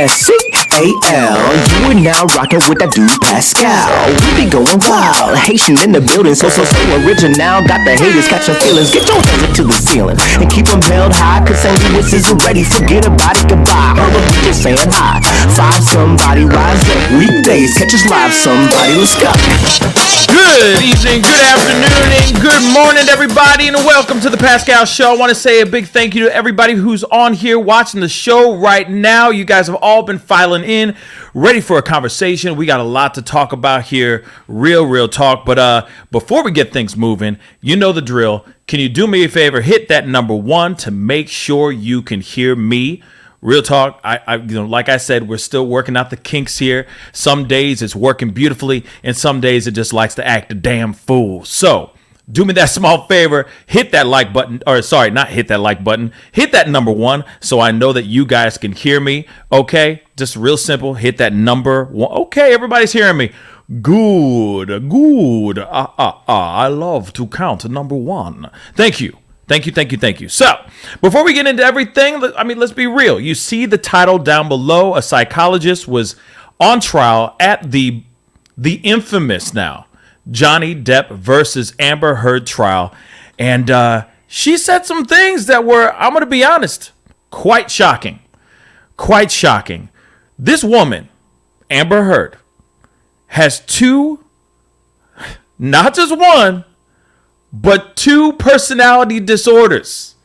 PASCAL. You are now rocking with that dude Pascal. We be going wild, Haitian in the building, so original. Got the haters catching feelings. Get your hands up to the ceiling and keep them held high, cause St. Louis is ready. Forget about it, goodbye. Heard we just saying hi. Five somebody, rise up. Weekdays, catch us live, somebody. Let's go. Good evening, good afternoon, and good morning, everybody, and welcome to the Pascal Show. I want to say a big thank you to everybody who's on here watching the show right now. You guys have all been filing in, ready for a conversation. We got a lot to talk about here, real talk. But before we get things moving, you know the drill. Can you do me a favor? Hit that number 1 to make sure you can hear me. Real talk, like I said, we're still working out the kinks here. Some days it's working beautifully, and some days it just likes to act a damn fool. So, do me that small favor, hit that like button, or sorry, not hit that like button, hit that number 1 so I know that you guys can hear me, okay? Just real simple, hit that number 1. Okay, everybody's hearing me. Good. I love to count number 1. Thank you. Thank you. So, before we get into everything, let's be real. You see the title down below. A psychologist was on trial at the infamous now Johnny Depp versus Amber Heard trial. And she said some things that were, I'm going to be honest, quite shocking. This woman, Amber Heard, has 2, not just 1, but 2 personality disorders.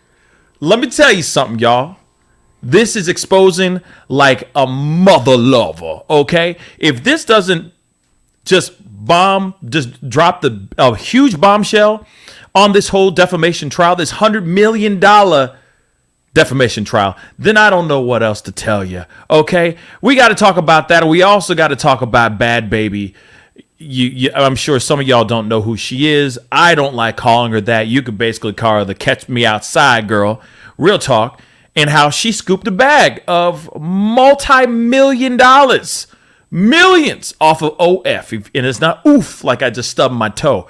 Let me tell you something, y'all. This is exposing like a mother lover, okay? If this doesn't just drop a huge bombshell on this whole defamation trial, this $100 million defamation trial, then I don't know what else to tell you, okay? We got to talk about that, and we also got to talk about Bad Baby. I'm sure some of y'all don't know who she is. I don't like calling her that. You could basically call her the Catch Me Outside girl. Real talk. And how she scooped a bag of multi-million dollars. Millions off of OF. And it's not oof like I just stubbed my toe.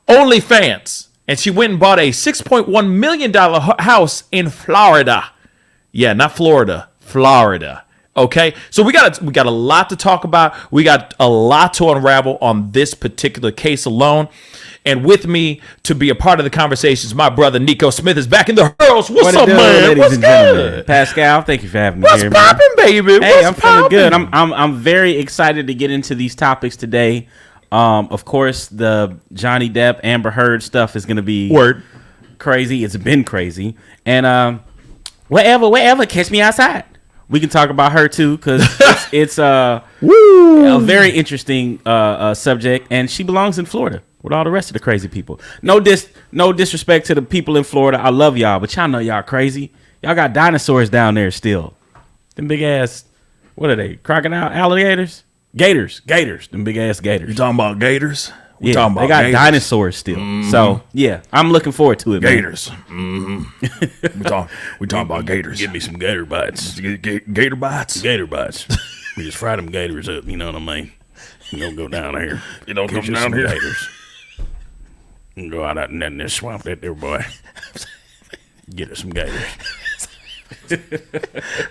OnlyFans. And she went and bought a $6.1 million house in Florida. Yeah, not Florida. Florida. Okay, so we got a lot to talk about. We got a lot to unravel on this particular case alone. And with me to be a part of the conversations, my brother Nico Smith is back in the hurls. What's up, man? What's good? Pascal, thank you for having me here. What's poppin', baby? Hey, I'm feeling good. I'm very excited to get into these topics today. Of course, the Johnny Depp, Amber Heard stuff is going to be crazy. It's been crazy. And wherever, catch me outside. We can talk about her too, because it's a very interesting subject, and she belongs in Florida with all the rest of the crazy people. No disrespect to the people in Florida. I love y'all, but y'all know y'all crazy. Y'all got dinosaurs down there still. Them big ass, what are they? Crocodile, alligators, gators. Them big ass gators. You talking about gators? They got gators. Dinosaurs still. Mm-hmm. So yeah, I'm looking forward to it. Gators. Mm-hmm. we talking about gators. Give me some gator bites. Gator bites. Gator bites. We just fry them gators up. You know what I mean? You don't go down here. You don't come down here. Gators. You can go out in that swamp that there, boy. Get us some gators.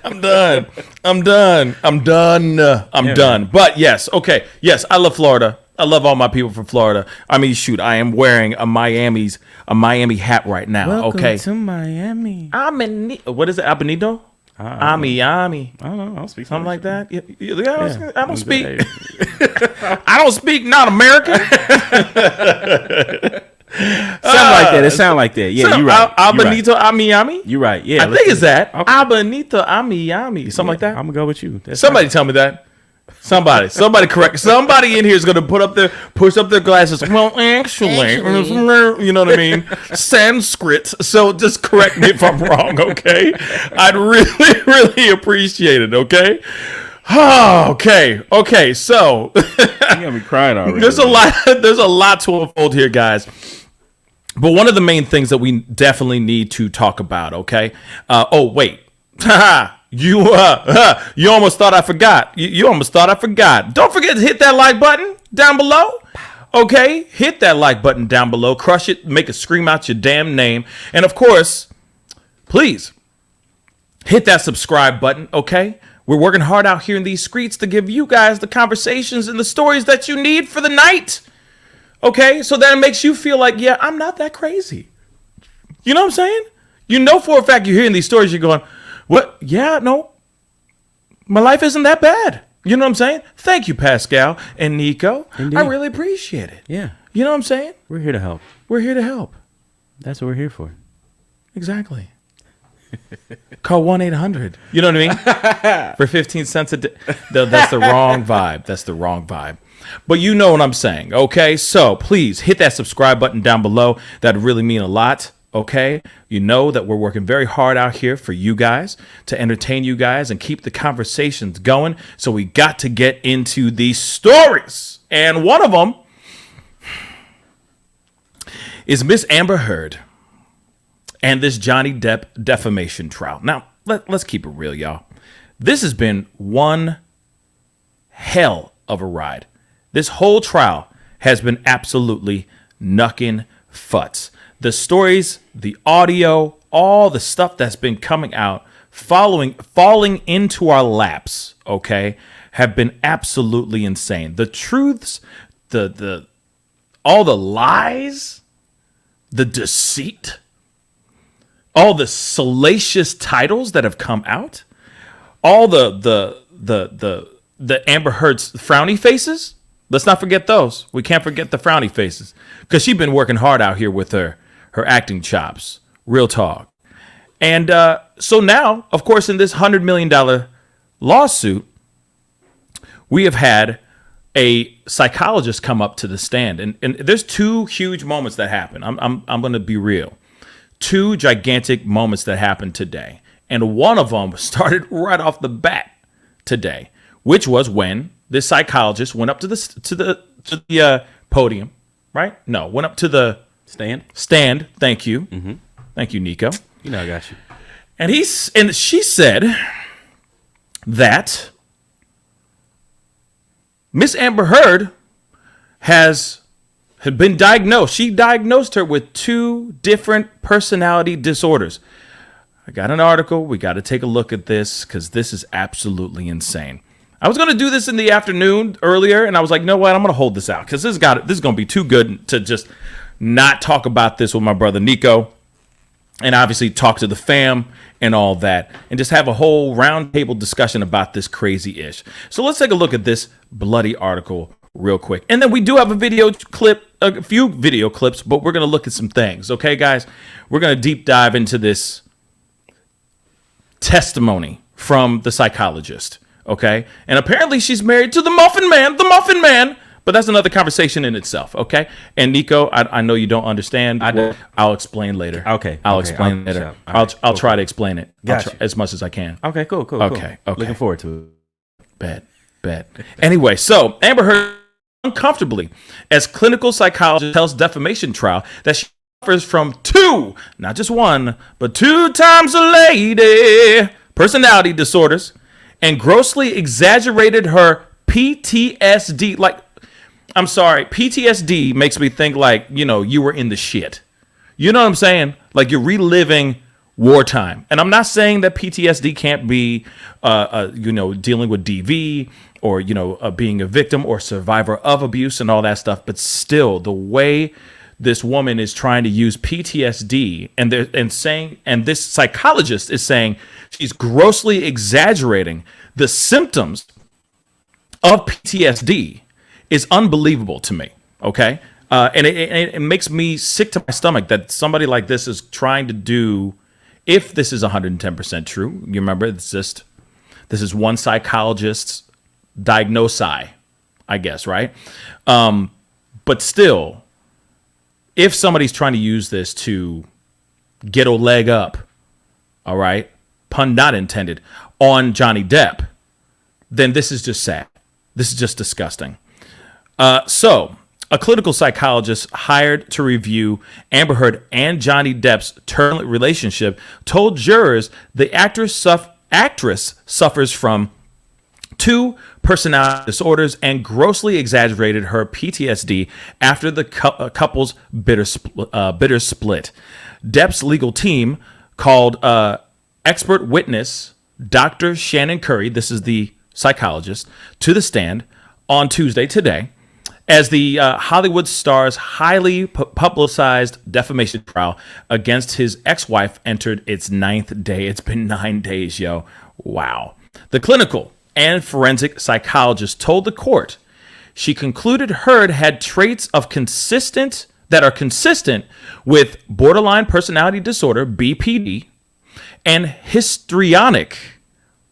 I'm done. But yes, okay. Yes, I love Florida. I love all my people from Florida. I mean, shoot, I am wearing a Miami hat right now. Welcome to Miami. What is it? Abonito? Ami. I don't know. I don't speak something like that. Yeah. I don't speak. I don't speak not American. Something like that. It sounds like that. Yeah, you're right. Abonito, Ami. You're right. Yeah, I think it's that. Okay. Abonito, Ami. Something like that. I'm gonna go with you. Somebody tell me that. Somebody correct. Somebody in here is going to push up their glasses. Well, actually, you know what I mean? Sanskrit. So just correct me if I'm wrong, okay? I'd really appreciate it, okay? Oh, okay. So you're gonna be crying already. There's a lot to unfold here, guys. But one of the main things that we definitely need to talk about, okay? Wait. You almost thought I forgot. You almost thought I forgot. Don't forget to hit that like button down below. Okay? Hit that like button down below. Crush it. Make it scream out your damn name. And of course, please hit that subscribe button, okay? We're working hard out here in these streets to give you guys the conversations and the stories that you need for the night. Okay, so that it makes you feel like, yeah, I'm not that crazy. You know what I'm saying? You know for a fact you're hearing these stories, you're going, what? Yeah, no, my life isn't that bad. You know what I'm saying? Thank you, Pascal and Nico. Indeed. I really appreciate it. Yeah. You know what I'm saying? We're here to help. We're here to help. That's what we're here for. Exactly. Call 1-800. You know what I mean? For 15 cents a day. That's the wrong vibe. That's the wrong vibe. But you know what I'm saying, okay? So please hit that subscribe button down below. That'd really mean a lot, okay? You know that we're working very hard out here for you guys, to entertain you guys and keep the conversations going. So we got to get into these stories. And one of them is Miss Amber Heard and this Johnny Depp defamation trial. Now, let's keep it real, y'all. This has been one hell of a ride. This whole trial has been absolutely knuckin' futz. The stories, the audio, all the stuff that's been coming out, falling into our laps, okay, have been absolutely insane. The truths, all the lies, the deceit, all the salacious titles that have come out, all the Amber Heard's frowny faces. Let's not forget those. We can't forget the frowny faces, because she's been working hard out here with her acting chops. Real talk. And so now, of course, in this $100 million lawsuit, we have had a psychologist come up to the stand. And there's two huge moments that happen. I'm going to be real. Two gigantic moments that happened today. And one of them started right off the bat today, which was when this psychologist went up to the podium, right? No, went up to the stand. Thank you. Mm-hmm. Thank you, Nico. You know I got you. And she said that Miss Amber Heard had been diagnosed. She diagnosed her with 2 different personality disorders. I got an article. We got to take a look at this, because this is absolutely insane. I was going to do this in the afternoon earlier, and I was like, you know what? I'm going to hold this out, because this is going to be too good to just not talk about this with my brother Nico, and obviously talk to the fam and all that, and just have a whole roundtable discussion about this crazy ish. So let's take a look at this bloody article real quick. And then we do have a few video clips, but we're going to look at some things. Okay, guys? We're going to deep dive into this testimony from the psychologist. Okay. And apparently she's married to the Muffin Man, but that's another conversation in itself. Okay. And Nico, I know you don't understand. I'll explain later. Okay. I'll explain later. I'll try to explain it. As much as I can. Okay, cool. Okay. Looking forward to it. Bet. Anyway, so Amber Heard uncomfortably as clinical psychologist tells defamation trial that she suffers from 2, not just 1, but 2 times a lady personality disorders, and grossly exaggerated her PTSD. Like, I'm sorry, PTSD makes me think like, you were in the shit. You know what I'm saying? Like, you're reliving wartime. And I'm not saying that PTSD can't be, dealing with DV or, being a victim or survivor of abuse and all that stuff. But still, the way this woman is trying to use PTSD and this psychologist is saying she's grossly exaggerating the symptoms of PTSD is unbelievable to me. Okay. And it makes me sick to my stomach that somebody like this is trying to do, if this is 110% true, you remember, this is one psychologist's diagnosis, I guess, right? But still, if somebody's trying to use this to get a leg up, all right, pun not intended, on Johnny Depp, then this is just sad. This is just disgusting. So a clinical psychologist hired to review Amber Heard and Johnny Depp's turbulent relationship told jurors the actress suffers from 2 personality disorders and grossly exaggerated her PTSD after the couple's bitter split. Depp's legal team called expert witness Dr. Shannon Curry, this is the psychologist, to the stand on Tuesday today as the Hollywood star's highly publicized defamation trial against his ex-wife entered its 9th day. It's been 9 days, yo. Wow. The clinical and forensic psychologist told the court she concluded Heard had traits of that are consistent with borderline personality disorder, BPD, and histrionic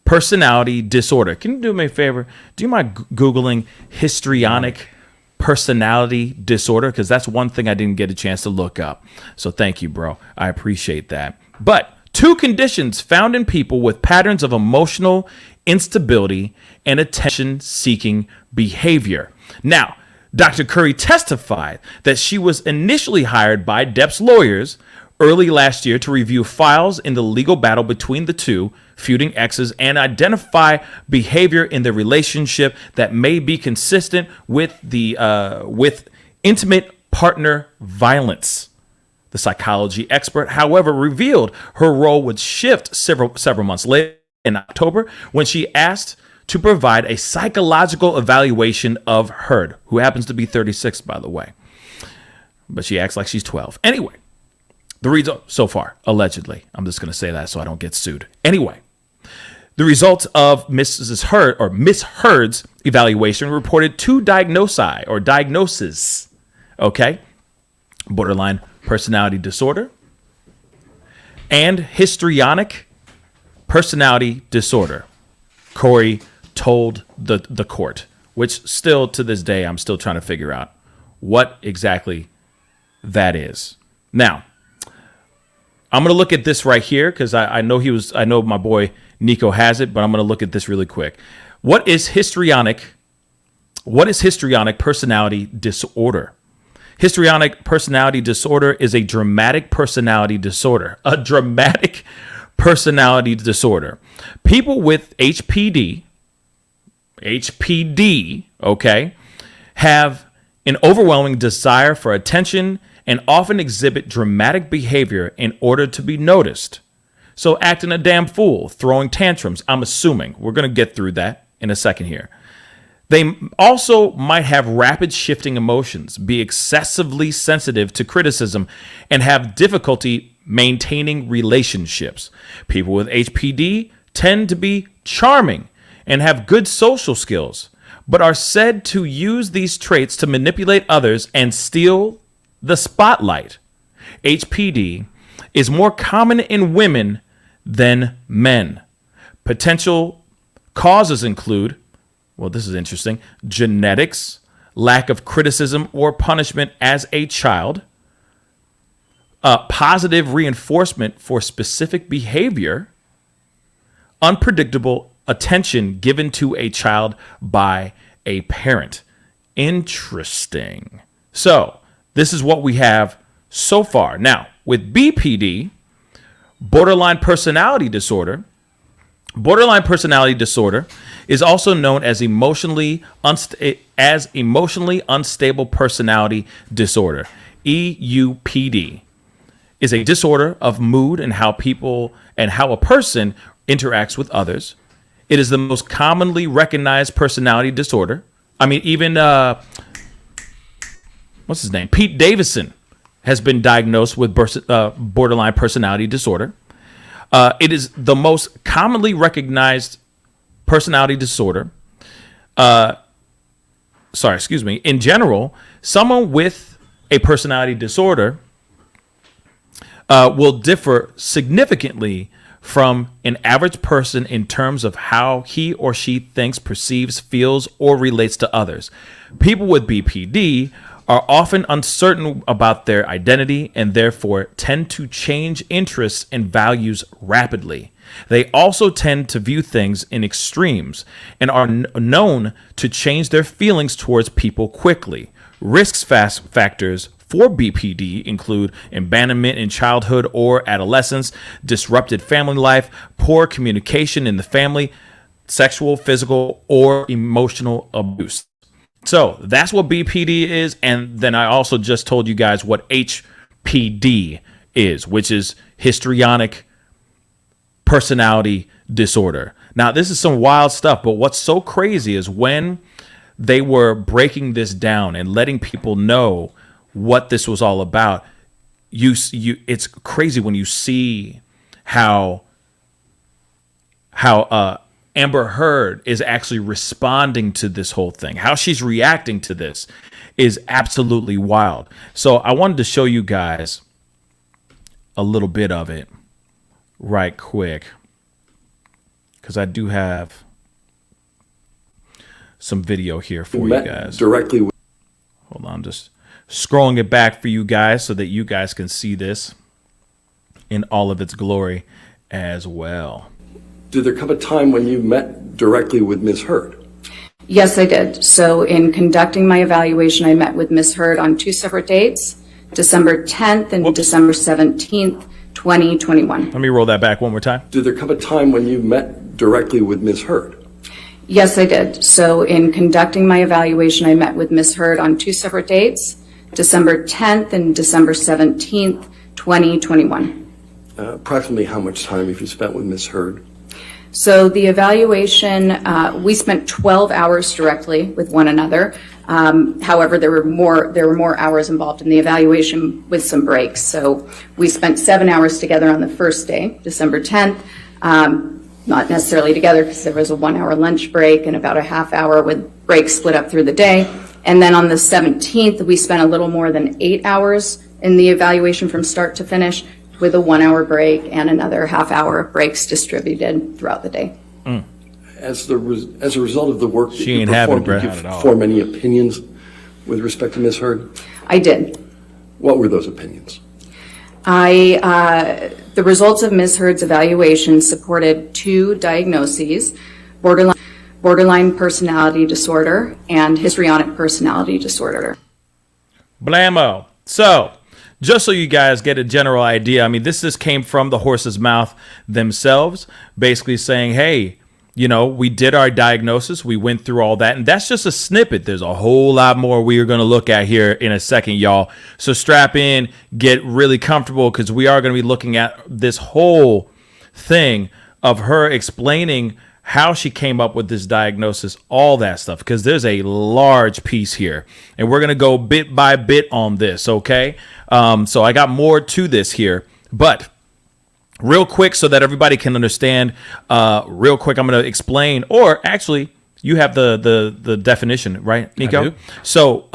personality disorder. Can you do me a favor? Do you mind Googling histrionic personality disorder? Because that's one thing I didn't get a chance to look up. So thank you, bro. I appreciate that. But 2 conditions found in people with patterns of emotional instability and attention-seeking behavior. Now, Dr. Curry testified that she was initially hired by Depp's lawyers early last year to review files in the legal battle between the two feuding exes and identify behavior in the relationship that may be consistent with with intimate partner violence. The psychology expert, however, revealed her role would shift several months later in October when she asked to provide a psychological evaluation of Heard, who happens to be 36, by the way. But she acts like she's 12. Anyway, the result so far, allegedly, I'm just going to say that so I don't get sued. Anyway, the results of Mrs. Heard or Miss Heard's evaluation reported 2 diagnoses, okay? Borderline personality disorder and histrionic personality disorder. Corey told the court, which still to this day, I'm still trying to figure out what exactly that is. Now, I'm going to look at this right here because I know my boy Nico has it, but I'm going to look at this really quick. What is histrionic personality disorder? Histrionic personality disorder is a dramatic personality disorder. A dramatic personality disorder. People with HPD, okay, have an overwhelming desire for attention and often exhibit dramatic behavior in order to be noticed. So acting a damn fool, throwing tantrums, I'm assuming. We're going to get through that in a second here. They also might have rapid shifting emotions, be excessively sensitive to criticism, and have difficulty maintaining relationships. People with HPD tend to be charming and have good social skills, but are said to use these traits to manipulate others and steal the spotlight. HPD is more common in women than men. Potential causes include, well, this is interesting, genetics, lack of criticism or punishment as a child, positive reinforcement for specific behavior, unpredictable attention given to a child by a parent. Interesting. So this is what we have so far. Now, with BPD, borderline personality disorder is also known as emotionally unstable personality disorder. EUPD is a disorder of mood and how a person interacts with others. It is the most commonly recognized personality disorder. I mean, even what's his name? Pete Davidson has been diagnosed with borderline personality disorder. It is the most commonly recognized personality disorder. In general, someone with a personality disorder will differ significantly from an average person in terms of how he or she thinks, perceives, feels, or relates to others. People with BPD are often uncertain about their identity and therefore tend to change interests and values rapidly. They also tend to view things in extremes and are known to change their feelings towards people quickly. Risk factors for BPD include abandonment in childhood or adolescence, disrupted family life, poor communication in the family, sexual, physical, or emotional abuse. So that's what BPD is. And then I also just told you guys what HPD is, which is histrionic personality disorder. Now, this is some wild stuff, but what's so crazy is when they were breaking this down and letting people know what this was all about, it's crazy when you see how Amber Heard is actually responding to this whole thing. How she's reacting to this is absolutely wild. So I wanted to show you guys a little bit of it right quick, because I do have some video here for you guys. Directly with Hold on, just scrolling it back for you guys so that you guys can see this in all of its glory as well. Did there come a time when you met directly with Ms. Heard? Yes, I did. So in conducting my evaluation, I met with Ms. Heard on 2 separate dates, December 10th and December 17th, 2021. Let me roll that back one more time. Did there come a time when you met directly with Ms. Heard? Yes, I did. So in conducting my evaluation, I met with Ms. Heard on 2 separate dates, December 10th and December 17th, 2021. Approximately how much time have you spent with Ms. Heard? So the evaluation, we spent 12 hours directly with one another. However, there were more hours involved in the evaluation with some breaks. So we spent 7 hours together on the first day, December 10th. Not necessarily together because there was a 1 hour lunch break and about a half hour with breaks split up through the day. And then on the 17th, we spent a little more than 8 hours in the evaluation from start to finish, with a 1 hour break and another half hour of breaks distributed throughout the day. As a result of the work that She you ain't having performed, it, did Brad. you form any opinions with respect to Ms. Heard? I did. What were those opinions? The results of Ms. Heard's evaluation supported 2 diagnoses, borderline personality disorder and histrionic personality disorder. Blammo. So, just so you guys get a general idea, I mean, this came from the horse's mouth themselves, basically saying, hey, you know, we did our diagnosis, we went through all that, and that's just a snippet. There's a whole lot more we are going to look at here in a second, y'all. So strap in, get really comfortable, because we are going to be looking at this whole thing of her explaining how she came up with this diagnosis, all that stuff, because there's a large piece here, and we're going to go bit by bit on this, okay? So I got more to this here, but real quick so that everybody can understand, real quick, I'm going to explain, or actually, you have the definition, right, Nico? I do. So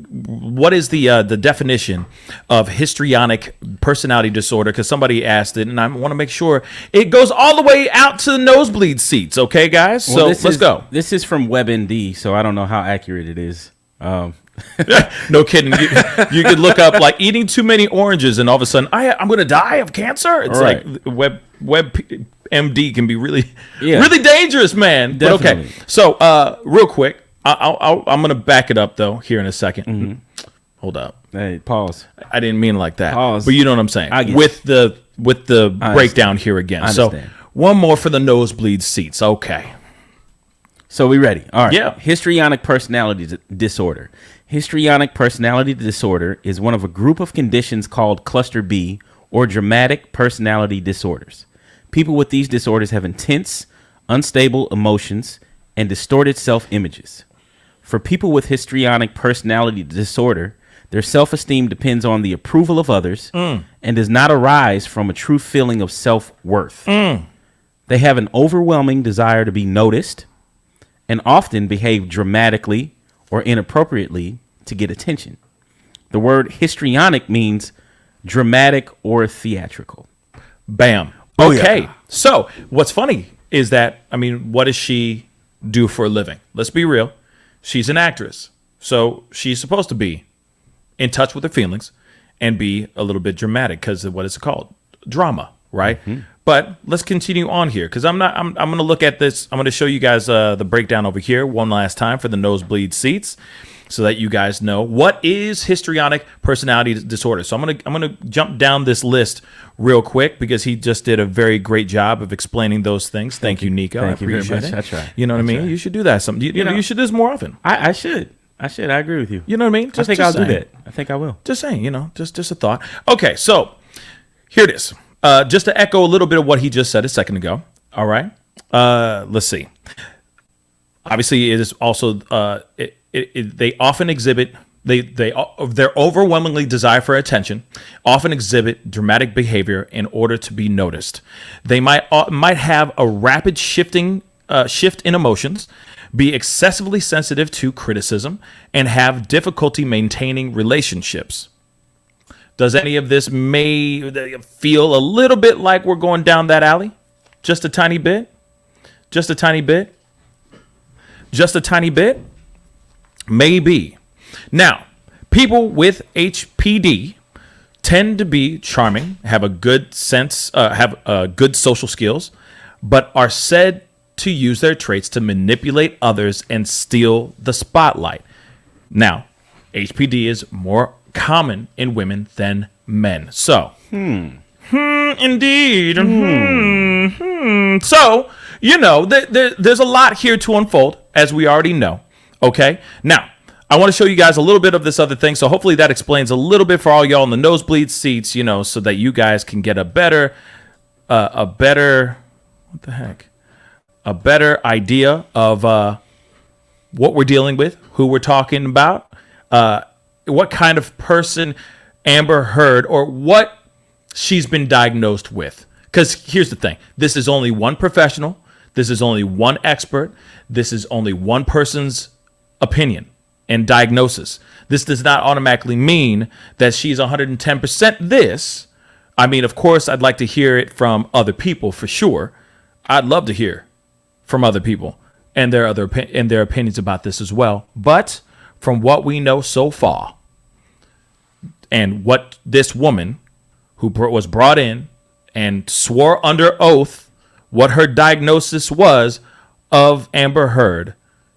what is the definition of histrionic personality disorder? Because somebody asked it, and I want to make sure it goes all the way out to the nosebleed seats, okay, guys? So let's go. This is from WebMD, so I don't know how accurate it is. No kidding. You could look up like eating too many oranges, and all of a sudden, I'm going to die of cancer. It's Right. like WebMD can be really, Yeah. really dangerous, man. But okay, Definitely. so real quick, I'm going to back it up though here in a second. Mm-hmm. Hold up. Hey, pause. I didn't mean it like that. Pause. But you know what I'm saying. I get with the I breakdown here again. I So understand. one more for the nosebleed seats. Okay. So we ready? All right. Yeah. Histrionic personality disorder. Histrionic personality disorder is one of a group of conditions called cluster B, or dramatic personality disorders. People with these disorders have intense, unstable emotions and distorted self-images. For people with histrionic personality disorder, their self-esteem depends on the approval of others and does not arise from a true feeling of self-worth. They have an overwhelming desire to be noticed and often behave dramatically or inappropriately to get attention. The word histrionic means dramatic or theatrical. Bam. Oh, Okay. yeah. So what's funny is that, I mean, what does she do for a living? Let's be real. She's an actress. So she's supposed to be in touch with her feelings and be a little bit dramatic because of what it's called, drama, right? But let's continue on here because I'm going to look at this. I'm going to show you guys the breakdown over here one last time for the nosebleed seats, so that you guys know what is histrionic personality disorder. So I'm gonna jump down this list real quick because he just did a very great job of explaining those things. Thank you, Nico. Thank I you very appreciate much. it. I try. You know what I mean? try. You should do that. You know, you should do this more often. I should. I agree with you. You know what I mean? I think I'll do that. I think I will. Just saying, just a thought. Okay, so here it is. Just to echo a little bit of what he just said a second ago. All right. Let's see. Obviously, it is also they often exhibit their overwhelmingly desire for attention, often exhibit dramatic behavior in order to be noticed. They might have a rapid shift in emotions, be excessively sensitive to criticism, and have difficulty maintaining relationships. Does any of this may feel a little bit like we're going down that alley? Just a tiny bit? Just a tiny bit? Just a tiny bit? Maybe. Now, people with HPD tend to be charming, have a good sense, have good social skills, but are said to use their traits to manipulate others and steal the spotlight. Now, HPD is more common in women than men. So, indeed. So, there's a lot here to unfold, as we already know. Okay. Now, I want to show you guys a little bit of this other thing. So hopefully that explains a little bit for all y'all in the nosebleed seats, so that you guys can get a better idea of what we're dealing with, who we're talking about, what kind of person Amber Heard, or what she's been diagnosed with. Because here's the thing. This is only one professional. This is only one expert. This is only one person's opinion and diagnosis. This does not automatically mean that she's 110% this. I mean, of course, I'd like to hear it from other people for sure. I'd love to hear from other people and their opinions about this as well. But from what we know so far, and what this woman who was brought in and swore under oath what her diagnosis was of Amber Heard,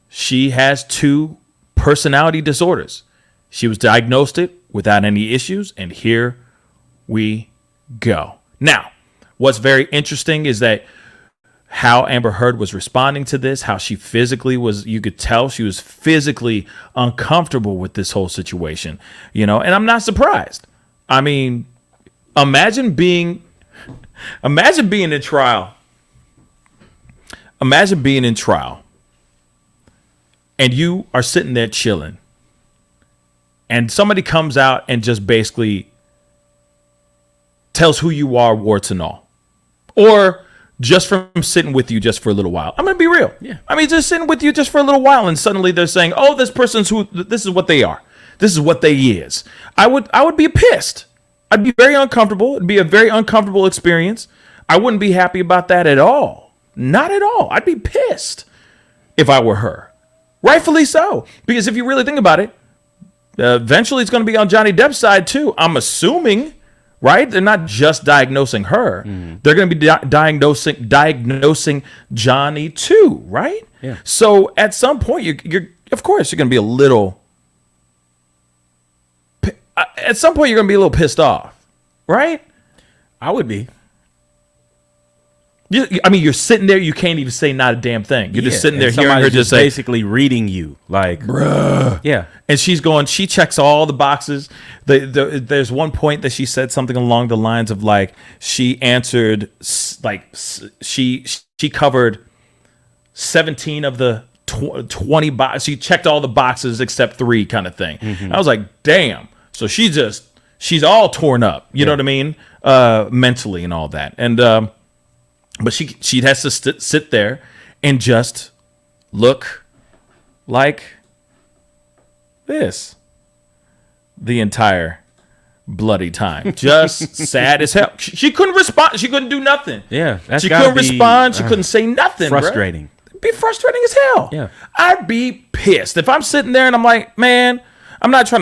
she has 2 personality disorders. She was diagnosed it without any issues, and here we go. Now, what's very interesting is that how Amber Heard was responding to this, how she physically was, you could tell she was physically uncomfortable with this whole situation, and I'm not surprised. I mean, imagine being in trial. Imagine being in trial and you are sitting there chilling and somebody comes out and just basically tells who you are, warts and all, or just from sitting with you just for a little while. I'm going to be real. Yeah. I mean, just sitting with you just for a little while and suddenly they're saying, oh, this is what they are. This is what they is. I would be pissed. I'd be very uncomfortable. It'd be a very uncomfortable experience. I wouldn't be happy about that at all. Not at all. I'd be pissed if I were her. Rightfully so. Because if you really think about it, eventually it's going to be on Johnny Depp's side too. I'm assuming, right? They're not just diagnosing her. They're going to be diagnosing Johnny too, right? Yeah. So at some point, you're of course you're going to be a little. At some point, you're going to be a little pissed off, right? I would be. I mean, you're sitting there. You can't even say not a damn thing. You're just sitting there hearing her just say, basically reading you, like, bruh. Yeah. And she checks all the boxes. There's one point that she said something along the lines of like, she answered, like, she covered 17 of the 20 boxes. She checked all the boxes except 3 kind of thing. I was like, damn. So she's all torn up. You know what I mean? Mentally and all that. And, but she has to sit there and just look like this the entire bloody time. Just sad as hell. She couldn't respond. She couldn't do nothing. Yeah. She couldn't respond. She couldn't say nothing. Frustrating. It'd be frustrating as hell. Yeah. I'd be pissed. If I'm sitting there and I'm like, man, I am not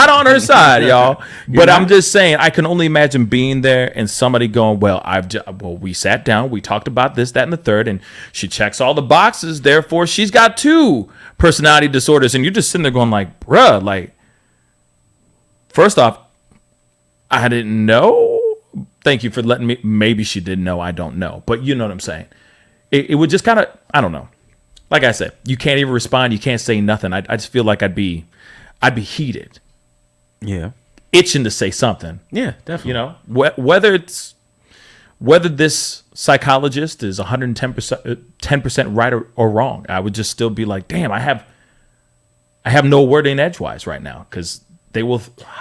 on her side, y'all. But I'm just saying, I can only imagine being there and somebody going, well, we sat down, we talked about this, that, and the third, and she checks all the boxes. Therefore, she's got 2 personality disorders. And you're just sitting there going like, bruh, like, first off, I didn't know. Thank you for letting me. Maybe she didn't know. I don't know. But you know what I'm saying. It would just kind of, I don't know. Like I said, you can't even respond. You can't say nothing. I just feel like I'd be heated. Yeah. Itching to say something. Yeah, definitely. Whether it's whether this psychologist is 110% right or wrong, I would just still be like, damn, I have no word in edgewise right now because they will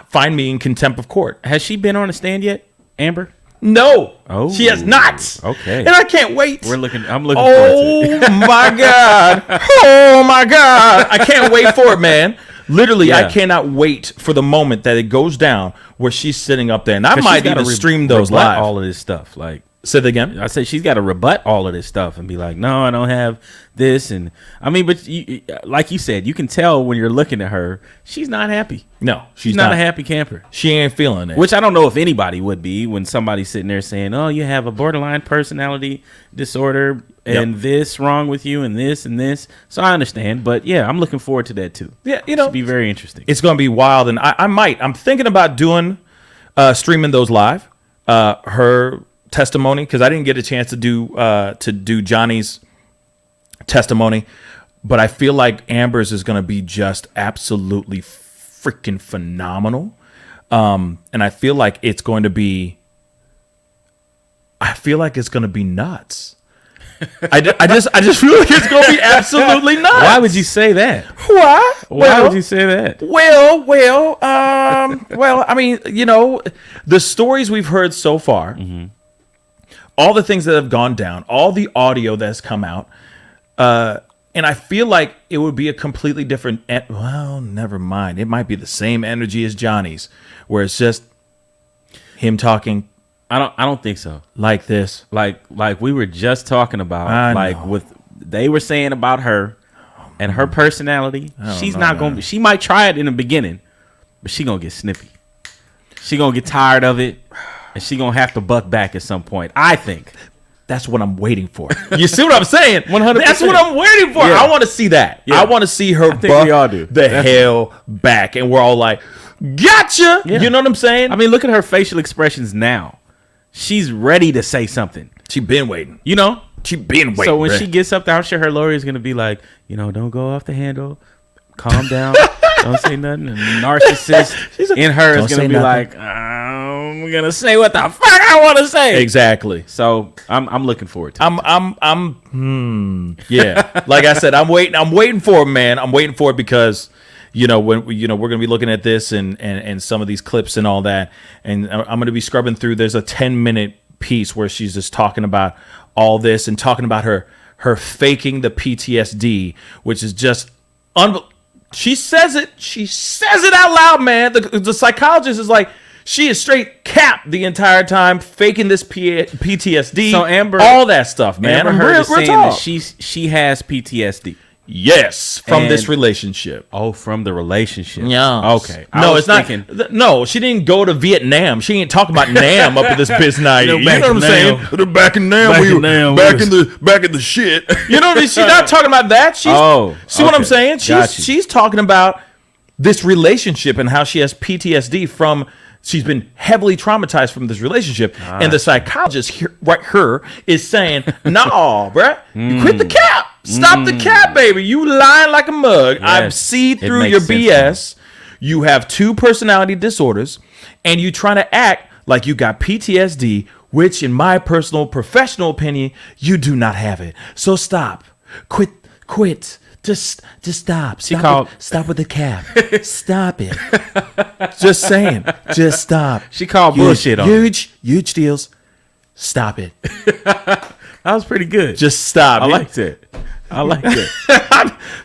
find me in contempt of court. Has she been on a stand yet, Amber? No, Oh, she has not. okay. And I can't wait. I'm looking forward to it. Oh my God. Oh my God. I can't wait for it, man. Literally, Yeah. I cannot wait for the moment that it goes down where she's sitting up there. And I 'Cause might she's gotta even stream those rebut live. all of this stuff. Like, Say that again. I said she's got to rebut all of this stuff and be like, no, I don't have this. And I mean, but like you said, you can tell when you're looking at her, she's not happy. No, She's not a happy camper. She ain't feeling it. Which I don't know if anybody would be when somebody's sitting there saying, oh, you have a borderline personality disorder and this wrong with you and this and this. So I understand. But yeah, I'm looking forward to that too. Yeah, It'll be very interesting. It's going to be wild. And I'm thinking about doing, streaming those live, her testimony, because I didn't get a chance to do Johnny's testimony, but I feel like Amber's is going to be just absolutely freaking phenomenal. And I feel like it's going to be nuts. I just feel like it's going to be absolutely nuts. Why would you say that? Why? Why would you say that? Well, I mean, the stories we've heard so far, all the things that have gone down, all the audio that's come out, and I feel like it would be a completely different, well, never mind. It might be the same energy as Johnny's, where it's just him talking. I don't think so. Like this. Like we were just talking about, they were saying about her and her personality. She's not going to, she might try it in the beginning, but she going to get snippy. She going to get tired of it. And she gonna have to buck back at some point. I think that's what I'm waiting for. You see what I'm saying? 100%. That's what I'm waiting for. Yeah. I want to see that. Yeah. I want to see her I think we all do. the hell back, and we're all like, "Gotcha!" Yeah. You know what I'm saying? I mean, look at her facial expressions now. She's ready to say something. She been waiting. She been waiting. So when she gets up there, I'm sure her lawyer is gonna be like, don't go off the handle. Calm down. Don't say nothing. And the narcissist in her is gonna be like, I'm gonna say what the fuck I want to say. Exactly. So I'm looking forward to it. Yeah. Like I said, I'm waiting for it, man. I'm waiting for it because when we're gonna be looking at this and some of these clips and all that, and I'm gonna be scrubbing through. There's a 10-minute piece where she's just talking about all this and talking about her faking the PTSD, which is just unbelievable. She says it out loud, man. The psychologist is like, she is straight capped the entire time, faking this PTSD. So Amber, all that stuff, man. Amber I'm Heard is saying talk. that she has PTSD. Yes, from this And- relationship. Oh, from the relationship. Yeah. Okay. No, it's not. No, she didn't go to Vietnam. She ain't talking about Nam up in this bitch night. You know what I'm saying? Back in Nam, back in the shit. You know what I mean? She's not talking about that. See what I'm saying? She's talking about this relationship and how she has PTSD from. She's been heavily traumatized from this relationship, and the psychologist here, is saying, "No, bruh, you quit the cap. Stop the cap, baby. You lying like a mug. I Yes, see it through makes your sense BS. You have 2 personality disorders, and you trying to act like you got PTSD, which, in my personal, professional opinion, you do not have it. So stop. Quit. Just stop. Stop with the cap. Stop it. Just saying. Just stop. She called bullshit on it. Huge deals. Stop it. That was pretty good. Just stop. I liked it.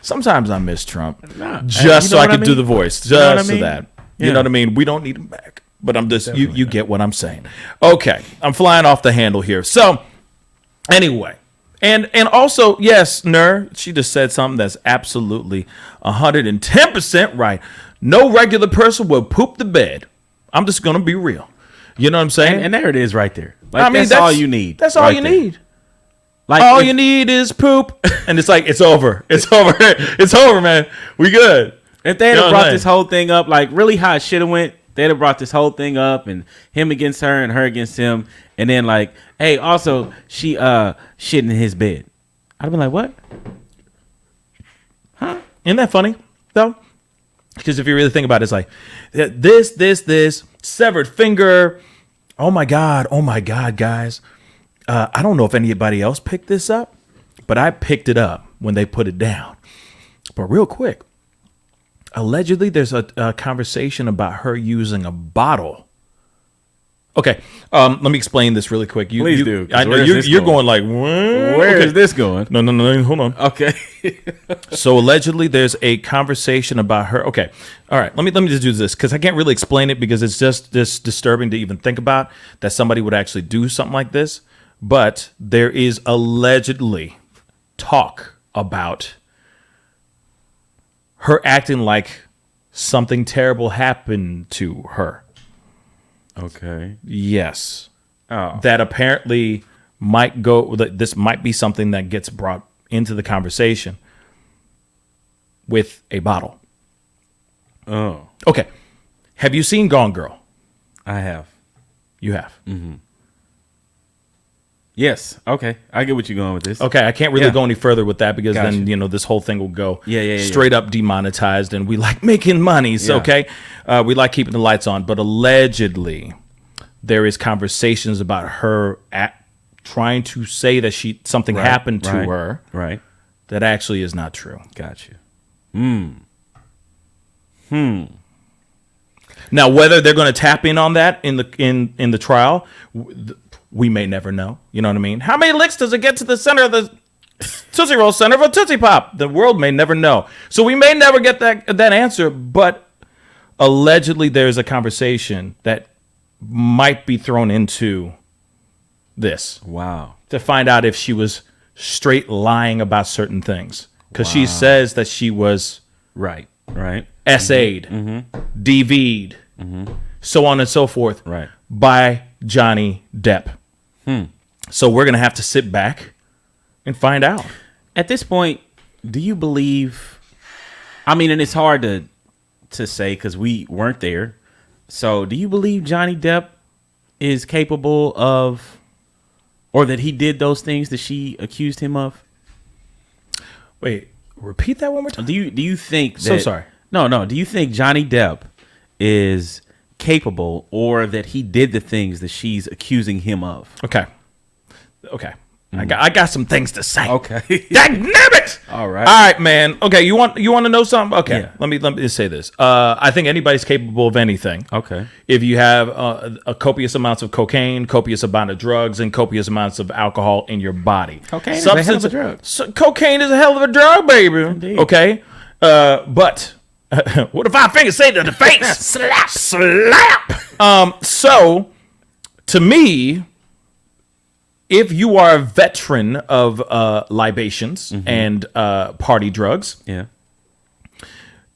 Sometimes I miss Trump. Nah, Just so I what could do the voice. Just know what I so mean? that. Yeah. You know what I mean? We don't need him back. But I'm just, you get what I'm saying. Okay. I'm flying off the handle here. So, anyway. And also, yes, she just said something that's absolutely 110% right. No regular person will poop the bed. I'm just going to be real. You know what I'm saying? And there it is right there. Like, that's all you need. That's all you need. Like, all you need is poop. And it's like, it's over. It's over. It's over, man. We good. If they had brought this whole thing up, like really how it should have went, they'd have brought this whole thing up and him against her and her against him. And then like, hey, also she shit in his bed. I'd have been like, what? Huh? Isn't that funny though? Because if you really think about it, it's like this, severed finger. Oh my God, guys. I don't know if anybody else picked this up, but I picked it up when they put it down. But real quick, allegedly there's a conversation about her using a bottle. Okay, let me explain this really quick. Please do. I know you're going like, where is this going? No, hold on. Okay. So allegedly there's a conversation about her. Okay, all right. Let me just do this because I can't really explain it because it's just disturbing to even think about that somebody would actually do something like this. But there is allegedly talk about her acting like something terrible happened to her. Okay. Yes. Oh. That apparently might go. This might be something that gets brought into the conversation with a bottle. Oh. Okay. Have you seen Gone Girl? I have. You have. Mm-hmm. Yes. Okay. I get what you're going with this. Okay. I can't really go any further with that because Gotcha. then, this whole thing will go Yeah. straight up demonetized, and we like making money. So, Yeah. okay. We like keeping the lights on, but allegedly there is conversations about her trying to say that something happened to her. Right. That actually is not true. Got you. Now, whether they're going to tap in on that in the trial, we may never know. You know what I mean? How many licks does it get to the center of the Tootsie Roll center of a Tootsie Pop? The world may never know. So we may never get that answer, but allegedly there's a conversation that might be thrown into this. Wow. To find out if she was straight lying about certain things. Because she says that she was Right. SA'd, DV'd, so on and so forth, Right. by Johnny Depp. So we're going to have to sit back and find out. At this point, do you believe? I mean, and it's hard to say because we weren't there. So, do you believe Johnny Depp is capable of, or that he did those things that she accused him of? Wait, repeat that one more time. Do you think that? So sorry. No. Do you think Johnny Depp is capable, or that he did the things that she's accusing him of? Okay. I got some things to say. Okay. Damn it! All right. All right, man. Okay, you want to know something? Okay. Yeah. Let me just say this. I think anybody's capable of anything. Okay. If you have a copious amounts of cocaine, copious amount of drugs, and copious amounts of alcohol in your body. Cocaine is a hell of a drug. Cocaine is a hell of a drug, baby. Indeed. Okay. But what if 5 fingers say to the face? Slap. So to me, if you are a veteran of libations and party drugs, Yeah.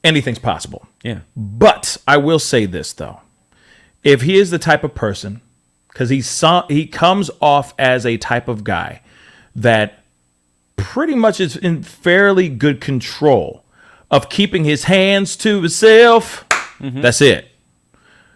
anything's possible. Yeah. But I will say this, though. If he is the type of person, because he comes off as a type of guy that pretty much is in fairly good control of keeping his hands to himself. That's it.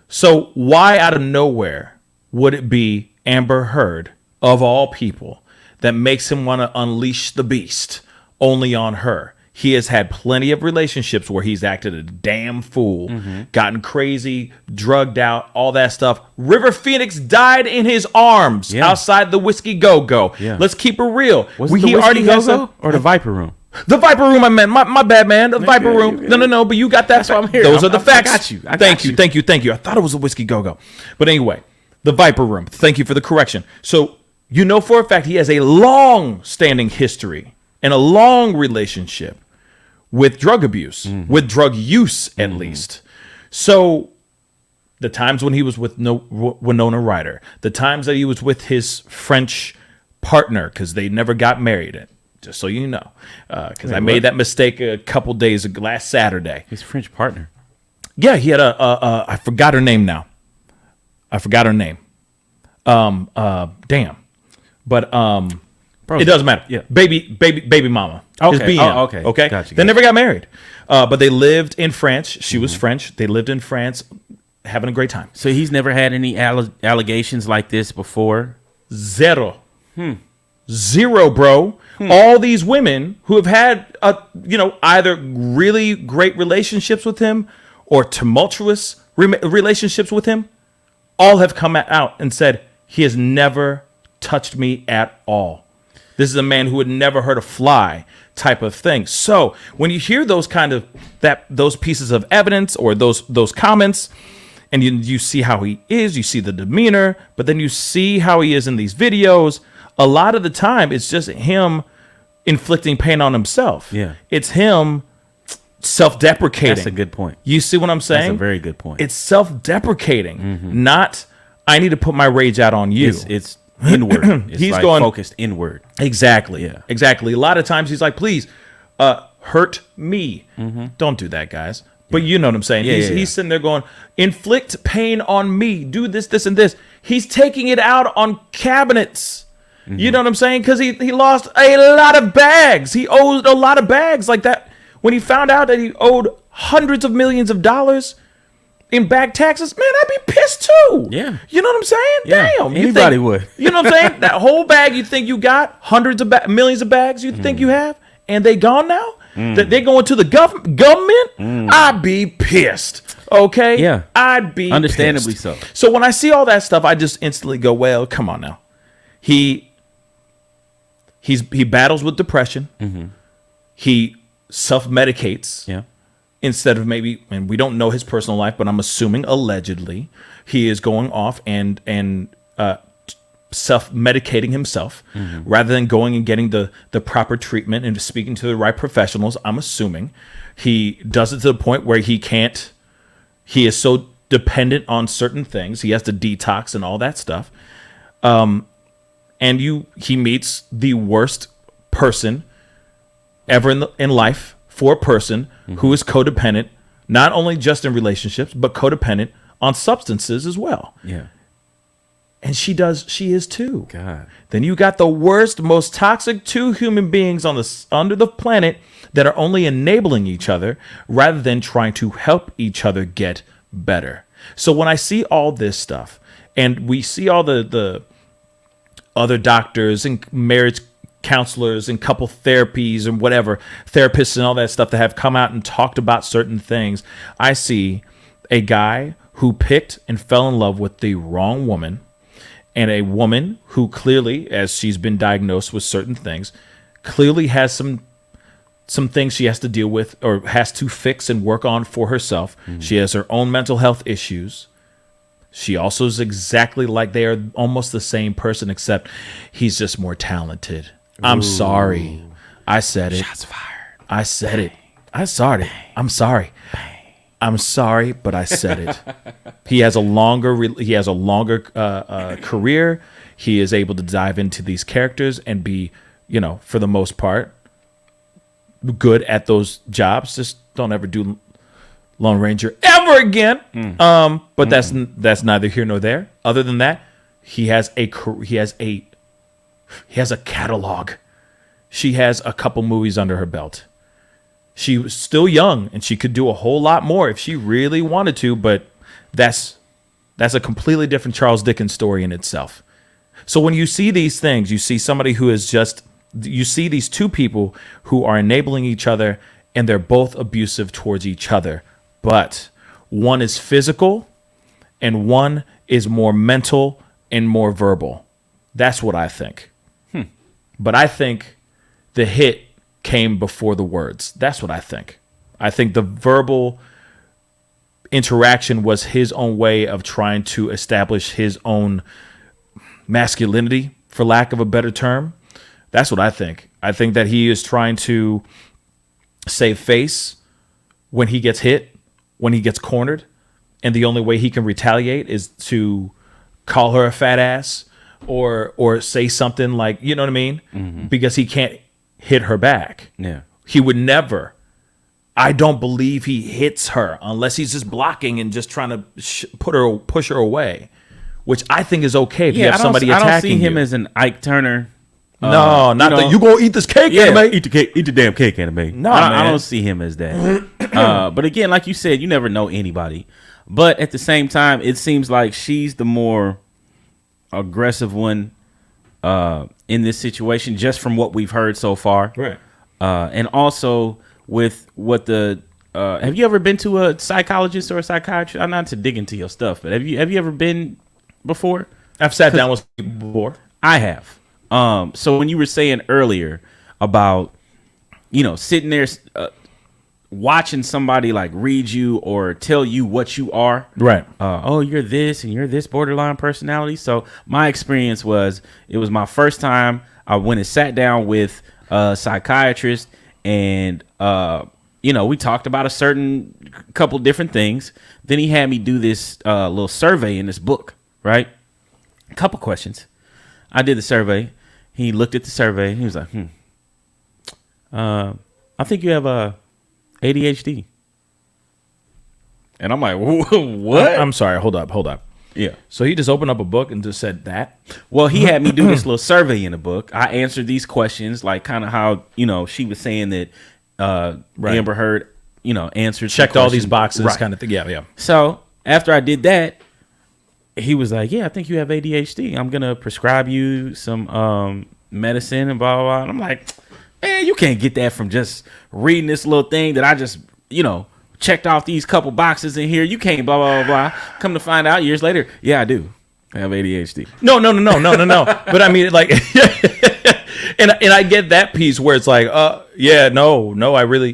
So why out of nowhere would it be Amber Heard, of all people, that makes him want to unleash the beast only on her? He has had plenty of relationships where he's acted a damn fool, gotten crazy, drugged out, all that stuff. River Phoenix died in his arms outside the Whiskey Go-Go. Yeah. Let's keep it real. Was it the Whiskey Go-Go or the Viper Room? The Viper Room, I meant. My bad, man. The Viper good, Room. you're good. No, but you got that. That's why I'm here. Those are the facts. I got you. Thank you. I thought it was a Whiskey Go-Go. But anyway, the Viper Room. Thank you for the correction. So you know for a fact he has a long-standing history and a long relationship with drug abuse, with drug use at least. So the times when he was with Winona Ryder, the times that he was with his French partner, because they never got married, just so you know, because I made that mistake a couple days ago, last Saturday. His French partner. Yeah, he had I forgot her name now. Damn. But it doesn't matter. Yeah. Baby mama. Okay. Is BM. Oh, okay. Okay. Gotcha. They never got married. But they lived in France. She was French. They lived in France, having a great time. So he's never had any allegations like this before? Zero. Zero, bro. All these women who have had, either really great relationships with him or tumultuous relationships with him, all have come out and said he has never touched me at all. This is a man who had never heard a fly type of thing. So when you hear those those pieces of evidence or those comments, and you see how he is, you see the demeanor, but then you see how he is in these videos, a lot of the time it's just him inflicting pain on himself. Yeah. It's him self-deprecating. That's a good point. You see what I'm saying? That's a very good point. It's self-deprecating, not I need to put my rage out on you. It's inward. It's He's like going focused inward. Exactly. Yeah. Exactly. A lot of times he's like, please, hurt me. Don't do that, guys. But you know what I'm saying. He's sitting there going, inflict pain on me. Do this, this, and this. He's taking it out on cabinets. You know what I'm saying? Because he lost a lot of bags. He owed a lot of bags like that. When he found out that he owed hundreds of millions of dollars in back taxes, man, I'd be pissed too. Yeah. You know what I'm saying? Yeah, Damn. anybody would. You know what I'm saying? That whole bag you think you got, hundreds of millions of bags you think you have, and they gone now? That they going to the government? I'd be pissed. Okay? Yeah. I'd be Understandably pissed. so. So when I see all that stuff, I just instantly go, well, come on now. He battles with depression. He self-medicates. Yeah. Instead of maybe, and we don't know his personal life, but I'm assuming allegedly he is going off and self-medicating himself rather than going and getting the proper treatment and speaking to the right professionals. I'm assuming he does it to the point where he is so dependent on certain things. He has to detox and all that stuff. And he meets the worst person ever in life for a person who is codependent, not only just in relationships, but codependent on substances as well. Yeah. And she is too. God. Then you got the worst, most toxic two human beings under the planet that are only enabling each other rather than trying to help each other get better. So when I see all this stuff and we see all the other doctors and marriage counselors and couple therapies and whatever, therapists and all that stuff that have come out and talked about certain things, I see a guy who picked and fell in love with the wrong woman, and a woman who clearly, as she's been diagnosed with certain things, clearly has some things she has to deal with or has to fix and work on for herself. She has her own mental health issues. She also is exactly like they are almost the same person, except he's just more talented. I'm sorry. I said it. Shots fired. I said it. I saw it. I'm sorry. I'm sorry, but I said it. He has a longer career. He is able to dive into these characters and be, for the most part, good at those jobs. Just don't ever do Lone Ranger ever again. But that's neither here nor there. Other than that, he has a catalog. She has a couple movies under her belt. She was still young and she could do a whole lot more if she really wanted to, but that's a completely different Charles Dickens story in itself. So when you see these things, you see somebody who is you see these two people who are enabling each other and they're both abusive towards each other, but one is physical and one is more mental and more verbal. That's what I think. But I think the hit came before the words. That's what I think. I think the verbal interaction was his own way of trying to establish his own masculinity, for lack of a better term. That's what I think. I think that he is trying to save face when he gets hit, when he gets cornered, and the only way he can retaliate is to call her a fat ass or say something like, you know what I mean? Because he can't hit her back. Yeah. He would never. I don't believe he hits her unless he's just blocking and just trying to push her away, which I think is okay if you have somebody attacking you. I don't see him as an Ike Turner. No, not that you gonna eat this cake, anime. Eat the damn cake, anime. No, I don't see him as that. But again, like you said, you never know anybody. But at the same time, it seems like she's the more aggressive one in this situation, just from what we've heard so far. Right. And also with what have you ever been to a psychologist or a psychiatrist? I'm not to dig into your stuff, but have you ever been before? I've sat down with people before. I have. So when you were saying earlier about, sitting there watching somebody like read you or tell you what you are, Right. Oh, you're this and you're this borderline personality. So my experience was, it was my first time I went and sat down with a psychiatrist, and we talked about a certain couple different things. Then he had me do this little survey in this book, right? A couple questions. I did the survey. He looked at the survey. He was like, I think you have ADHD. And I'm like, what? I'm sorry. Hold up. Yeah. So he just opened up a book and just said that? Well, he had me do this little survey in the book. I answered these questions, like kind of how, she was saying that Amber Heard, answered. Checked all these boxes, right. kind of thing. Yeah. So after I did that, he was like, yeah, I think you have ADHD. I'm going to prescribe you some medicine and blah, blah, blah. And I'm like, man, you can't get that from just reading this little thing that I just, checked off these couple boxes in here. You can't blah, blah, blah, blah. Come to find out years later, yeah, I do. I have ADHD. No. But I mean, like, and I get that piece where it's like, no, I really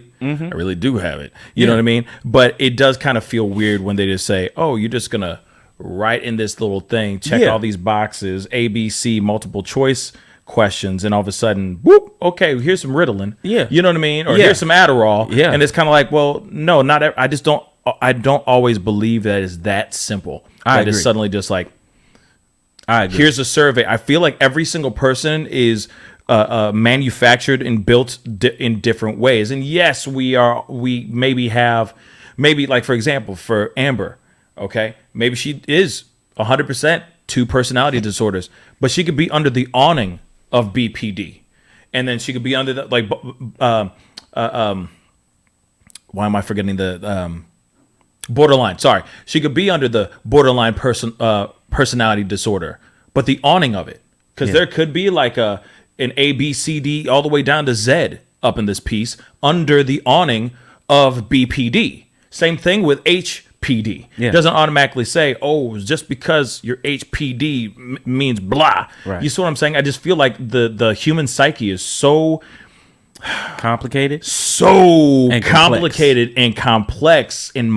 do have it. You know what I mean? But it does kind of feel weird when they just say, oh, you're just going to write in this little thing, check all these boxes, A, B, C, multiple choice questions, and all of a sudden, whoop, okay, here's some Ritalin. Yeah. You know what I mean? Or here's some Adderall. Yeah. And it's kind of like, well, no, I don't always believe that it's that simple. I agree. It's suddenly just like, I agree. here's a survey. I feel like every single person is manufactured and built in different ways. And yes, we maybe like, for example, for Amber, okay, maybe she is 100% two personality disorders, but she could be under the awning of BPD. And then she could be under the, like, why am I forgetting the borderline? Sorry. She could be under the borderline personality disorder, but the awning of it, because there could be like an A, B, C, D, all the way down to Z up in this piece under the awning of BPD. Same thing with HPD. It doesn't automatically say, oh, just because you're HPD means blah. Right. You see what I'm saying? I just feel like the human psyche is so complicated, and complicated and complex and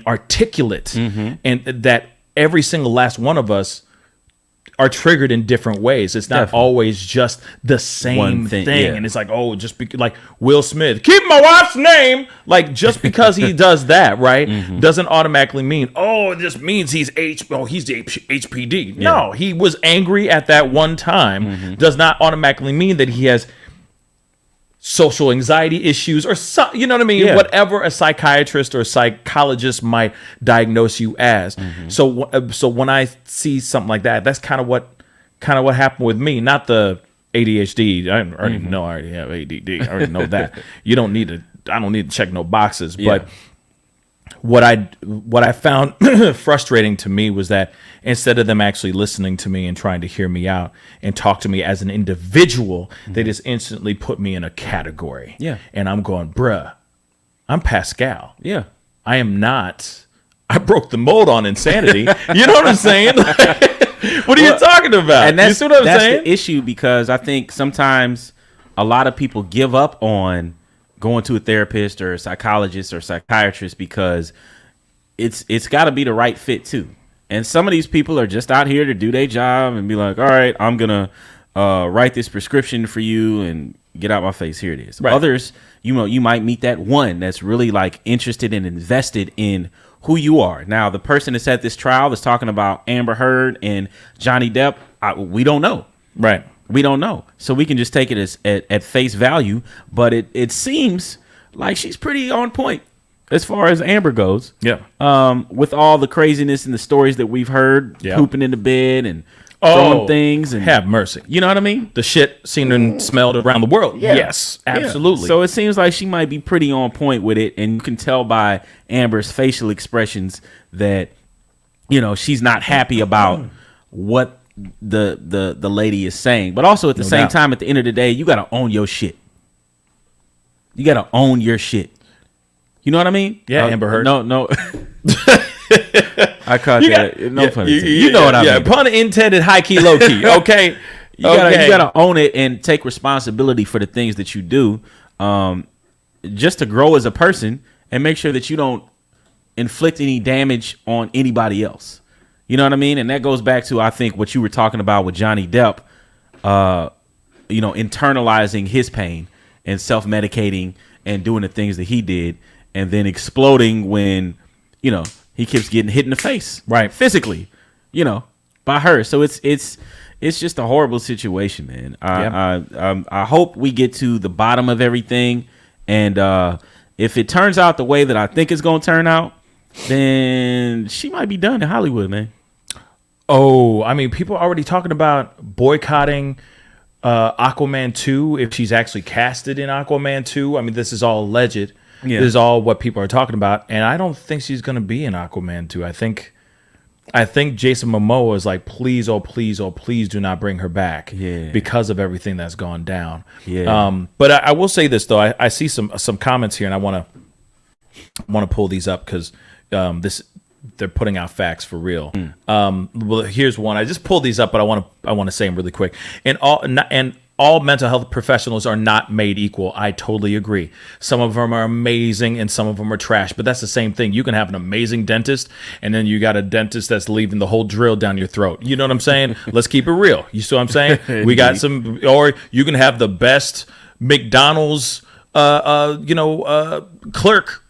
articulate, and that every single last one of us are triggered in different ways. It's not always just the same thing. And it's like, oh, like Will Smith, keep my wife's name. Like, just because he does that, right, doesn't automatically mean, oh, it just means he's the HPD. No, he was angry at that one time. Does not automatically mean that he has social anxiety issues or you know what I mean? Whatever a psychiatrist or psychologist might diagnose you as. So when I see something like that, that's kind of what happened with me. Not the ADHD. I already know I already have ADD. I already know that. I don't need to check no boxes. But what I found frustrating to me was that instead of them actually listening to me and trying to hear me out and talk to me as an individual, they just instantly put me in a category. Yeah. And I'm going, bruh, I'm Pascal. Yeah. I am not. I broke the mold on insanity. You know what I'm saying? What are you talking about? And that's, you see what I'm that's saying? the issue, because I think sometimes a lot of people give up on going to a therapist or a psychologist or psychiatrist because it's got to be the right fit too. And some of these people are just out here to do their job and be like, all right, I'm going to write this prescription for you and get out my face. Here it is. Right. Others, you might meet that one that's really like interested and invested in who you are. Now, the person that's at this trial that's talking about Amber Heard and Johnny Depp, we don't know. Right. We don't know. So we can just take it as at face value. But it seems like she's pretty on point as far as Amber goes. Yeah. With all the craziness and the stories that we've heard, pooping in the bed and throwing things. And have mercy. You know what I mean? The shit seen and smelled around the world. Yeah. Yes, absolutely. Yeah. So it seems like she might be pretty on point with it. And you can tell by Amber's facial expressions that, she's not happy about what the lady is saying. But also at the same time, at the end of the day, you got to own your shit. You got to own your shit. You know what I mean? Yeah, Amber Heard. No. I caught that. No pun intended. You know what I mean. Yeah, pun intended, high key, low key. Okay. You gotta own it and take responsibility for the things that you do, just to grow as a person and make sure that you don't inflict any damage on anybody else. You know what I mean? And that goes back to, I think, what you were talking about with Johnny Depp, internalizing his pain and self-medicating and doing the things that he did, and then exploding when, he keeps getting hit in the face, right, physically, by her. So it's just a horrible situation, man. I hope we get to the bottom of everything, and if it turns out the way that I think it's gonna turn out, then she might be done in Hollywood, man. Oh, I mean, people are already talking about boycotting Aquaman 2 if she's actually casted in Aquaman 2. I mean, this is all alleged. Yeah. This is all what people are talking about, and I don't think she's going to be in Aquaman 2. I think Jason Momoa is like, please, oh please, oh please, do not bring her back, because of everything that's gone down. Yeah. But I will say this though, I see some comments here, and I want to pull these up because they're putting out facts for real. Well, here's one. I just pulled these up, but I want to say them really quick. And all mental health professionals are not made equal. I totally agree. Some of them are amazing and some of them are trash, but that's the same thing. You can have an amazing dentist and then you got a dentist that's leaving the whole drill down your throat. You know what I'm saying? Let's keep it real. You see what I'm saying? We got some, or you can have the best McDonald's, clerk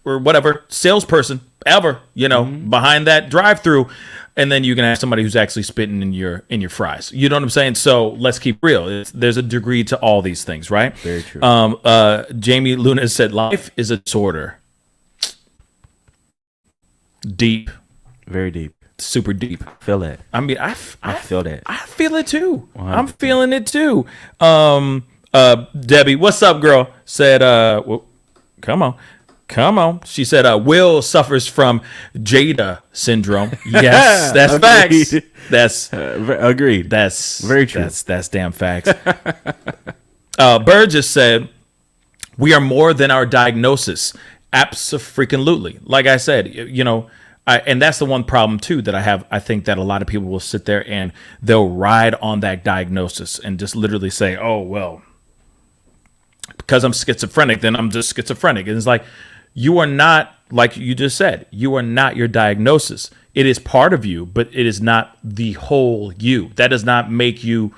or whatever, salesperson ever, behind that drive-through, and then you can have somebody who's actually spitting in your fries. You know what I'm saying? So let's keep real. There's a degree to all these things, right? Very true. Jamie Luna said, "Life is a disorder." Deep, very deep, super deep. Feel that. I mean, I feel that. I feel it too. 100%. I'm feeling it too. Debbie, what's up, girl? Said, come on. She said, Will suffers from Jada syndrome. Yes, that's facts. That's agreed. That's very true. That's damn facts. Burgess said, we are more than our diagnosis. Abso-freaking-lutely. Like I said, and that's the one problem too that I have. I think that a lot of people will sit there and they'll ride on that diagnosis and just literally say, oh, well, because I'm schizophrenic, then I'm just schizophrenic. And it's like, you are not, like you just said, you are not your diagnosis. It is part of you, but it is not the whole you. That does not make you,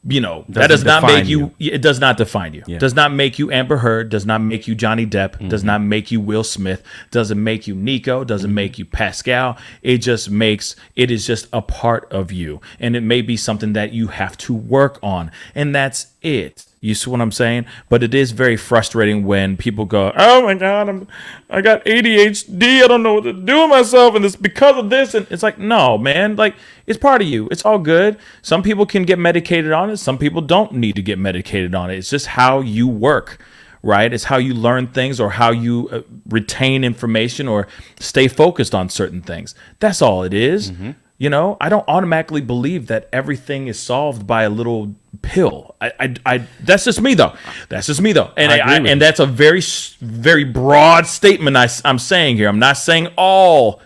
that does not make you. It does not define you. Yeah. Does not make you Amber Heard. Does not make you Johnny Depp. Mm-hmm. Does not make you Will Smith. Doesn't make you Nico. Doesn't make you Pascal. It is just a part of you. And it may be something that you have to work on. And that's it. You see what I'm saying? But it is very frustrating when people go, oh my God, I got ADHD. I don't know what to do with myself. And it's because of this. And it's like, no, man, like it's part of you. It's all good. Some people can get medicated on it. Some people don't need to get medicated on it. It's just how you work, right? It's how you learn things or how you retain information or stay focused on certain things. That's all it is. Mm-hmm. I don't automatically believe that everything is solved by a little pill. I that's just me though. And that's a very, very broad statement I'm saying here. I'm not saying all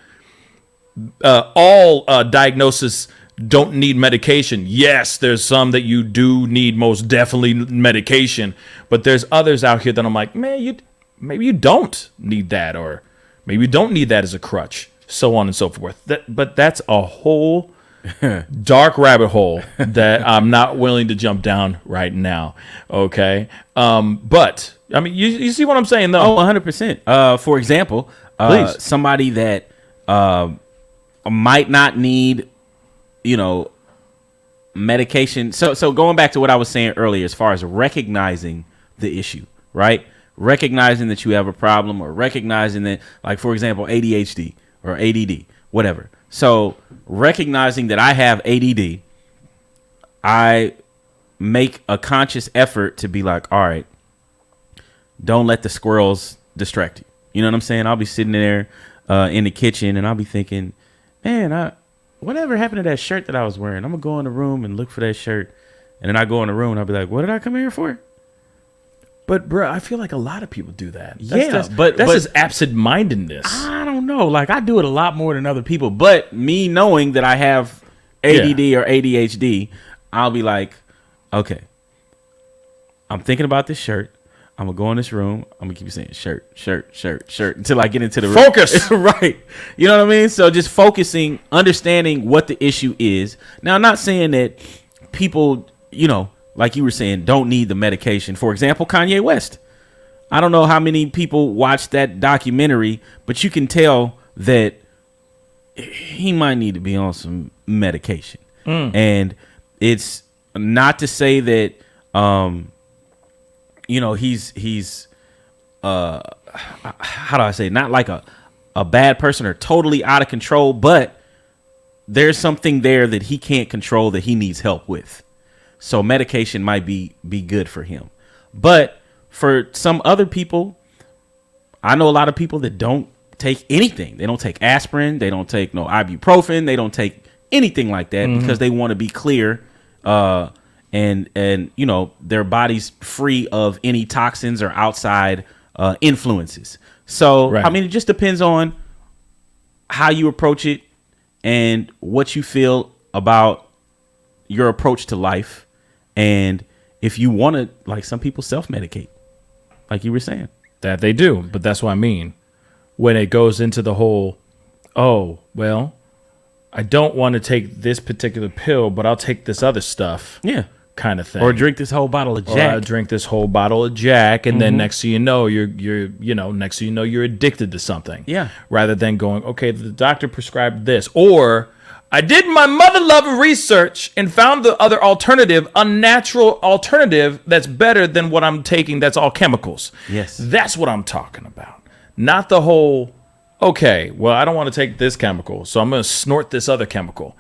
diagnoses don't need medication. Yes, there's some that you do need most definitely medication, but there's others out here that I'm like, man, maybe you don't need that, or maybe you don't need that as a crutch. So on and so forth. But that's a whole dark rabbit hole that I'm not willing to jump down right now. Okay. But I mean, you see what I'm saying though? Oh, 100%. For example, somebody that might not need, medication. So going back to what I was saying earlier, as far as recognizing the issue, right? Recognizing that you have a problem, or recognizing that, like, for example, ADHD. Or ADD, whatever. So recognizing that I have ADD, I make a conscious effort to be like, all right, don't let the squirrels distract you. You know what I'm saying? I'll be sitting there in the kitchen and I'll be thinking, man, whatever happened to that shirt that I was wearing? I'm going to go in the room and look for that shirt. And then I go in the room and I'll be like, what did I come here for? But bro, I feel like a lot of people do that. But that's just absent-mindedness. I don't know. Like, I do it a lot more than other people. But me knowing that I have ADD or ADHD, I'll be like, okay, I'm thinking about this shirt. I'm gonna go in this room. I'm gonna keep saying shirt, shirt, shirt, shirt until I get into the focus. Right. You know what I mean? So just focusing, understanding what the issue is. Now, I'm not saying that people, you know, like you were saying, don't need the medication. For example, Kanye West. I don't know how many people watched that documentary, but you can tell that he might need to be on some medication. And it's not to say that, you know, he's how do I say, not like a bad person or totally out of control, but there's something there that he can't control that he needs help with. So medication might be good for him. But for some other people, I know a lot of people that don't take anything. They don't take aspirin. They don't take no ibuprofen. They don't take anything like that because they want to be clear and you know, their body's free of any toxins or outside influences. So, I mean, it just depends on how you approach it and what you feel about your approach to life. And if you want to, like, some people self-medicate, like you were saying. That they do, but that's what I mean. When it goes into the whole, oh, well, I don't want to take this particular pill, but I'll take this other stuff. Yeah. Kind of thing. Or drink this whole bottle of Jack. Or I drink this whole bottle of Jack, and then next thing you know, next thing you know, you're addicted to something. Yeah. Rather than going, okay, the doctor prescribed this, or I did my mother love research and found the other alternative, unnatural alternative that's better than what I'm taking. That's all chemicals. Yes. That's what I'm talking about. Not the whole, okay, well, I don't want to take this chemical, so I'm going to snort this other chemical,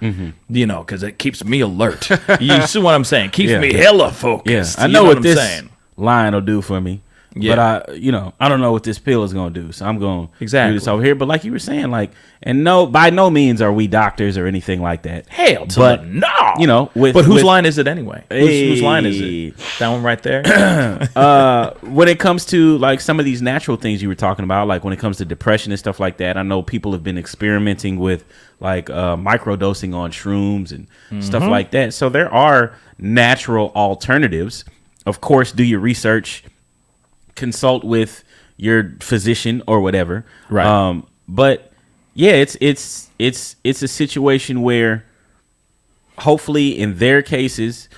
you know, because it keeps me alert. You see what I'm saying? Keeps me hella focused. I know what this line will do for me. But I don't know what this pill is going to do. So I'm going to do this over here. But like you were saying, like, and no, by no means are we doctors or anything like that. Hell to the no. You know, but whose line is it anyway? Whose line is it? That one right there? When it comes to like some of these natural things you were talking about, like when it comes to depression and stuff like that, I know people have been experimenting with like microdosing on shrooms and stuff like that. So there are natural alternatives. Of course, do your research. Consult with your physician or whatever. Right. But yeah, it's a situation where hopefully in their cases,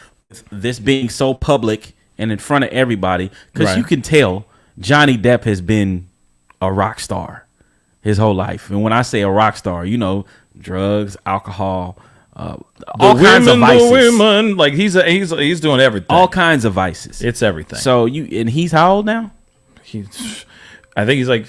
this being so public and in front of everybody, because you can tell Johnny Depp has been a rock star his whole life. And when I say a rock star, you know, drugs, alcohol, all kinds of vices. Women, like he's doing everything. All kinds of vices. It's everything. So and he's how old now? I think he's like,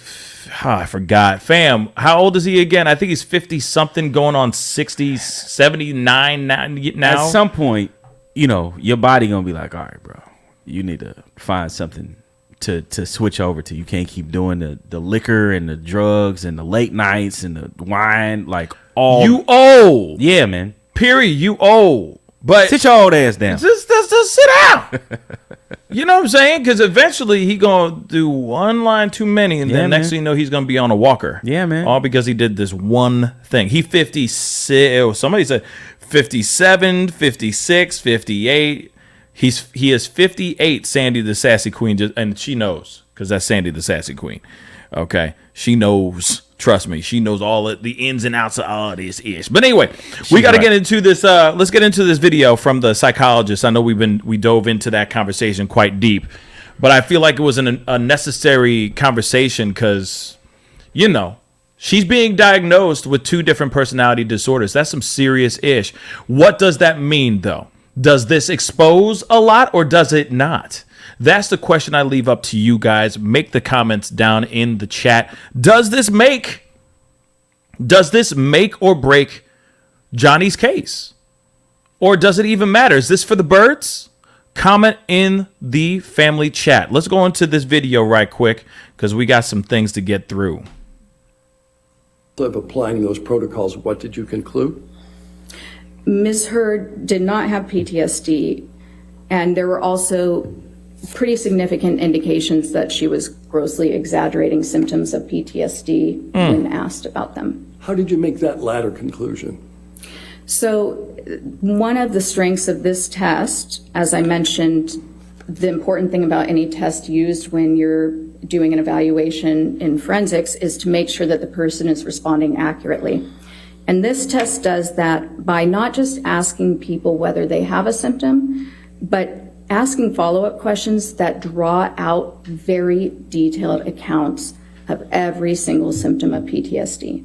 I forgot. Fam, how old is he again? I think he's 50 something, going on 60, 79 now. At some point, you know, your body gonna be like, all right, bro, you need to find something to switch over to. You can't keep doing the liquor and the drugs and the late nights and the wine, like all. You old. Yeah, man. Period. You old. But sit your old ass down. Just sit down. You know what I'm saying? Because eventually he gonna do one line too many, and then next thing you know, he's gonna be on a walker. Yeah, man. All because he did this one thing. He 56. Somebody said 57, 56, 58. He is 58. Sandy the Sassy Queen, and she knows because that's Sandy the Sassy Queen. Okay, she knows. Trust me, she knows all the ins and outs of all of this ish. But anyway, we got to get into this. Let's get into this video from the Psychologist. I know we dove into that conversation quite deep, but I feel like it was a necessary conversation because, you know, she's being diagnosed with 2 different personality disorders. That's some serious ish. What does that mean, though? Does this expose a lot or does it not? That's the question I leave up to you guys. Make the comments down in the chat. Does this make or break Johnny's case? Or does it even matter? Is this for the birds? Comment in the family chat. Let's go into this video right quick because we got some things to get through. Of applying those protocols, what did you conclude? Ms. Heard did not have PTSD, and there were also pretty significant indications that she was grossly exaggerating symptoms of PTSD when asked about them. How did you make that latter conclusion? So one of the strengths of this test, as I mentioned, the important thing about any test used when you're doing an evaluation in forensics is to make sure that the person is responding accurately. And this test does that by not just asking people whether they have a symptom, but asking follow-up questions that draw out very detailed accounts of every single symptom of PTSD.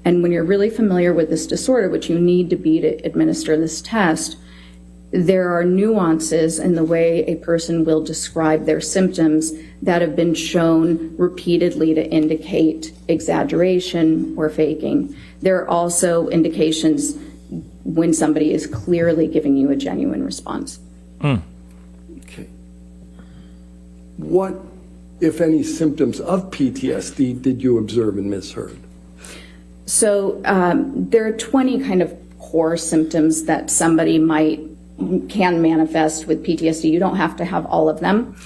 And when you're really familiar with this disorder, which you need to be to administer this test, there are nuances in the way a person will describe their symptoms that have been shown repeatedly to indicate exaggeration or faking. There are also indications when somebody is clearly giving you a genuine response. Okay. What, if any, symptoms of PTSD did you observe in Ms. Heard? So there are 20 kind of core symptoms that somebody can manifest with PTSD. You don't have to have all of them.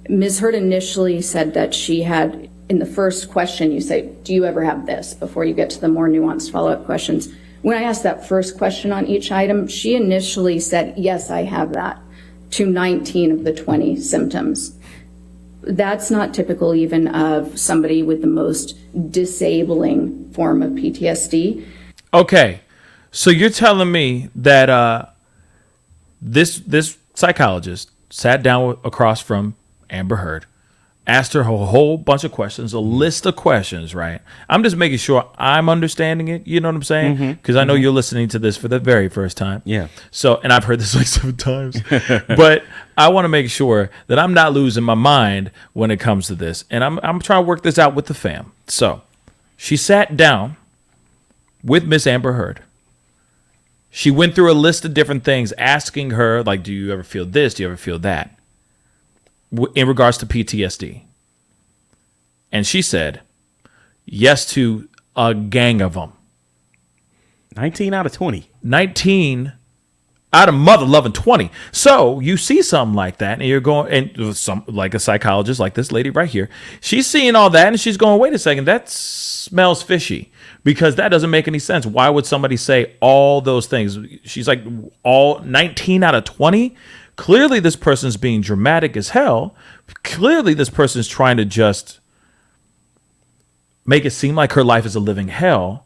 Ms. Heard initially said that she had, in the first question, you say, do you ever have this, before you get to the more nuanced follow-up questions. When I asked that first question on each item, she initially said, yes, I have that, to 19 of the 20 symptoms. That's not typical even of somebody with the most disabling form of PTSD. Okay, so you're telling me that this psychologist sat down across from Amber Heard, asked her a whole bunch of questions, a list of questions, right? I'm just making sure I'm understanding it. You know what I'm saying? Because I know you're listening to this for the very first time. Yeah. So, and I've heard this like 7 times, but I want to make sure that I'm not losing my mind when it comes to this. And I'm trying to work this out with the fam. So she sat down with Miss Amber Heard. She went through a list of different things, asking her, like, do you ever feel this? Do you ever feel that? In regards to PTSD. And she said yes to a gang of them. 19 out of 20. 19 out of mother loving 20. So you see something like that, and you're going, and some like a psychologist like this lady right here, she's seeing all that, and she's going, wait a second, that smells fishy, because that doesn't make any sense. Why would somebody say all those things? She's like, all 19 out of 20? Clearly this person's being dramatic as hell. Clearly this person's trying to just make it seem like her life is a living hell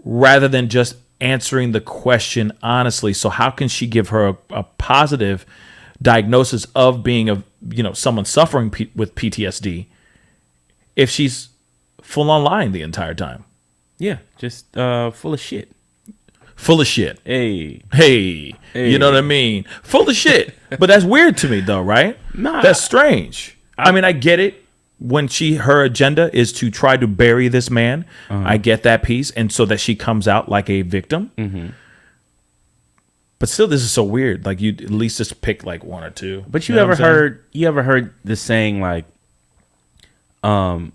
rather than just answering the question honestly. So how can she give her a positive diagnosis of being someone suffering with PTSD if she's full on lying the entire time? Yeah, just full of shit. Full of shit. Hey. You know what I mean? Full of shit. But that's weird to me, though, right? Nah. That's strange. I mean, I get it. When her agenda is to try to bury this man, I get that piece, and so that she comes out like a victim. Mm-hmm. But still, this is so weird. Like, you at least just pick like 1 or 2. But you ever heard the saying like, the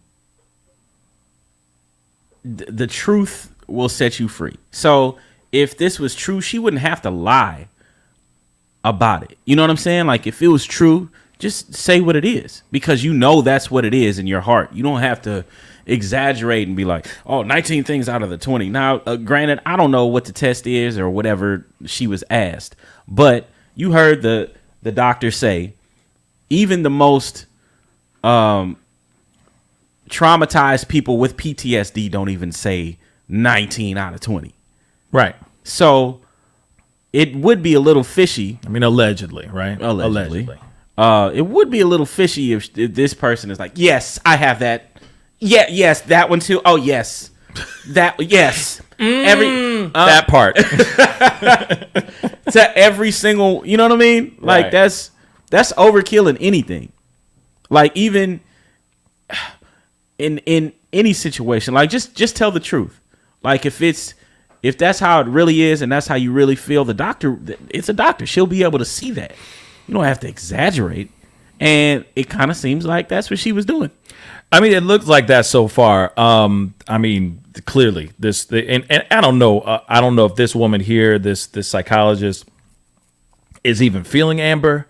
truth will set you free. So if this was true, she wouldn't have to lie about it. You know what I'm saying? Like, if it was true, just say what it is, because you know that's what it is in your heart. You don't have to exaggerate and be like, oh, 19 things out of the 20. Now, granted, I don't know what the test is or whatever she was asked, but you heard the doctor say even the most traumatized people with PTSD don't even say 19 out of 20. Right. So it would be a little fishy. I mean, allegedly, right? Allegedly. It would be a little fishy if this person is like, yes, I have that. Yeah, yes, that one too. Oh, yes. Yes. That part. To every single, you know what I mean? Like, right. that's overkill in anything. Like, even in any situation, like, just tell the truth. Like, if that's how it really is and that's how you really feel, it's a doctor. She'll be able to see that. You don't have to exaggerate. And it kind of seems like that's what she was doing. I mean, it looks like that so far. I mean, clearly and I don't know. I don't know if this woman here, this psychologist, is even feeling Amber.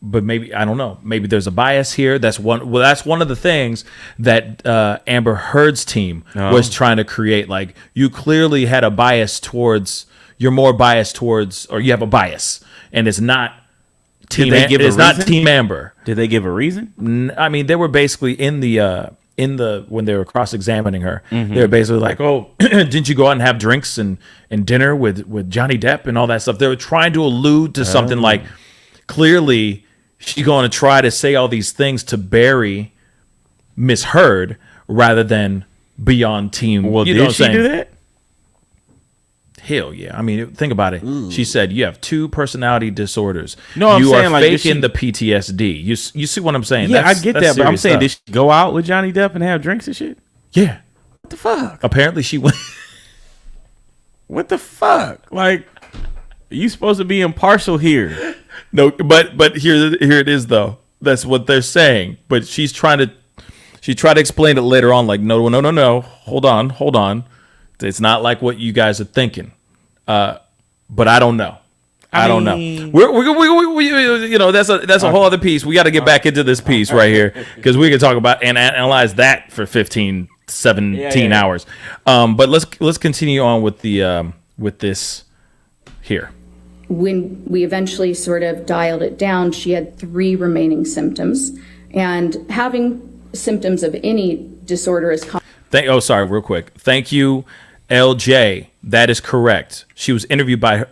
but maybe, I don't know. Maybe there's a bias here. That's one. Well, that's one of the things that Amber Heard's team was trying to create. Like, you clearly had a bias towards. You're more biased towards, or you have a bias, and it's not team. It's not Team Amber. Did they give a reason? I mean, they were basically in the when they were cross-examining her, they were basically like, "Oh, didn't you go out and have drinks and dinner with Johnny Depp and all that stuff?" They were trying to allude to something like, clearly, she's going to try to say all these things to bury Miss Heard rather than be on team. Well, you know did she do that? Hell yeah. I mean, think about it. She said, you have 2 personality disorders. No, I'm you saying, are like, faking the PTSD. You see what I'm saying? Yeah, I get that, but I'm saying, did this. she go out with Johnny Depp and have drinks and shit? Yeah. What the fuck? Apparently she went. What the fuck? Like, are you supposed to be impartial here? No, but here it is though. That's what they're saying. But she tried to explain it later on. Like, no. Hold on. It's not like what you guys are thinking. But I don't know. I don't know. We you know, that's a whole other piece. We got to get back into this piece right here, because we can talk about and analyze that for 15, 17 hours. But let's continue on with the with this here. When we eventually sort of dialed it down, she had 3 remaining symptoms, and having symptoms of any disorder is sorry, real quick. Thank you, LJ. That is correct. She was interviewed by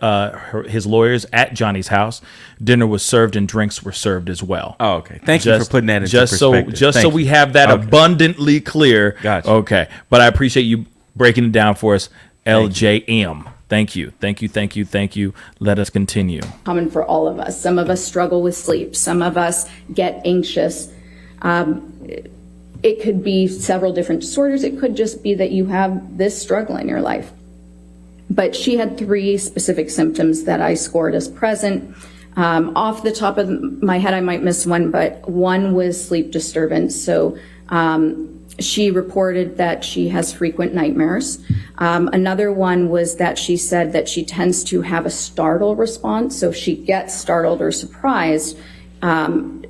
his lawyers at Johnny's house. Dinner was served and drinks were served as well. Oh, okay. Thank you for putting that into perspective. So we have that abundantly clear. Gotcha. Okay. But I appreciate you breaking it down for us, LJM. Thank you. Let us continue. common for all of us. Some of us struggle with sleep. Some of us get anxious. It could be several different disorders. It could just be that you have this struggle in your life. But she had 3 specific symptoms that I scored as present. Off the top of my head, I might miss one, but one was sleep disturbance. So she reported that she has frequent nightmares. Another one was that she said that she tends to have a startle response. So if she gets startled or surprised,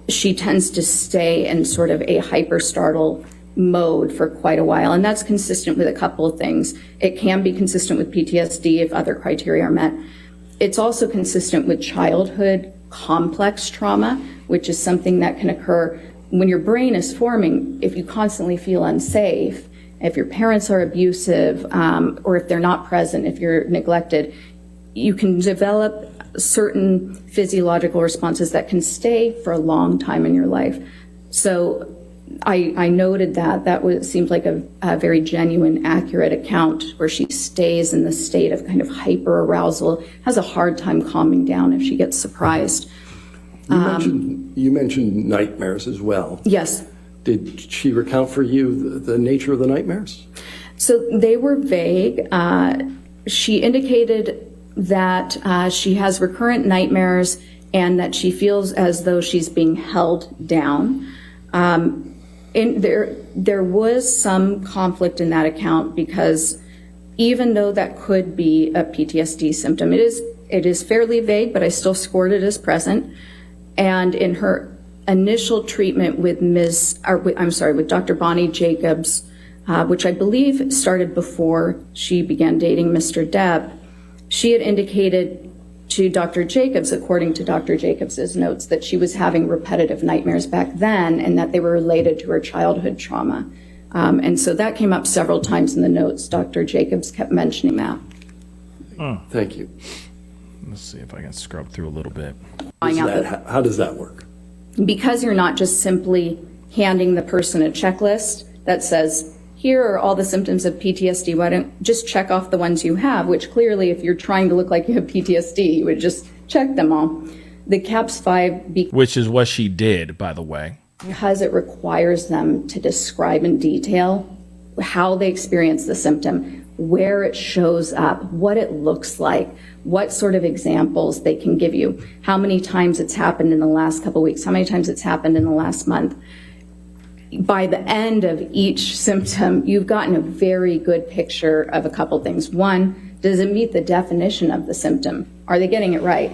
she tends to stay in sort of a hyper startle mode for quite a while. And that's consistent with a couple of things. It can be consistent with PTSD if other criteria are met. It's also consistent with childhood complex trauma, which is something that can occur when your brain is forming. If you constantly feel unsafe, if your parents are abusive, or if they're not present, if you're neglected, you can develop certain physiological responses that can stay for a long time in your life. So I noted that seemed like a very genuine, accurate account where she stays in the state of kind of hyper arousal, has a hard time calming down if she gets surprised. You mentioned nightmares as well. Yes. Did she recount for you the nature of the nightmares? So they were vague. She indicated that she has recurrent nightmares and that she feels as though she's being held down. And there was some conflict in that account, because even though that could be a PTSD symptom, it is fairly vague, but I still scored it as present. And in her initial treatment with Dr. Bonnie Jacobs, which I believe started before she began dating Mr. Depp, she had indicated to Dr. Jacobs, according to Dr. Jacobs's notes, that she was having repetitive nightmares back then and that they were related to her childhood trauma. And so that came up several times in the notes. Dr. Jacobs kept mentioning that. Thank you. Let's see if I can scrub through a little bit. How does that work? Because you're not just simply handing the person a checklist that says, here are all the symptoms of PTSD, why don't just check off the ones you have, which clearly if you're trying to look like you have PTSD, you would just check them all. The CAPS-5, which is what she did, by the way. Because it requires them to describe in detail how they experience the symptom, where it shows up, what it looks like, what sort of examples they can give you, how many times it's happened in the last couple of weeks, how many times it's happened in the last month. By the end of each symptom, you've gotten a very good picture of a couple things. One, does it meet the definition of the symptom? are they getting it right?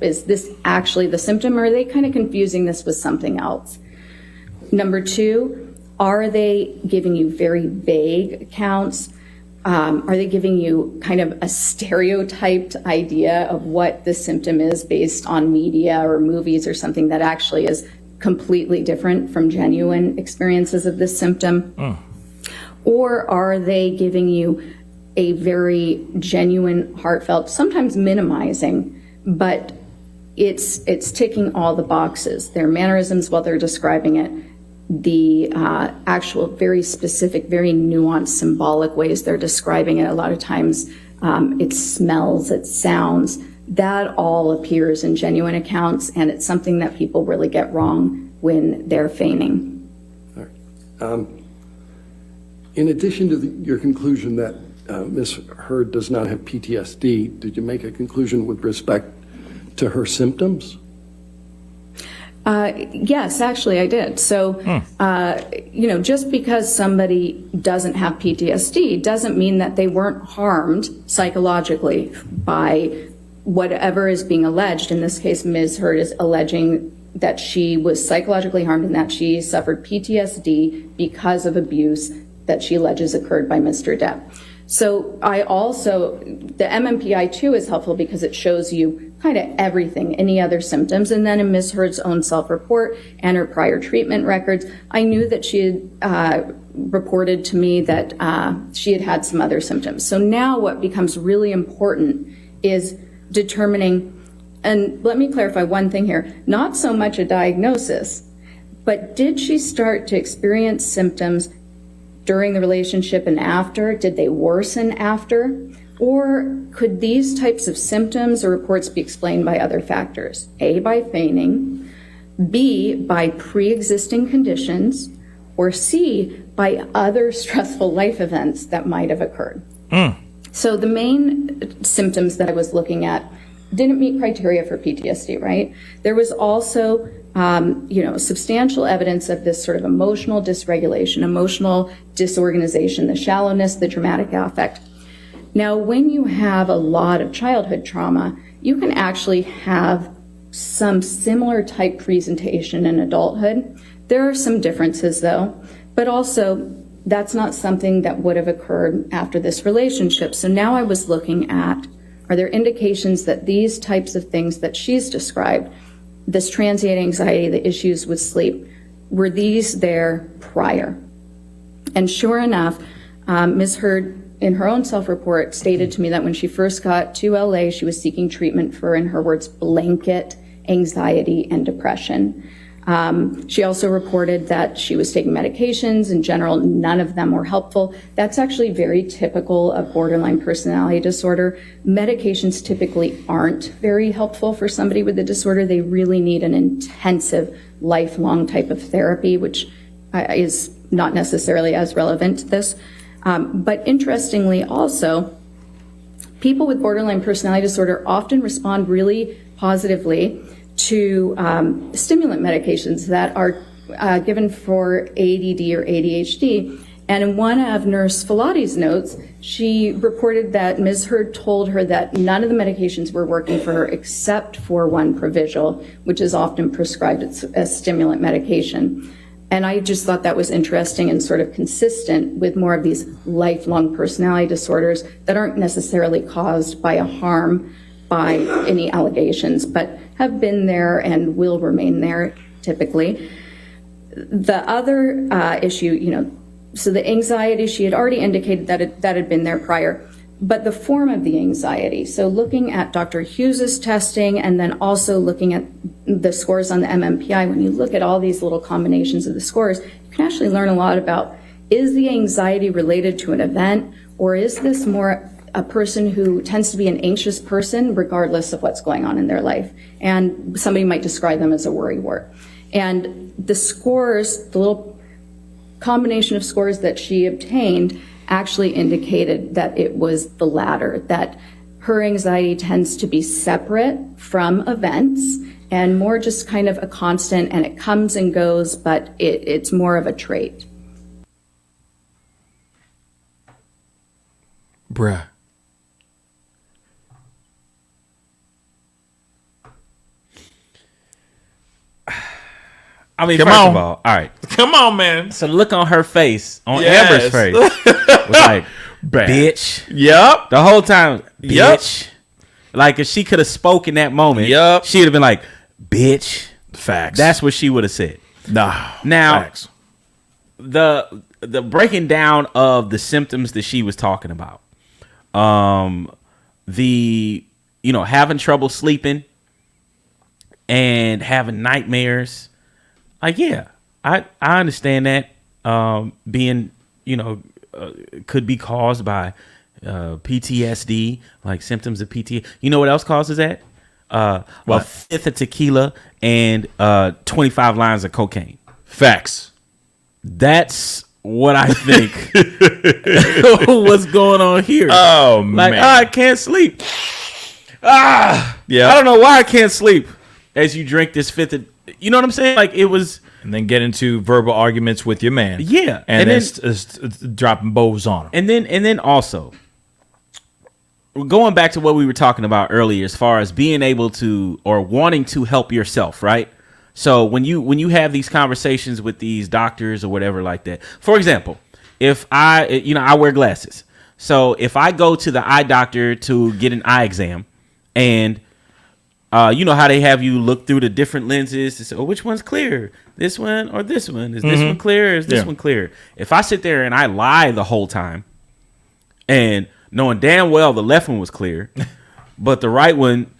Is this actually the symptom, or are they kind of confusing this with something else? Number two, are they giving you very vague accounts? Are they giving you kind of a stereotyped idea of what the symptom is based on media or movies or something that actually is completely different from genuine experiences of this symptom? Or are they giving you a very genuine, heartfelt, sometimes minimizing, but it's ticking all the boxes. Their mannerisms while they're describing it, the actual very specific, very nuanced, symbolic ways they're describing it. A lot of times it smells, it sounds. That all appears in genuine accounts, and it's something that people really get wrong when they're feigning. All right. In addition to your conclusion that Ms. Heard does not have PTSD, did you make a conclusion with respect to her symptoms? Yes, actually I did. So, just because somebody doesn't have PTSD doesn't mean that they weren't harmed psychologically by whatever is being alleged. In this case, Ms. Heard is alleging that she was psychologically harmed and that she suffered PTSD because of abuse that she alleges occurred by Mr. Depp. So the MMPI too is helpful because it shows you kind of everything, any other symptoms. And then in Ms. Heard's own self-report and her prior treatment records, I knew that she had reported to me that she had had some other symptoms. So now what becomes really important is determining, and let me clarify one thing here, not so much a diagnosis, but did she start to experience symptoms during the relationship and after? Did they worsen after? Or could these types of symptoms or reports be explained by other factors? A, by feigning, B, by pre-existing conditions, or C, by other stressful life events that might have occurred. So the main symptoms that I was looking at didn't meet criteria for PTSD, right? There was also substantial evidence of this sort of emotional dysregulation, emotional disorganization, the shallowness, the dramatic affect. Now, when you have a lot of childhood trauma, you can actually have some similar type presentation in adulthood. There are some differences though, but also that's not something that would have occurred after this relationship. So now I was looking at, are there indications that these types of things that she's described, this transient anxiety, the issues with sleep, were these there prior? And sure enough, Ms. Heard, in her own self-report, stated to me that when she first got to LA, she was seeking treatment for, in her words, blanket anxiety and depression. She also reported that she was taking medications. In general, none of them were helpful. That's actually very typical of borderline personality disorder. Medications typically aren't very helpful for somebody with the disorder. They really need an intensive, lifelong type of therapy, which is not necessarily as relevant to this. But interestingly also, people with borderline personality disorder often respond really positively to stimulant medications that are given for ADD or ADHD. And in one of Nurse Filati's notes, she reported that Ms. Heard told her that none of the medications were working for her except for one Provigil, which is often prescribed as a stimulant medication. And I just thought that was interesting and sort of consistent with more of these lifelong personality disorders that aren't necessarily caused by a harm by any allegations, but have been there and will remain there typically. The other issue, so the anxiety, she had already indicated that had been there prior, but the form of the anxiety. So looking at Dr. Hughes's testing and then also looking at the scores on the MMPI, when you look at all these little combinations of the scores, you can actually learn a lot about, is the anxiety related to an event, or is this more a person who tends to be an anxious person regardless of what's going on in their life? And somebody might describe them as a worrywart. And the scores, the little combination of scores that she obtained actually indicated that it was the latter, that her anxiety tends to be separate from events and more just kind of a constant, and it comes and goes, but it's more of a trait. Bruh. I mean, Come first on. of all right. Come on, man. So the look on her face, on Yes. Amber's face, was like, Bad. bitch. Yep. The whole time, Yep. bitch. Like, if she could have spoke in that moment, Yep. she would have been like, bitch. Facts. That's what she would have said. nah. Now, Facts. the breaking down of the symptoms that she was talking about, having trouble sleeping and having nightmares, like, yeah, I understand that being could be caused by PTSD, like symptoms of PTSD. You know what else causes that? A fifth of tequila and 25 lines of cocaine. Facts. That's what I think what's going on here. Oh, like, man. I can't sleep. Yeah. I don't know why I can't sleep as you drink this fifth of, you know what I'm saying? Like, it was, And then get into verbal arguments with your man. Yeah. And, And then then- dropping bows on him. and then also going back to what we were talking about earlier, as far as being able to or wanting to help yourself, right? So when you have these conversations with these doctors or whatever like that, for example, if I wear glasses, so if I go to the eye doctor to get an eye exam, and you know how they have you look through the different lenses to say, oh, which one's clear? This one or this one? Is this one clear or is this one clear? If I sit there and I lie the whole time, and knowing damn well the left one was clear, but the right one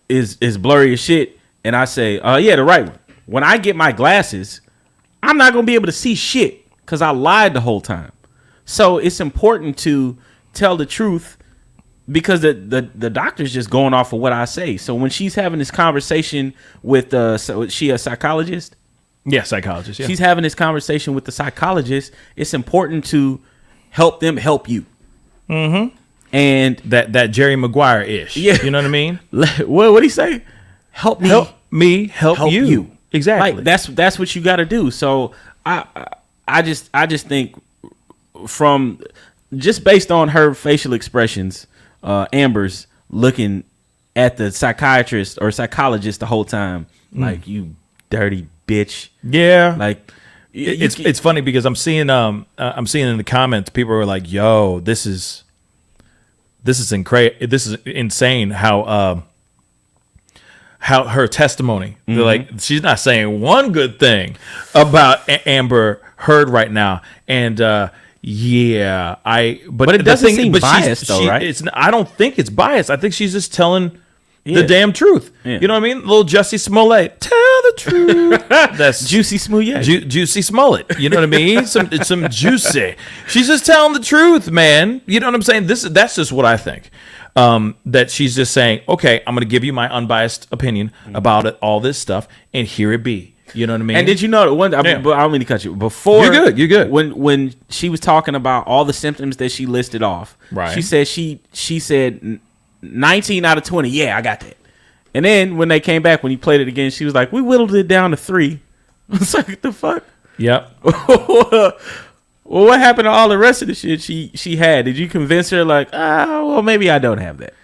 is blurry as shit, and I say, yeah, the right one. When I get my glasses, I'm not gonna be able to see shit because I lied the whole time. So it's important to tell the truth, because the doctor's just going off of what I say. So when she's having this conversation with she a psychologist? Yeah, psychologist. Yeah. She's having this conversation with the psychologist. It's important to help them help you. Mm-hmm. And that Jerry Maguire ish. Yeah. You know what I mean? what he say? Help me. Help me help you. Exactly. Like, that's what you got to do. So I just think, from just based on her facial expressions, Amber's looking at the psychiatrist or psychologist the whole time, like, you dirty bitch. Yeah. Like, it's funny because I'm seeing in the comments, people are like, yo, this is insane how her testimony, they're like, she's not saying one good thing about Amber Heard right now. And but it doesn't seem biased though, right? I don't think it's biased. I think she's just telling the damn truth. Yeah. You know what I mean? Little Jussie Smollett, tell the truth. That's Juicy Smollett. Juicy Smollett. You know what I mean? Some juicy. She's just telling the truth, man. You know what I'm saying? That's just what I think. That she's just saying, okay, I'm going to give you my unbiased opinion about it, all this stuff, and here it be. You know what I mean? And did you know that one? I don't mean to cut you. Before, You're good. When she was talking about all the symptoms that she listed off, Right. She said 19 out of 20. Yeah, I got that. And then when they came back, when you played it again, she was like, we whittled it down to 3. I was like, what the fuck? Yep. Well, what happened to all the rest of the shit she had? Did you convince her, like, well, maybe I don't have that?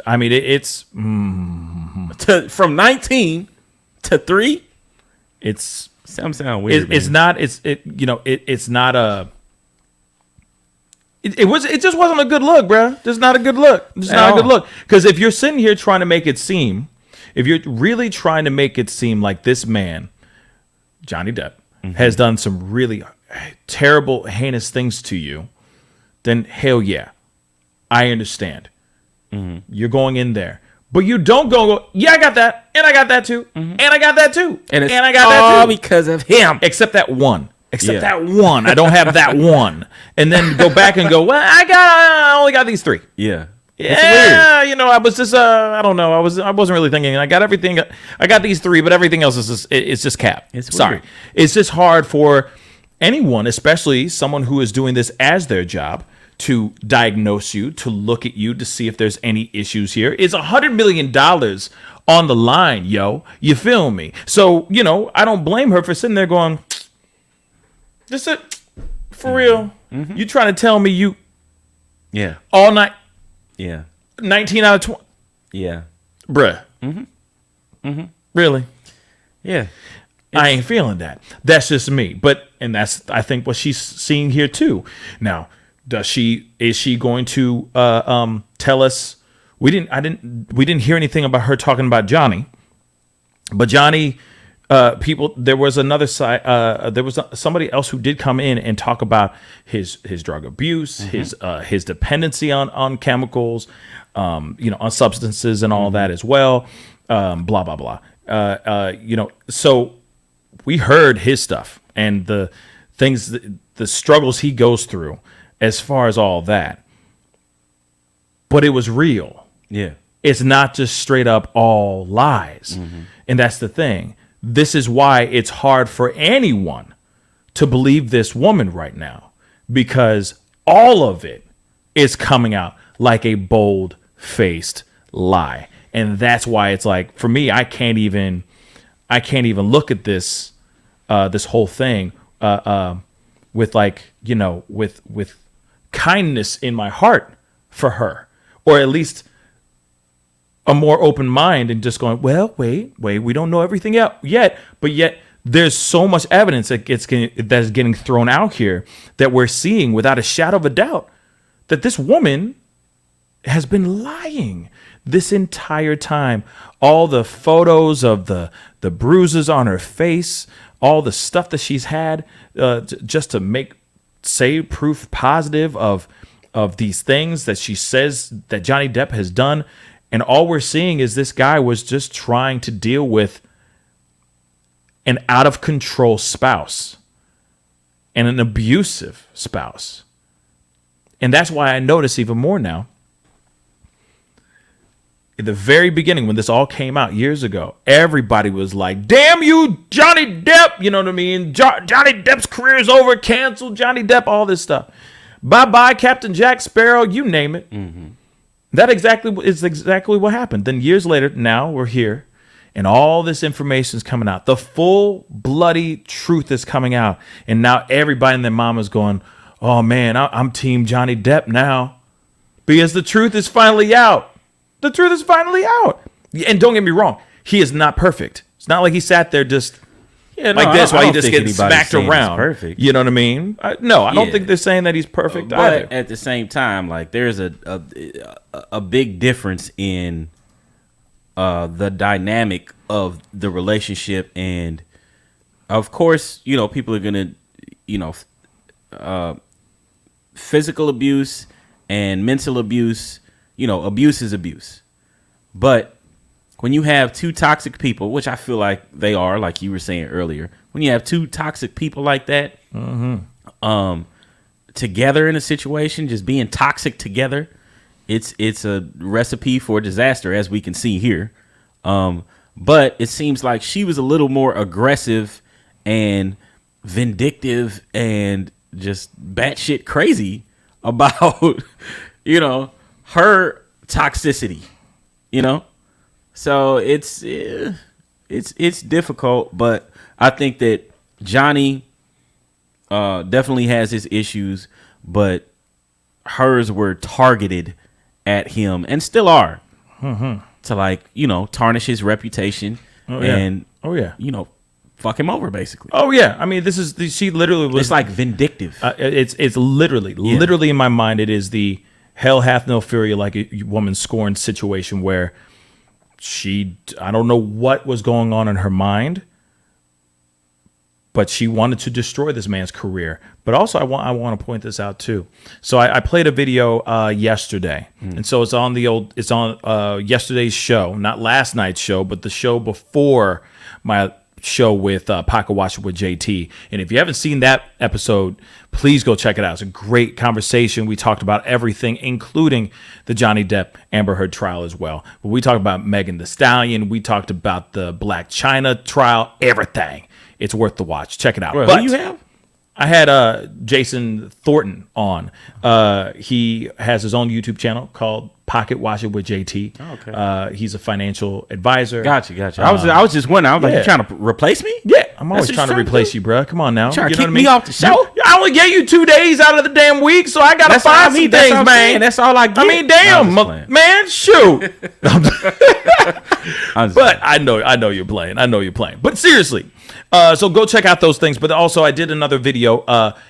I mean, it's From 19 to 3? it's Sound weird. it's not a. It just wasn't a good look, bro. Just not a good look. Just At not all. a good look. Because if you're sitting here trying to make it seem, if you're really trying to make it seem like this man, Johnny Depp, has done some really terrible, heinous things to you, then hell yeah, I understand. You're going in there. But you don't go, yeah, I got that, and I got that too, and I got that too, and I got that too. because of him. Except that one. Yeah. That one. I don't have that one. And then go back and go, well, I only got these 3. Yeah. Yeah, I was just I don't know. I wasn't really thinking. I got everything. I got these 3, but everything else is just cap. It's Sorry. weird. It's just hard for anyone, especially someone who is doing this as their job, to diagnose you, to look at you, to see if there's any issues here. It's $100 million on the line, yo. You feel me? So, I don't blame her for sitting there going, this it for real. You trying to tell me you Yeah. all night Yeah. 19 out of 20? Yeah. Bruh. Really? Yeah. I ain't feeling that. That's just me. And that's, I think, what she's seeing here too. Now, is she going to tell us? We didn't hear anything about her talking about Johnny, but Johnny, there was another side. There was somebody else who did come in and talk about his drug abuse, his dependency on chemicals, on substances and all that as well. Blah blah blah. So we heard his stuff and the things, the struggles he goes through as far as all that. But it was real. Yeah. It's not just straight up all lies. And that's the thing. This is why it's hard for anyone to believe this woman right now, because all of it is coming out like a bold-faced lie. And that's why it's like, for me, I can't even look at this this whole thing with with kindness in my heart for her, or at least a more open mind, and just going, well, wait, we don't know everything yet, but yet there's so much evidence that's getting thrown out here that we're seeing without a shadow of a doubt that this woman has been lying this entire time. All the photos of the bruises on her face, all the stuff that she's had, just to say proof positive of these things that she says that Johnny Depp has done. And all we're seeing is this guy was just trying to deal with an out of control spouse and an abusive spouse. And that's why I notice even more now. At the very beginning, when this all came out years ago, everybody was like, damn you, Johnny Depp. You know what I mean? Johnny Depp's career is over, canceled, Johnny Depp, all this stuff. Bye-bye, Captain Jack Sparrow, you name it. That is exactly what happened. Then years later, now we're here, and all this information is coming out. The full bloody truth is coming out. And now everybody and their mama's going, oh man, I'm team Johnny Depp now. Because the truth is finally out. The truth is finally out. And don't get me wrong, he is not perfect. It's not like he sat there just this while he just gets smacked around. Perfect. You know what I mean? I don't think they're saying that he's perfect either. But at the same time, like, there's a big difference in the dynamic of the relationship, and of course, people are gonna, physical abuse and mental abuse. Abuse is abuse. But when you have two toxic people, which I feel like they are, like you were saying earlier, when you have two toxic people like that, together in a situation, just being toxic together, it's a recipe for disaster, as we can see here. But it seems like she was a little more aggressive and vindictive and just batshit crazy about, her toxicity, So it's difficult, but I think that Johnny definitely has his issues, but hers were targeted at him and still are to tarnish his reputation and fuck him over, basically. Oh yeah, I mean, she literally was. It's like vindictive. It's literally in my mind. It is the hell hath no fury like a woman scorned situation where I don't know what was going on in her mind, but she wanted to destroy this man's career. But also, I want to point this out too. So I played a video yesterday, and so it's on yesterday's show, not last night's show, but the show before my show with Pocket Watcher with JT. And if you haven't seen that episode, please go check it out. It's a great conversation. We talked about everything, including the Johnny Depp Amber Heard trial as well. But we talked about Megan Thee Stallion. We talked about the Black China trial, everything. It's worth the watch. Check it out. Well, but who you have? I had Jason Thornton on. He has his own YouTube channel called Pocket Watcher with JT. Oh, okay. He's a financial advisor. Gotcha. I was just wondering. I was like, you trying to replace me? Yeah, I'm always what trying to you're trying to replace do? you, bro. Come on now. Trying to You know kick what I mean? me off the show? I only gave you 2 days out of the damn week, so I gotta find some things, man. That's all I get. I mean, damn, man, shoot. But I know you're playing. I know you're playing. But seriously, so go check out those things. But also, I did another video,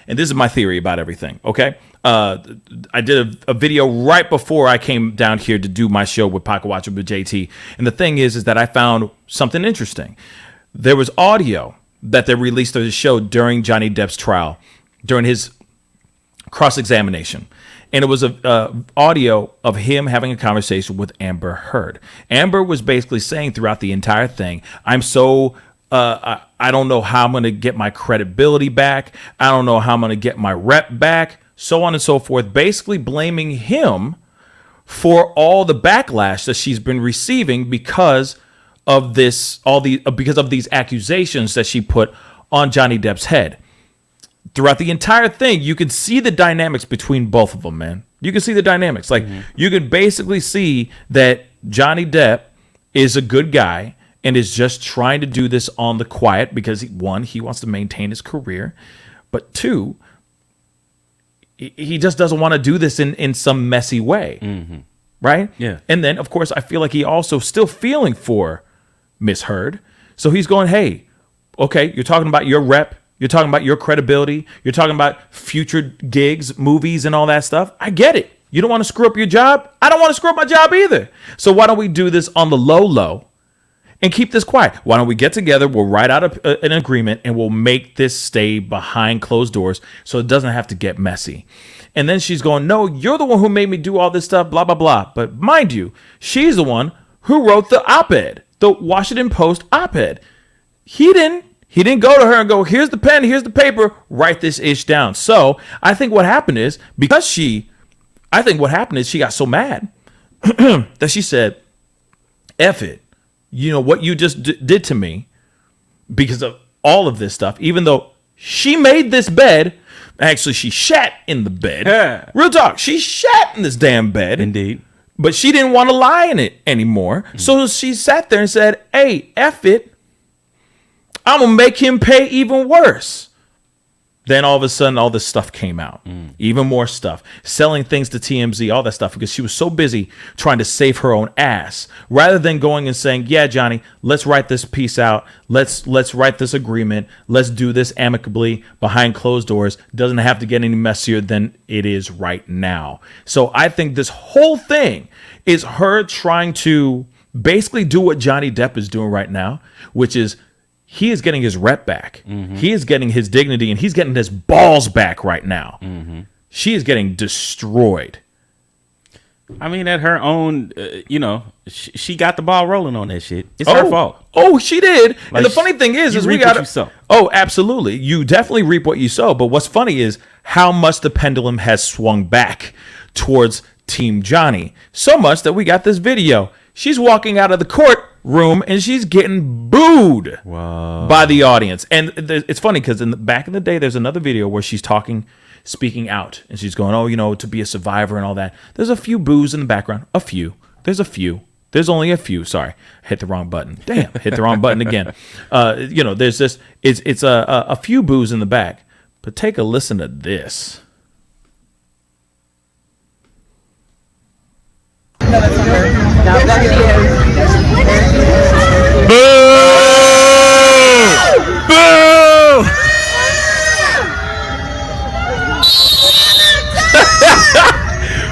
and this is my theory about everything. Okay, I did a video right before I came down here to do my show with Pocket Watcher with JT. And the thing is that I found something interesting. There was audio that they released of the show during Johnny Depp's trial, during his cross-examination. And it was a audio of him having a conversation with Amber Heard. Amber was basically saying throughout the entire thing, I'm so, I don't know how I'm going to get my credibility back. I don't know how I'm going to get my rep back, so on and so forth, basically blaming him for all the backlash that she's been receiving because of this, because of these accusations that she put on Johnny Depp's head. Throughout the entire thing, you can see the dynamics between both of them, man. You can see the dynamics. Like, you can basically see that Johnny Depp is a good guy and is just trying to do this on the quiet because, one, he wants to maintain his career. But two, he just doesn't want to do this in some messy way. Right? Yeah. And then, of course, I feel like he also still feeling for Miss Heard. So he's going, hey, okay, you're talking about your rep. You're talking about your credibility. You're talking about future gigs, movies, and all that stuff. I get it. You don't want to screw up your job. I don't want to screw up my job either. So why don't we do this on the low and keep this quiet? Why don't we get together? We'll write out an agreement and we'll make this stay behind closed doors so it doesn't have to get messy. And then she's going, no, you're the one who made me do all this stuff, blah, blah, blah. But mind you, she's the one who wrote the op-ed, the Washington Post op-ed. He didn't go to her and go, here's the pen, here's the paper, write this ish down. So I think what happened is she got so mad that she said, F it. You know what you just did to me because of all of this stuff, even though she made this bed. Actually, she shat in the bed. Yeah. Real talk. She shat in this damn bed. Indeed. But she didn't want to lie in it anymore. So she sat there and said, hey, F it. I'm going to make him pay even worse. Then all of a sudden, all this stuff came out. Even more stuff. Selling things to TMZ, all that stuff, because she was so busy trying to save her own ass. Rather than going and saying, yeah, Johnny, let's write this piece out. Let's write this agreement. Let's do this amicably behind closed doors. Doesn't have to get any messier than it is right now. So I think this whole thing is her trying to basically do what Johnny Depp is doing right now, which is he is getting his rep back. He is getting his dignity, and he's getting his balls back right now. She is getting destroyed. I mean, at her own, she got the ball rolling on that shit. It's her fault. Oh, she did. Like, and the funny thing is we got to sow. Oh, absolutely. You definitely reap what you sow. But what's funny is how much the pendulum has swung back towards Team Johnny. So much that we got this video. She's walking out of the courtroom and she's getting booed by the audience. And it's funny because back in the day, there's another video where she's speaking out, and she's going, oh, to be a survivor and all that. There's a few boos in the background. A few. There's a few. There's only a few. Sorry, hit the wrong button. Damn, hit the wrong button again. There's this. It's a few boos in the back. But take a listen to this.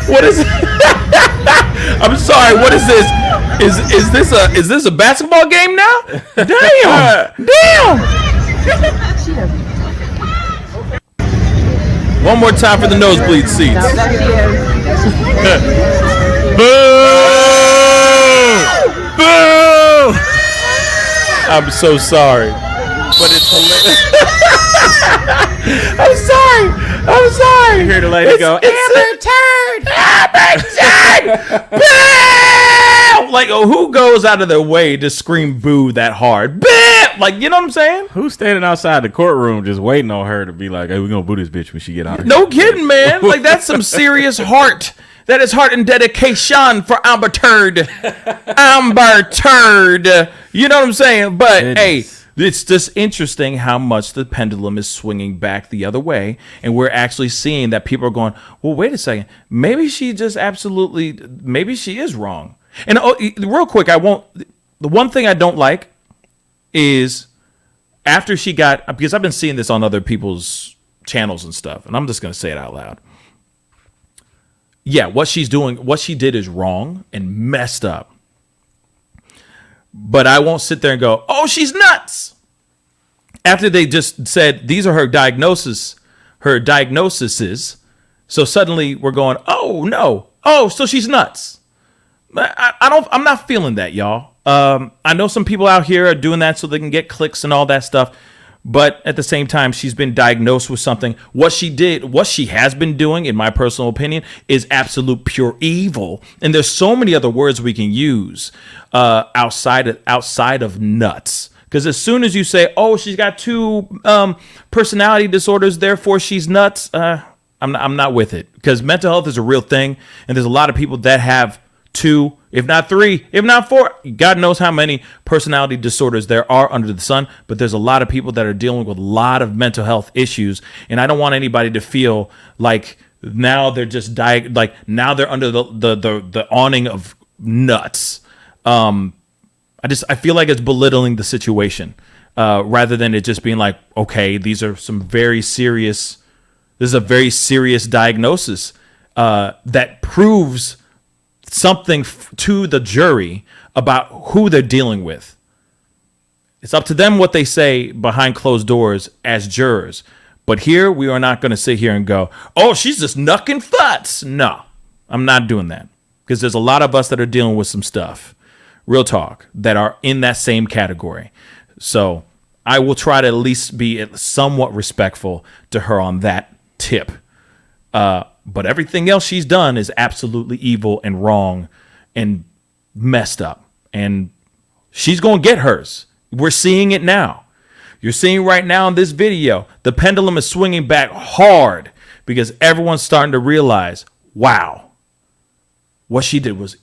What is it? I'm sorry, what is this? Is this a basketball game now? Damn! One more time for the nosebleed seats. Boo! I'm so sorry, but it's hilarious. I'm sorry. You hear the lady go, Amber turd! Boo! Like, who goes out of their way to scream boo that hard? Boo! Like, you know what I'm saying? Who's standing outside the courtroom just waiting on her to be like, hey, we're going to boo this bitch when she get out? No kidding, man. Like, that's some serious heart. That is heart and dedication for Amber Turd. Amber Turd. You know what I'm saying? But, hey, It's just interesting how much the pendulum is swinging back the other way. And we're actually seeing that people are going, well, wait a second. Maybe she just maybe she is wrong. And real quick, the one thing I don't like is after she got, because I've been seeing this on other people's channels and stuff, and I'm just going to say it out loud. Yeah, what she did is wrong and messed up. But I won't sit there and go, oh, she's nuts. After they just said, these are her diagnoses. So suddenly we're going, oh, no. Oh, so she's nuts. I'm not feeling that, y'all. I know some people out here are doing that so they can get clicks and all that stuff. But at the same time, she's been diagnosed with something. What she has been doing, in my personal opinion, is absolute pure evil. And there's so many other words we can use outside of nuts. Because as soon as you say, "Oh, she's got 2 personality disorders, therefore she's nuts," I'm not with it. Because mental health is a real thing, and there's a lot of people that have 2, if not 3, if not 4. God knows how many personality disorders there are under the sun, but there's a lot of people that are dealing with a lot of mental health issues, and I don't want anybody to feel like now they're just now they're under the awning of nuts. I feel like it's belittling the situation rather than it just being like, okay, this is a very serious diagnosis that proves something to the jury about who they're dealing with. It's up to them what they say behind closed doors as jurors. But here, we are not going to sit here and go, oh, she's just knucking futs. No, I'm not doing that. Because there's a lot of us that are dealing with some stuff, real talk, that are in that same category. So I will try to at least be somewhat respectful to her on that tip. But everything else she's done is absolutely evil and wrong and messed up. And she's going to get hers. We're seeing it now. You're seeing right now in this video, the pendulum is swinging back hard because everyone's starting to realize, wow, what she did was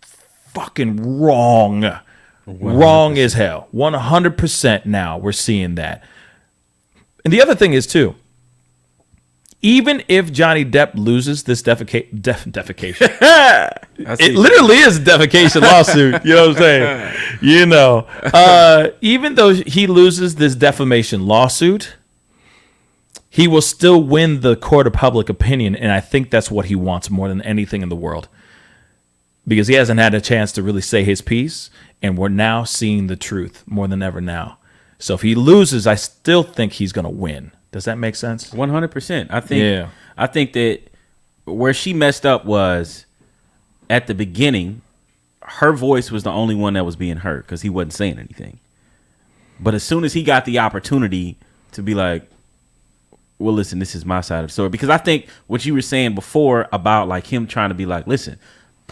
fucking wrong. 100%. Wrong as hell. 100% now we're seeing that. And the other thing is, too, even if Johnny Depp loses this defecation, it literally is a defecation lawsuit. You know what I'm saying? You know, even though he loses this defamation lawsuit, he will still win the court of public opinion. And I think that's what he wants more than anything in the world, because he hasn't had a chance to really say his piece. And we're now seeing the truth more than ever now. So if he loses, I still think he's going to win. Does that make sense? 100%. I think that where she messed up was at the beginning, her voice was the only one that was being heard because he wasn't saying anything. But as soon as he got the opportunity to be like, well, listen, this is my side of the story. Because I think what you were saying before about like him trying to be like, listen,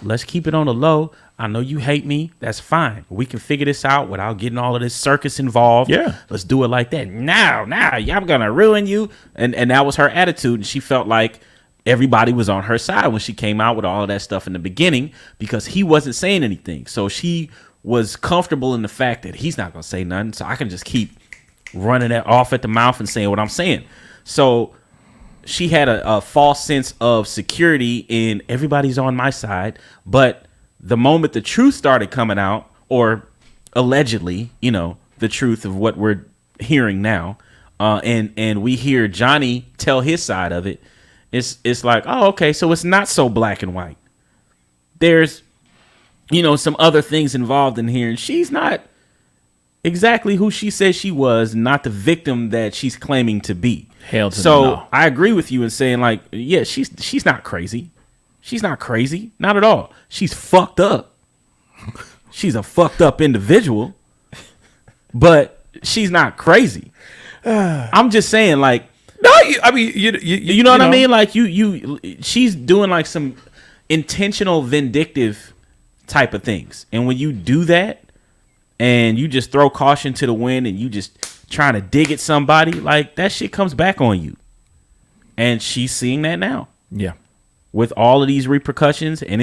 let's keep it on the low. I know you hate me. That's fine. We can figure this out without getting all of this circus involved. Yeah. Let's do it like that. Now, I'm going to ruin you. And that was her attitude. And she felt like everybody was on her side when she came out with all of that stuff in the beginning because he wasn't saying anything. So she was comfortable in the fact that he's not going to say nothing. So I can just keep running it off at the mouth and saying what I'm saying. So she had a false sense of security in everybody's on my side. But the moment the truth started coming out, or allegedly, you know, the truth of what we're hearing now, and we hear Johnny tell his side of it, it's like, oh, okay, so it's not so black and white. There's, you know, some other things involved in here, and she's not exactly who she says she was, not the victim that she's claiming to be. Hell to so no. I agree with you in saying, like, yeah, she's not crazy. She's not crazy. Not at all. She's fucked up. She's a fucked up individual, but she's not crazy. I'm just saying, like, no, I mean, you know what I mean? Like, she's doing like some intentional vindictive type of things. And when you do that and you just throw caution to the wind and you just trying to dig at somebody, like, that shit comes back on you. And she's seeing that now. Yeah. With all of these repercussions, and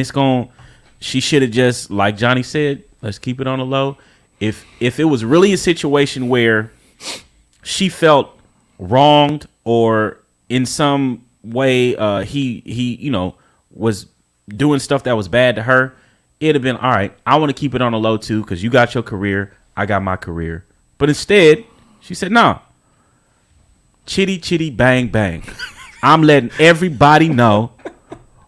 she should have just, like Johnny said, let's keep it on the low. if it was really a situation where she felt wronged or in some way he was doing stuff that was bad to her, it'd have been all right. I want to keep it on the low too, because you got your career, I got my career. But instead, she said, "No, chitty chitty bang bang. I'm letting everybody know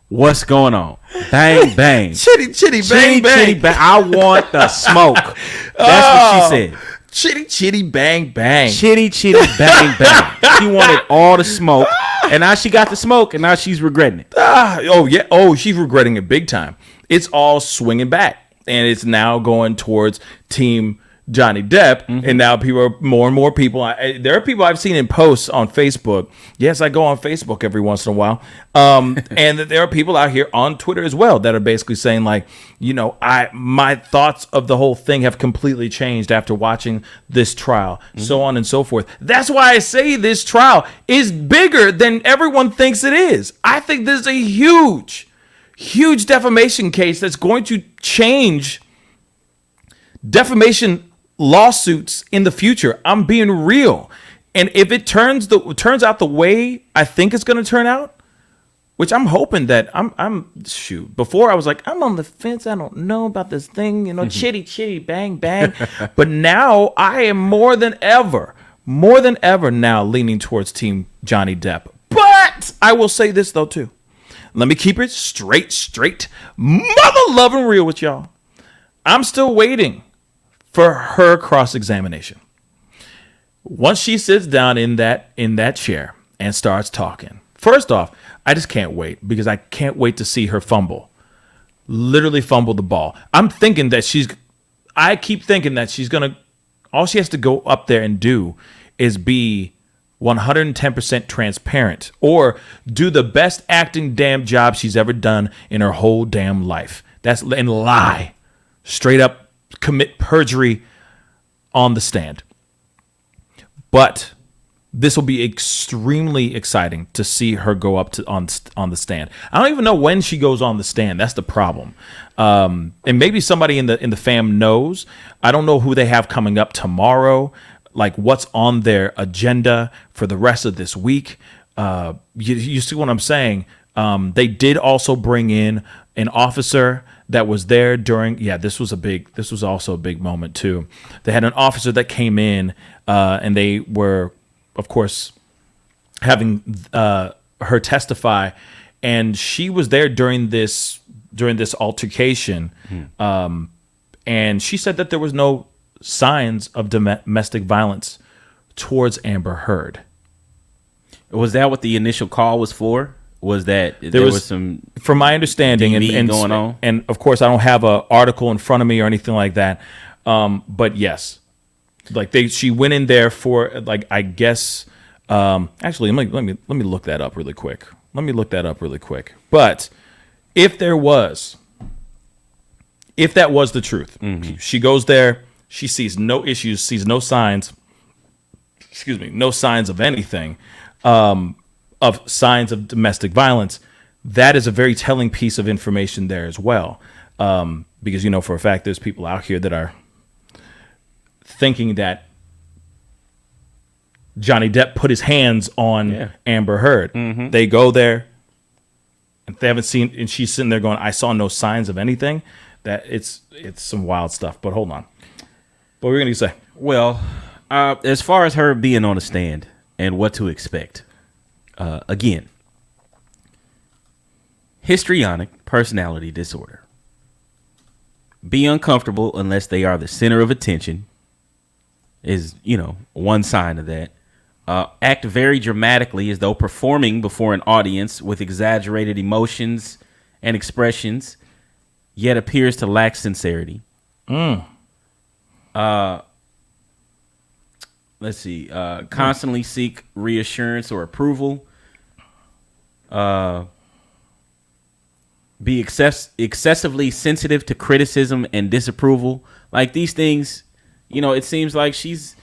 what's going on. Bang bang, Chitty chitty bang bang. chitty bang. I want the smoke." That's what she said. Chitty chitty bang bang. Chitty chitty bang bang. She wanted all the smoke, and now she got the smoke, and now she's regretting it. Oh yeah. Oh, she's regretting it big time. It's all swinging back, and it's now going towards Team Johnny Depp, and now more and more people. There are people I've seen in posts on Facebook. Yes, I go on Facebook every once in a while, and there are people out here on Twitter as well that are basically saying like, my thoughts of the whole thing have completely changed after watching this trial, so on and so forth. That's why I say this trial is bigger than everyone thinks it is. I think this is a huge defamation case that's going to change defamation lawsuits in the future. I'm being real. And if it turns out the way I think it's going to turn out, which I'm hoping that before I was like, I'm on the fence. I don't know about this thing, chitty chitty bang bang. But now I am more than ever now leaning towards Team Johnny Depp. But I will say this though too. Let me keep it straight, mother loving real with y'all. I'm still waiting for her cross-examination. Once she sits down in that chair and starts talking, first off, I just can't wait because I can't wait to see her literally fumble the ball. I keep thinking that she's gonna, all she has to go up there and do is be 110% transparent or do the best acting damn job she's ever done in her whole damn life. And lie, straight up commit perjury on the stand. But this will be extremely exciting to see her go up on the stand. I don't even know when she goes on the stand. That's the problem. And maybe somebody in the fam knows. I don't know who they have coming up tomorrow, like what's on their agenda for the rest of this week. You see what I'm saying? They did also bring in an officer that was there during. This was also a big moment too. They had an officer that came in, and they were, of course, having her testify, and she was there during this altercation, and she said that there was no signs of domestic violence towards Amber Heard. Was that what the initial call was for? Was that there was some, from my understanding, and going on? And of course, I don't have an article in front of me or anything like that. But yes, like she went in there for, like, I guess. Actually, let me look that up really quick. But if that was the truth, she goes there, she sees no issues, sees no signs. No signs of anything. Of signs of domestic violence, that is a very telling piece of information there as well. Because, for a fact, there's people out here that are thinking that Johnny Depp put his hands on Amber Heard. They go there and they haven't seen, and she's sitting there going, I saw no signs of anything. That it's some wild stuff. But hold on. What were you going to say? Well, as far as her being on the stand and what to expect, again, histrionic personality disorder. Be uncomfortable unless they are the center of attention is, one sign of that. Act very dramatically as though performing before an audience with exaggerated emotions and expressions, yet appears to lack sincerity. Let's see. Constantly seek reassurance or approval. Be excessively sensitive to criticism and disapproval. Like these things, it seems like she's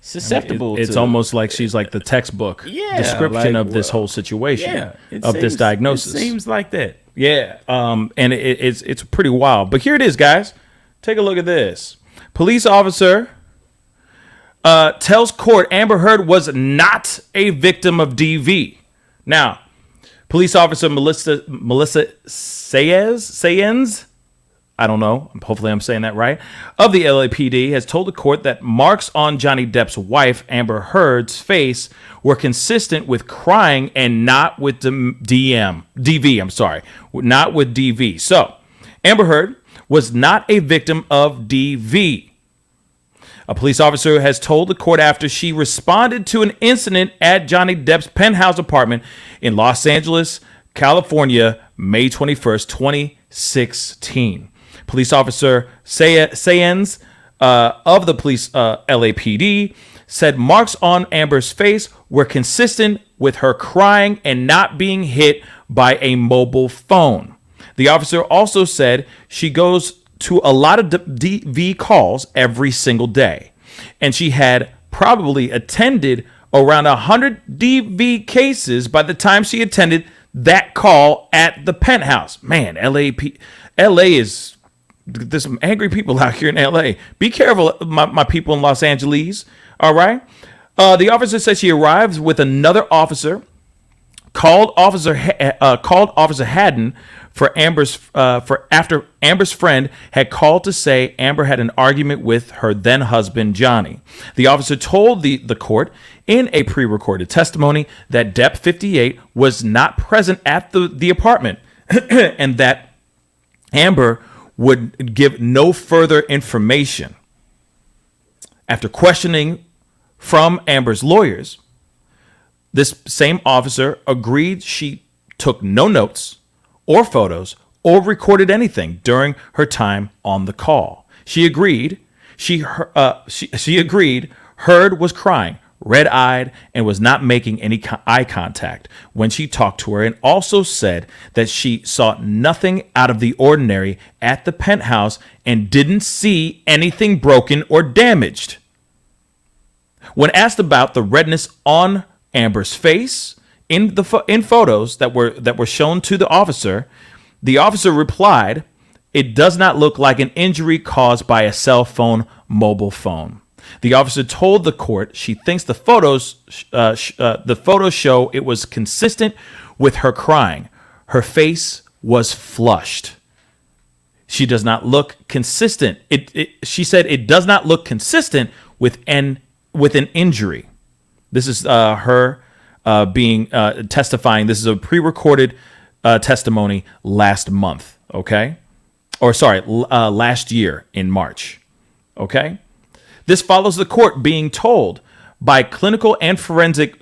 susceptible. It's almost like she's like the textbook description of this whole situation, this diagnosis. It seems like that. Yeah. And it's pretty wild. But here it is, guys. Take a look at this. Police officer tells court Amber Heard was not a victim of DV. Now, police officer Melissa Sayens, I don't know, hopefully I'm saying that right, of the LAPD has told the court that marks on Johnny Depp's wife Amber Heard's face were consistent with crying and not with DV. I'm sorry, not with DV. So, Amber Heard was not a victim of DV. A police officer has told the court after she responded to an incident at Johnny Depp's penthouse apartment in Los Angeles, California, May 21st, 2016. Police officer Sayens of the police LAPD said marks on Amber's face were consistent with her crying and not being hit by a mobile phone. The officer also said she goes to a lot of DV calls every single day, and she had probably attended around 100 DV cases by the time she attended that call at the penthouse. Man, LA is, there's some angry people out here in LA. Be careful, my people in Los Angeles. All right. The officer said she arrived with another officer, called Officer Haddon after Amber's friend had called to say Amber had an argument with her then husband Johnny. The officer told the court in a pre-recorded testimony that Depp 58 was not present at the apartment and that Amber would give no further information. After questioning from Amber's lawyers, this same officer agreed she took no notes or photos or recorded anything during her time on the call. She agreed. She agreed Heard was crying, red-eyed, and was not making any eye contact when she talked to her, and also said that she saw nothing out of the ordinary at the penthouse and didn't see anything broken or damaged. When asked about the redness on Amber's face in photos that were shown to the officer replied, "It does not look like an injury caused by a cell phone, mobile phone." The officer told the court she thinks the photos show it was consistent with her crying. Her face was flushed. She does not look consistent. She said it does not look consistent with an injury. This is her being testifying. This is a pre-recorded testimony last month. Okay, or sorry, last year in March. Okay. This follows the court being told by clinical and forensic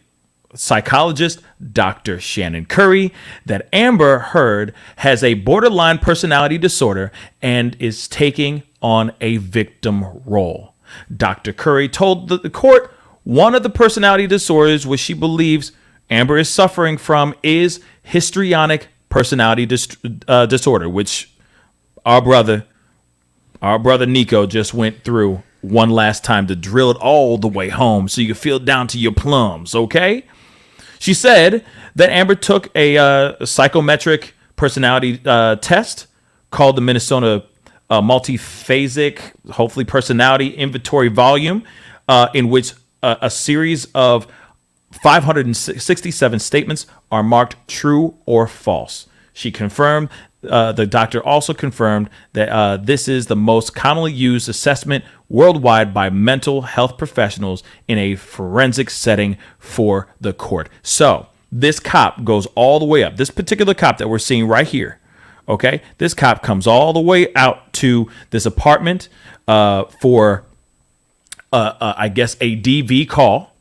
psychologist Dr. Shannon Curry that Amber Heard has a borderline personality disorder and is taking on a victim role. Dr. Curry told the court one of the personality disorders which she believes Amber is suffering from is histrionic personality disorder, which our brother Nico just went through one last time to drill it all the way home so you can feel down to your plums, okay? She said that Amber took a psychometric personality test called the Minnesota Multiphasic, hopefully personality inventory volume, in which a series of 567 statements are marked true or false. She confirmed, the doctor also confirmed that this is the most commonly used assessment worldwide by mental health professionals in a forensic setting for the court. So this cop goes all the way up. This particular cop that we're seeing right here, okay? This cop comes all the way out to this apartment for, I guess, a DV call.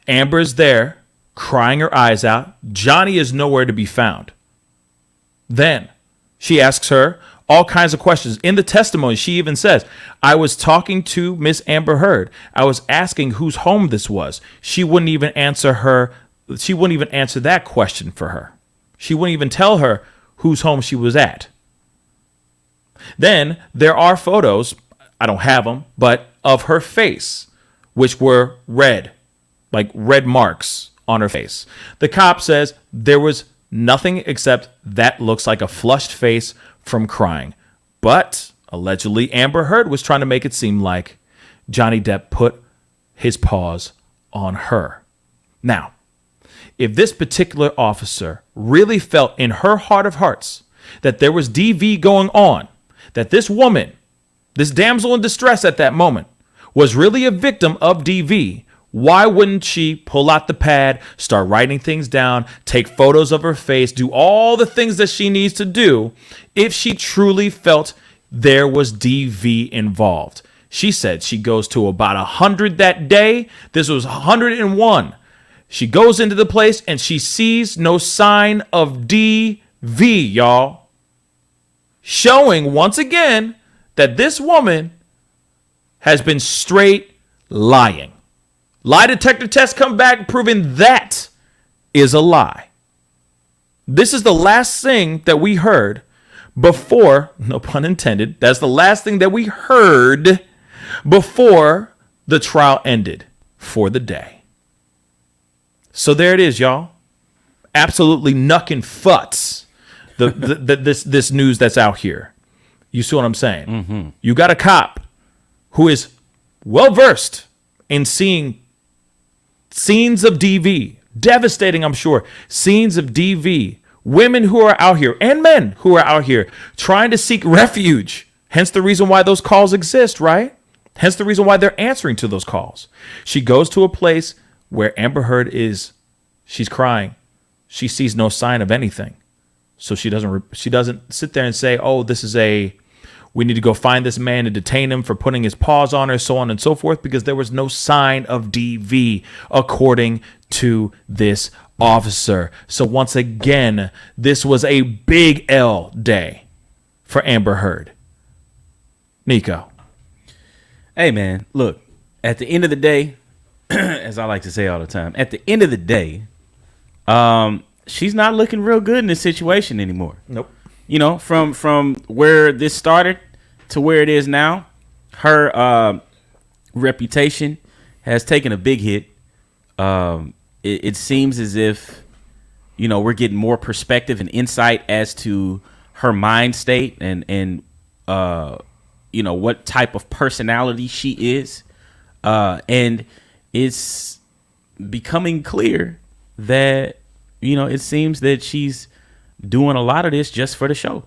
Amber's there, crying her eyes out. Johnny is nowhere to be found. Then she asks her all kinds of questions. In the testimony, she even says, I was talking to Miss Amber Heard. I was asking whose home this was. She wouldn't even answer that question for her. She wouldn't even tell her whose home she was at. Then there are photos, I don't have them, but of her face, which were red, like red marks on her face. The cop says there was nothing except that looks like a flushed face from crying. But Allegedly, Amber Heard was trying to make it seem like Johnny Depp put his paws on her. Now, if this particular officer really felt in her heart of hearts that there was DV going on, that this woman, this damsel in distress at that moment, was really a victim of DV, why wouldn't she pull out the pad, start writing things down, take photos of her face, do all the things that she needs to do if she truly felt there was DV involved? She said she goes to about 100 that day. This was 101. She goes into the place and she sees no sign of DV, y'all. Showing once again that this woman has been straight lying. Lie detector tests come back proving that is a lie. This is the last thing that we heard before, no pun intended, that's the last thing that we heard before the trial ended for the day. So there it is, y'all. Absolutely knucking futs. This news that's out here. You see what I'm saying? Mm-hmm. You got a cop who is well versed in seeing scenes of DV, devastating, I'm sure, scenes of DV, women who are out here and men who are out here trying to seek refuge. Hence the reason why those calls exist, right? Hence the reason why they're answering to those calls. She goes to a place where Amber Heard she's crying. She sees no sign of anything. So she doesn't sit there and say, oh, we need to go find this man and detain him for putting his paws on her, so on and so forth, because there was no sign of DV, according to this officer. So once again, this was a big L day for Amber Heard. Nico. Hey, man, look, at the end of the day, as I like to say all the time, at the end of the day, she's not looking real good in this situation anymore. Nope. You know, from where this started to where it is now, her reputation has taken a big hit. It seems as if, you know, we're getting more perspective and insight as to her mind state and you know, what type of personality she is. And it's becoming clear that, you know, it seems that she's doing a lot of this just for the show.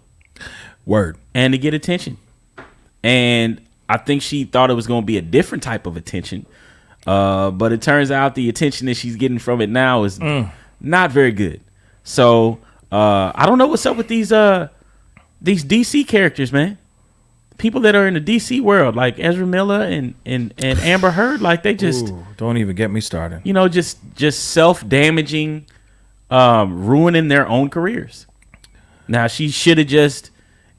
Word. And to get attention. And I think she thought it was going to be a different type of attention. But it turns out the attention that she's getting from it now is not very good. So I don't know what's up with these DC characters, man. People that are in the DC world, like Ezra Miller and Amber Heard, like they just don't even get me started. You know, just self-damaging, ruining their own careers. Now she should have just,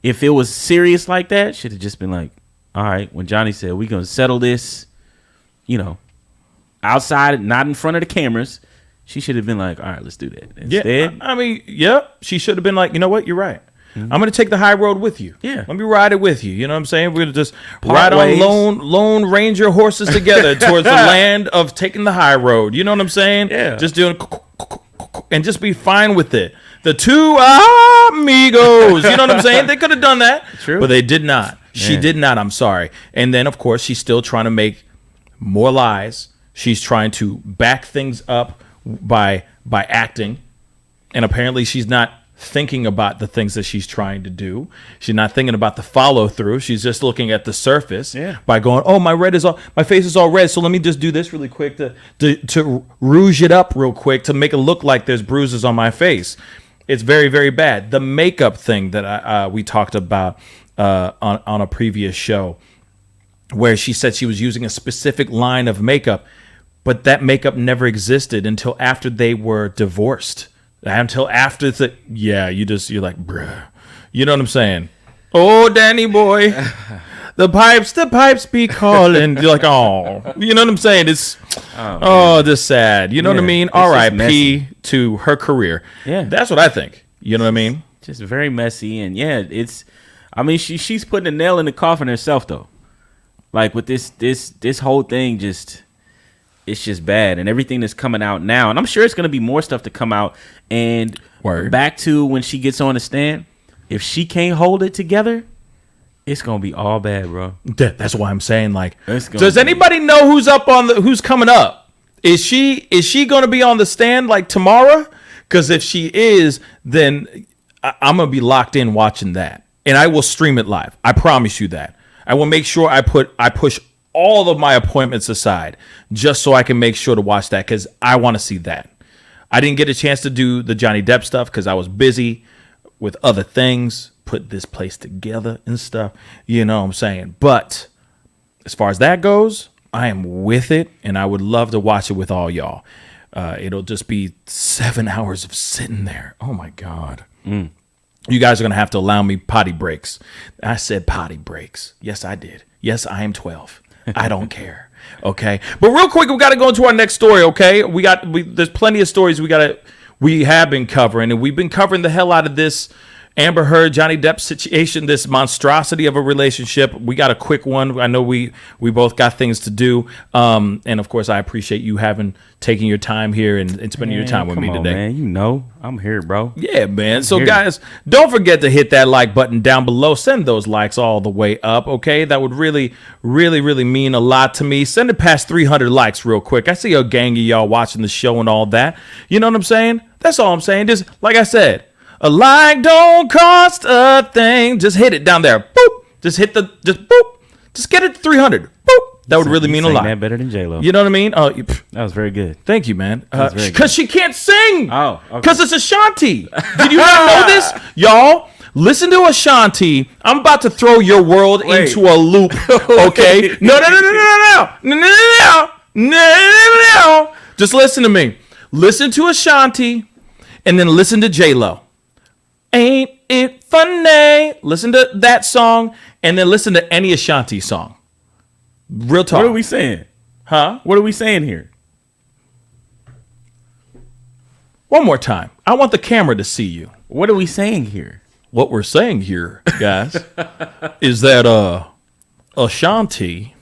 if it was serious like that, should have just been like, all right, when Johnny said we're gonna settle this, you know, outside, not in front of the cameras, she should have been like, all right, let's do that. Instead, yeah, I mean, yep, she should have been like, you know what, you're right. I'm going to take the high road with you. Yeah. Let me ride it with you. You know what I'm saying? We're going to just ride on lone ranger horses together towards the land of taking the high road. You know what I'm saying? Yeah. Just doing and just be fine with it. The two amigos. You know what I'm saying? They could have done that. True. But they did not. She did not. I'm sorry. And then, of course, she's still trying to make more lies. She's trying to back things up by acting. And apparently she's not thinking about the things that she's trying to do. She's not thinking about the follow through. She's just looking at the surface by going, oh, my face is all red. So let me just do this really quick to rouge it up real quick to make it look like there's bruises on my face. It's very, very bad. The makeup thing that we talked about on a previous show, where she said she was using a specific line of makeup, but that makeup never existed until after they were divorced. Until after you're like, bruh. You know what I'm saying? Oh, Danny boy. The pipes be calling. You're like, oh. You know what I'm saying? It's this sad. You know what I mean? R.I.P. to her career. Yeah. That's what I think. You know what I mean? Just very messy. And she's putting a nail in the coffin herself though. Like with this whole thing, it's just bad, and everything that's coming out now, and I'm sure it's going to be more stuff to come out. And back to when she gets on the stand, if she can't hold it together, It's gonna be all bad, bro. That's why I'm saying, like, It's gonna does be- anybody know who's coming up? Is she going to be on the stand like tomorrow? Because if she is, then I'm gonna be locked in watching that, and I will stream it live. I promise you that. I will make sure I push all of my appointments aside just so I can make sure to watch that, because I want to see that. I didn't get a chance to do the Johnny Depp stuff because I was busy with other things, put this place together and stuff. You know what I'm saying? But as far as that goes, I am with it, and I would love to watch it with all y'all. It'll just be 7 hours of sitting there. Oh, my God. You guys are going to have to allow me potty breaks. I said potty breaks. Yes, I did. Yes, I am 12. I don't care. Okay. But real quick, we got to go into our next story. Okay. There's plenty of stories we have been covering, and we've been covering the hell out of this Amber Heard, Johnny Depp situation, this monstrosity of a relationship. We got a quick one. I know we both got things to do. And of course, I appreciate you taking your time here and spending your time with me today. Man, you know, I'm here, bro. Yeah, man. So guys, don't forget to hit that like button down below. Send those likes all the way up, okay? That would really, really, really mean a lot to me. Send it past 300 likes real quick. I see a gang of y'all watching the show and all that. You know what I'm saying? That's all I'm saying. Just like I said, a like don't cost a thing. Just hit it down there. Boop. Just boop. Just get it to 300. Boop. That would really mean a lot. That better than J-Lo. You know what I mean? That was very good. Thank you, man. That's very good. Because she can't sing. Oh, okay. Because it's Ashanti. Did you not know this? Y'all, listen to Ashanti. I'm about to throw your world into a loop. Okay? No. Just listen to me. Listen to Ashanti and then listen to J-Lo. Ain't it funny? Listen to that song and then listen to any Ashanti song. Real talk. What are we saying? Huh? What are we saying here? One more time. I want the camera to see you. What are we saying here? What we're saying here, guys, is that Ashanti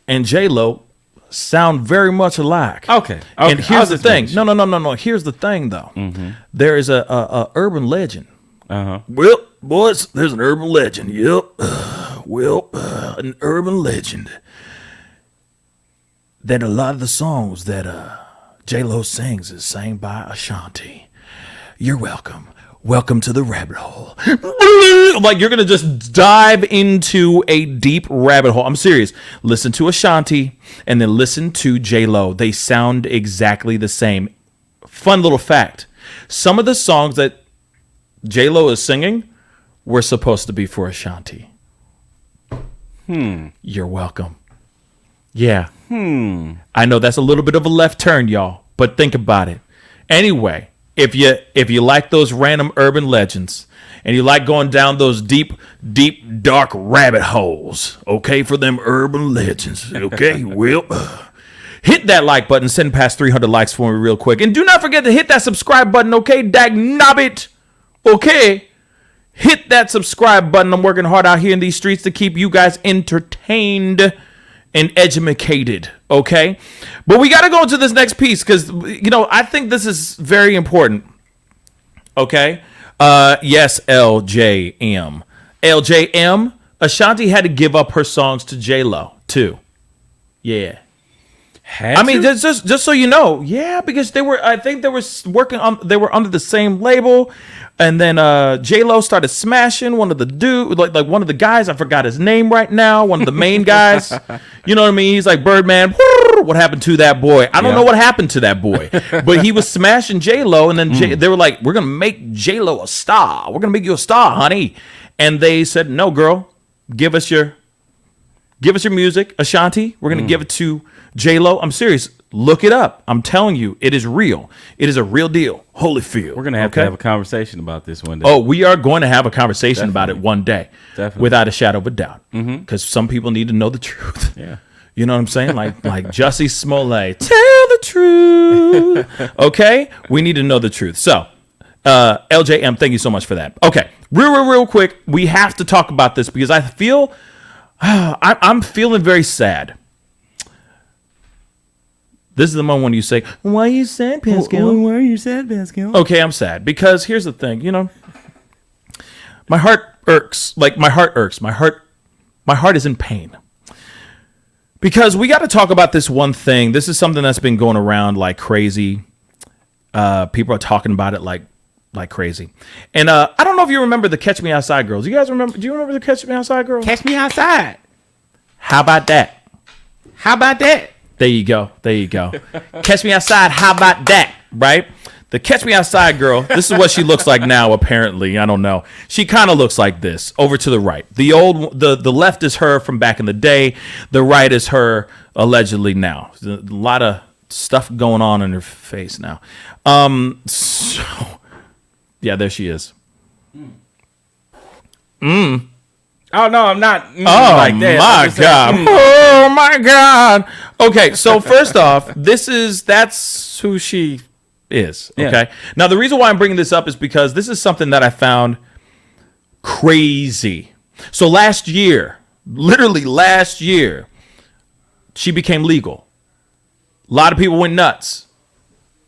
and J-Lo sound very much alike. Okay. And here's the thing. No. Here's the thing, though. There is a urban legend. Well, boys, there's an urban legend. Yep. An urban legend that a lot of the songs that J-Lo sings is sang by Ashanti. You're welcome. Welcome to the rabbit hole. Like, you're going to just dive into a deep rabbit hole. I'm serious. Listen to Ashanti and then listen to J-Lo. They sound exactly the same. Fun little fact. Some of the songs that J-Lo is singing were supposed to be for Ashanti. You're welcome. Yeah. I know that's a little bit of a left turn, y'all, but think about it. Anyway, if you like those random urban legends and you like going down those deep, dark rabbit holes, okay, for them urban legends, okay, well, hit that like button, send past 300 likes for me real quick. And do not forget to hit that subscribe button, okay, dag knobbit, okay? Hit that subscribe button. I'm working hard out here in these streets to keep you guys entertained and educated, okay? But we got to go into this next piece because, you know, I think this is very important, okay? Yes, LJM. LJM, Ashanti had to give up her songs to J-Lo, too. Yeah. I mean, just so you know, yeah, because they were under the same label, and then J-Lo started smashing one of the like one of the guys. I forgot his name right now. One of the main guys, you know what I mean? He's like Birdman. What happened to that boy? I don't know what happened to that boy, but he was smashing J-Lo, and then they were like, "We're gonna make J-Lo a star. We're gonna make you a star, honey." And they said, "No, girl, give us your music, Ashanti. We're gonna give it to J-Lo." I'm serious. Look it up. I'm telling you, it is real. It is a real deal. Holyfield. We're going to have to have a conversation about this one day. Oh, we are going to have a conversation about it one day. Definitely. Without a shadow of a doubt. Because some people need to know the truth. Yeah. You know what I'm saying? Like Jussie Smollett. Tell the truth. Okay? We need to know the truth. So, LJM, thank you so much for that. Okay. Real quick. We have to talk about this because I feel... I'm feeling very sad. This is the moment when you say, "Why are you sad, Pascal?" Why are you sad, Pascal? Okay, I'm sad because here's the thing. You know, My heart irks. Like my heart irks. My heart is in pain. Because we got to talk about this one thing. This is something that's been going around like crazy. People are talking about it like crazy. And I don't know if you remember the Catch Me Outside girls. You guys remember? Do you remember the Catch Me Outside girls? Catch me outside. How about that? How about that? There you go. Catch Me Outside. How about that? Right? The Catch Me Outside girl. This is what she looks like now. Apparently, I don't know. She kind of looks like this. Over to the right. The left is her from back in the day. The right is her allegedly now. A lot of stuff going on in her face now. So yeah, there she is. Oh no, I'm not. Oh like that. my God! Oh my God! Okay, so first off, that's who she is. Okay. Yeah. Now the reason why I'm bringing this up is because this is something that I found crazy. So literally last year, she became legal. A lot of people went nuts.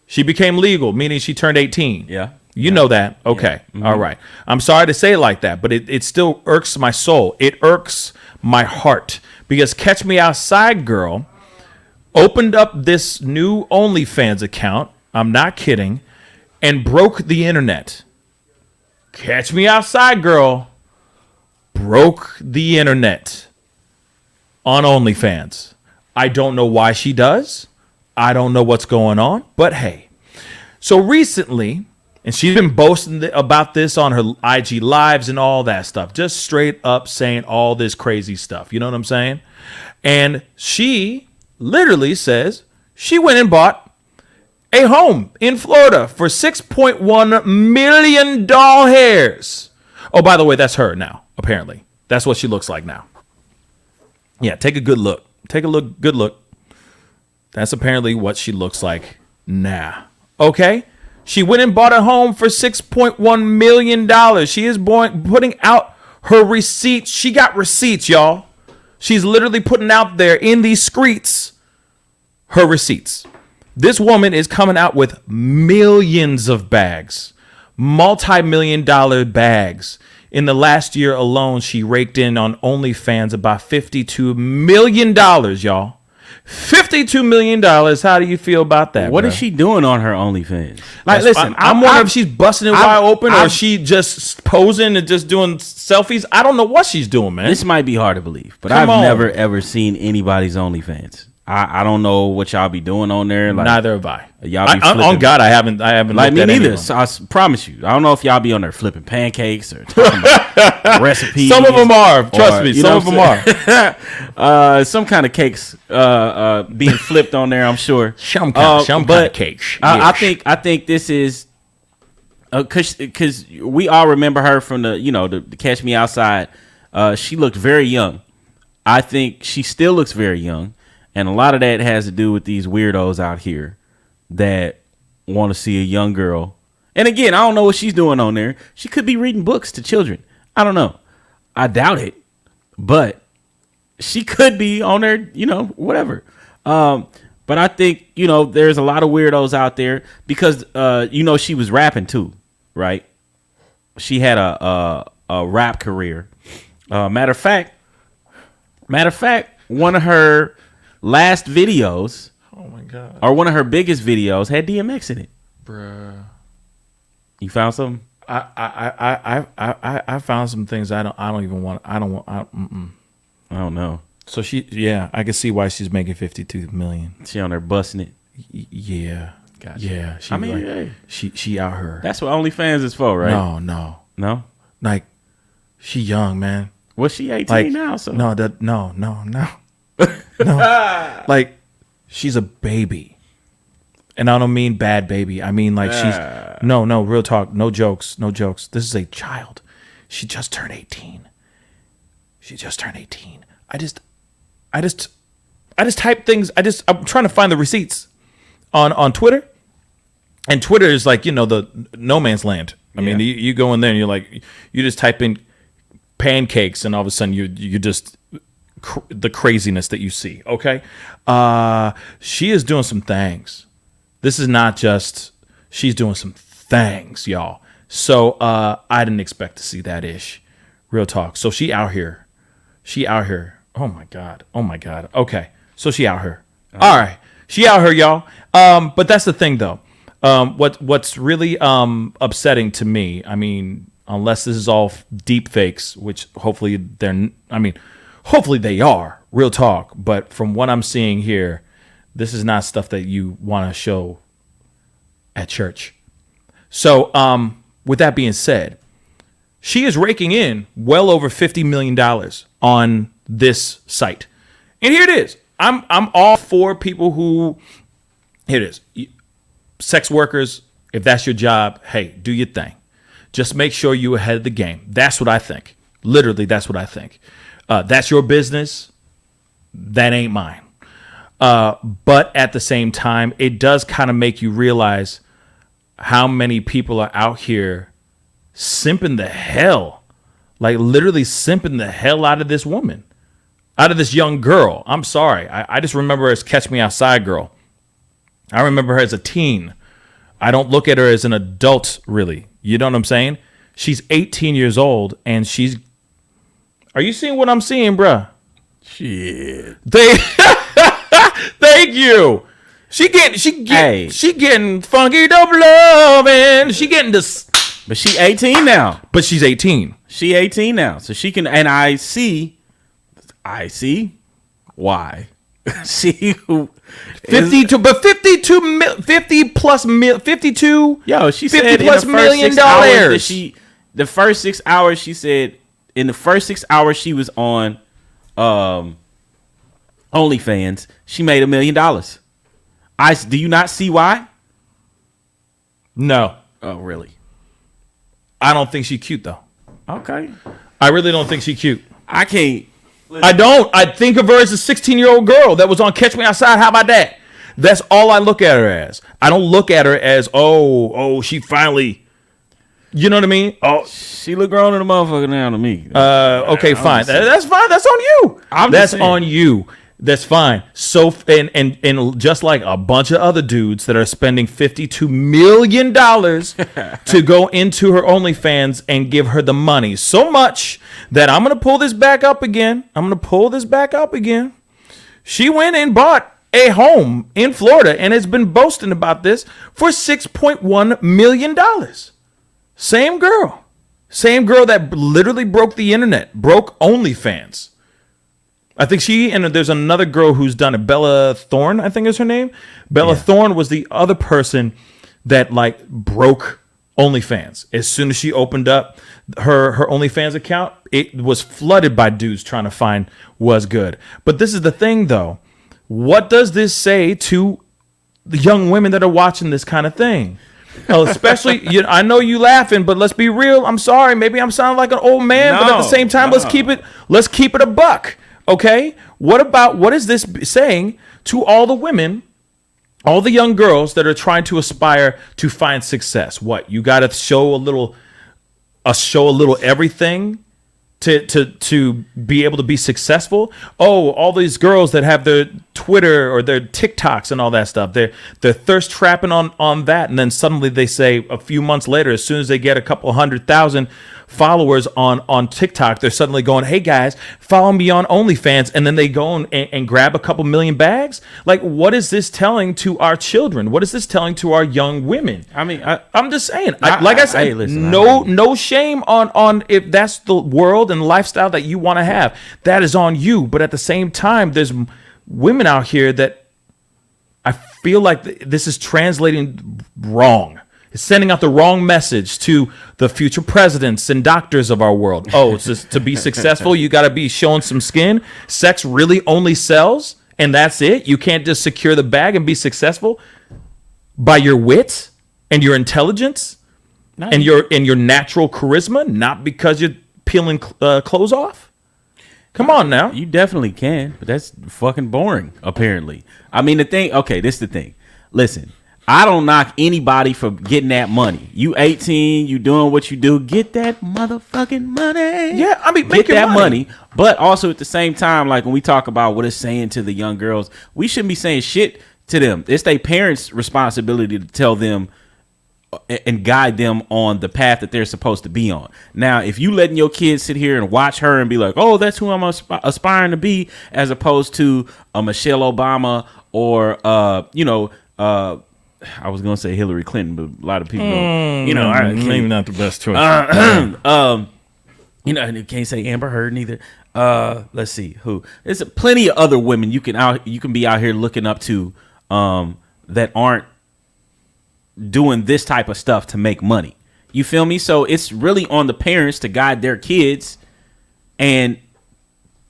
She became legal, meaning she turned 18. Yeah. You know that. Okay. Yeah. Mm-hmm. All right. I'm sorry to say it like that, but it still irks my soul. It irks my heart because Catch Me Outside girl opened up this new OnlyFans account. I'm not kidding. And broke the internet. Catch Me Outside girl broke the internet on OnlyFans. I don't know why she does. I don't know what's going on, but hey. So recently, and she's been boasting about this on her IG lives and all that stuff. Just straight up saying all this crazy stuff. You know what I'm saying? And she literally says she went and bought a home in Florida for $6.1 million doll hairs. Oh, by the way, that's her now, apparently. That's what she looks like now. Yeah, take a good look. Good look. That's apparently what she looks like now. Okay? She went and bought a home for $6.1 million. She is putting out her receipts. She got receipts, y'all. She's literally putting out there in these streets her receipts. This woman is coming out with millions of bags, multi-million-dollar bags. In the last year alone, she raked in on OnlyFans about $52 million, y'all. $52 million. How do you feel about that? What is she doing on her OnlyFans? Like, listen, I'm wondering if she's busting it wide open or she just posing and just doing selfies. I don't know what she's doing, man. This might be hard to believe, but I've never ever seen anybody's OnlyFans. I don't know what y'all be doing on there. Like, neither have I. Y'all be on God, I haven't. Like me neither. So I promise you, I don't know if y'all be on there flipping pancakes or talking about recipes. Some of them are. Trust me, some of them are. Some kind of cakes being flipped on there. I'm sure. Some kind of cakes. I think this is because we all remember her from the Catch Me Outside. She looked very young. I think she still looks very young. And a lot of that has to do with these weirdos out here that want to see a young girl. And again, I don't know what she's doing on there. She could be reading books to children. I don't know. I doubt it. But she could be on there, whatever. But I think, there's a lot of weirdos out there because, she was rapping too, right? She had a rap career. Matter of fact, one of her last videos, oh my God, or one of her biggest videos had DMX in it. Bruh. You found something? I found some things I don't know. So I can see why she's making $52 million. She on there busting it. Yeah. Gotcha. Yeah. Hey. She out her. That's what OnlyFans is for, right? No. Like, she young, man. Well, she 18 now, so no. No, like she's a baby, and I don't mean bad baby. I mean like she's no real talk, no jokes. This is a child. She just turned 18. I just type things. I'm trying to find the receipts on Twitter, and Twitter is like the no man's land. I mean, you go in there and you're like, you just type in pancakes, and all of a sudden you just the craziness that you see. Okay. She is doing some things. This is not just, she's doing some things, y'all. So I didn't expect to see that ish. Real talk. So she out here. Oh my God. Okay. So she out here. All right. She out here, y'all. But that's the thing, though. What's really upsetting to me, I mean, unless this is all deep fakes, which hopefully they are, real talk. But from what I'm seeing here, this is not stuff that you want to show at church. So with that being said, she is raking in well over $50 million on this site. And here it is. I'm all for people who, here it is. Sex workers, if that's your job, hey, do your thing. Just make sure you're ahead of the game. That's what I think. Literally, that's what I think. That's your business. That ain't mine. But at the same time, it does kind of make you realize how many people are out here simping the hell, like literally simping the hell out of this woman, out of this young girl. I'm sorry. I just remember her as Catch Me Outside girl. I remember her as a teen. I don't look at her as an adult, really. You know what I'm saying? She's 18 years old, and she's... Are you seeing what I'm seeing, bruh? Shit. Thank you. She getting funky dope love, and she getting this... But she 18 now. But she's 18. She 18 now, so she can... And I see why. See who... 52, but 50 plus 52. Yo, she 50 said plus in the first $1 million. 6 hours that the first 6 hours, she said in the first 6 hours she was on OnlyFans, she made $1 million. Do you not see why? No. Oh, really? I don't think she's cute though. Okay. I really don't think she's cute. I can't. I don't. I think of her as a 16-year-old girl that was on Catch Me Outside. How about that? That's all I look at her as. I don't look at her as, she finally, you know what I mean? Oh, she look grown in the motherfucker now to me. Okay, fine. That's fine. That's on you. That's on you. That's fine. So, and just like a bunch of other dudes that are spending $52 million to go into her OnlyFans and give her the money, so much that I'm going to pull this back up again. She went and bought a home in Florida and has been boasting about this for $6.1 million. Same girl that literally broke the internet, broke OnlyFans. I think there's another girl who's done it. Bella Thorne, I think is her name. Bella Thorne was the other person that like broke OnlyFans. As soon as she opened up her OnlyFans account, it was flooded by dudes trying to find what's good. But this is the thing though. What does this say to the young women that are watching this kind of thing? Especially, I know you laughing, but let's be real. I'm sorry. Maybe I'm sounding like an old man, but at the same time, let's keep it a buck. Okay, what is this saying to all the women, all the young girls that are trying to aspire to find success? What, you got to show a little everything to be able to be successful? Oh, all these girls that have their Twitter or their TikToks and all that stuff, they're thirst trapping on that, and then suddenly they say a few months later, as soon as they get a couple 100,000 followers on TikTok, they're suddenly going, hey guys, follow me on OnlyFans, and then they go and grab a couple million bags. Like, what is this telling to our children? What is this telling to our young women? I mean, I'm just saying, no shame on if that's the world and lifestyle that you want to have. That is on you. But at the same time, there's women out here that I feel like this is translating wrong. It's sending out the wrong message to the future presidents and doctors of our world. Oh, it's just to be successful, you got to be showing some skin. Sex really only sells, and that's it. You can't just secure the bag and be successful by your wit and your intelligence and your natural charisma, not because you're peeling clothes off. Come on now. You definitely can, but that's fucking boring, apparently. I mean, this is the thing. Listen, I don't knock anybody for getting that money. You 18, you doing what you do, get that motherfucking money. Yeah, I mean, get that money. But also at the same time, like when we talk about what it's saying to the young girls, we shouldn't be saying shit to them. It's their parents' responsibility to tell them, and guide them on the path that they're supposed to be on. Now, if you letting your kids sit here and watch her and be like, oh, that's who I'm aspiring to be, as opposed to a Michelle Obama or, I was going to say Hillary Clinton, but a lot of people don't, maybe not the best choice. And can't say Amber Heard neither. Let's see who. There's plenty of other women you can be out here looking up to that aren't doing this type of stuff to make money. You feel me? So it's really on the parents to guide their kids and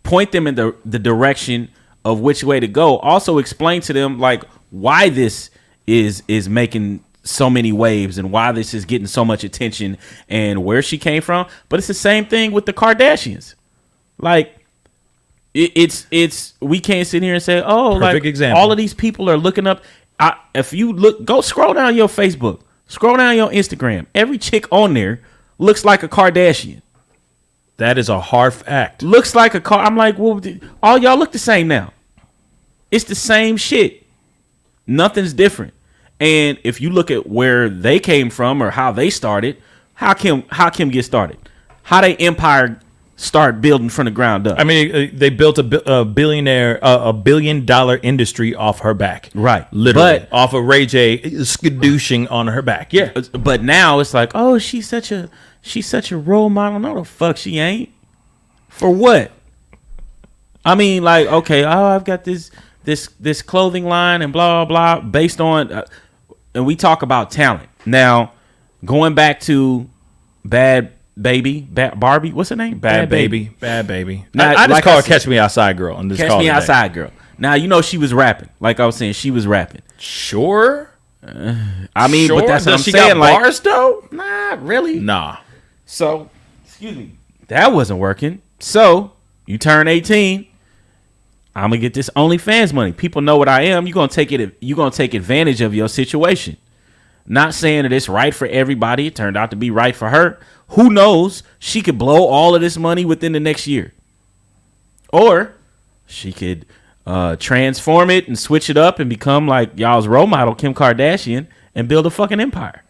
point them in the direction of which way to go. Also explain to them like why this is making so many waves and why this is getting so much attention and where she came from. But it's the same thing with the Kardashians. Like it's we can't sit here and say, oh, perfect like example. All of these people are looking up. If you go scroll down your Facebook, scroll down your Instagram. Every chick on there looks like a Kardashian. That is a hard fact. Looks like a car. I'm like, well, all y'all look the same now. It's the same shit. Nothing's different. And if you look at where they came from or how they started, how Kim get started? How they empire start building from the ground up? I mean, they built a billion-dollar industry off her back, right? Literally, but off of Ray J skadooshing on her back. Yeah, but now it's like, oh, she's such a role model. No, the fuck she ain't. For what? I mean, like, okay, oh, I've got this clothing line and blah blah blah based on, and we talk about talent. Now, going back to Barbie, what's her name? Bad baby. Now, I just like call her Catch Me Outside Girl. And Catch Me Outside Girl. Now, you know she was rapping. Like I was saying, she was rapping. Sure. I mean, sure? but that's what Does I'm she saying. got bars though? Not really. Nah. So, excuse me. That wasn't working. So, you turn 18. I'm gonna get this OnlyFans money. People know what I am. You're gonna take advantage of your situation. Not saying that it's right for everybody. It turned out to be right for her. Who knows? She could blow all of this money within the next year. Or she could transform it and switch it up and become like y'all's role model, Kim Kardashian, and build a fucking empire.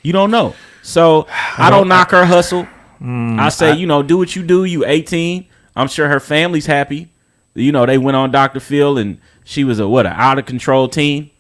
You don't know. So I don't knock her hustle. I say, do what you do. You 18. I'm sure her family's happy. They went on Dr. Phil and she was an out of control teen.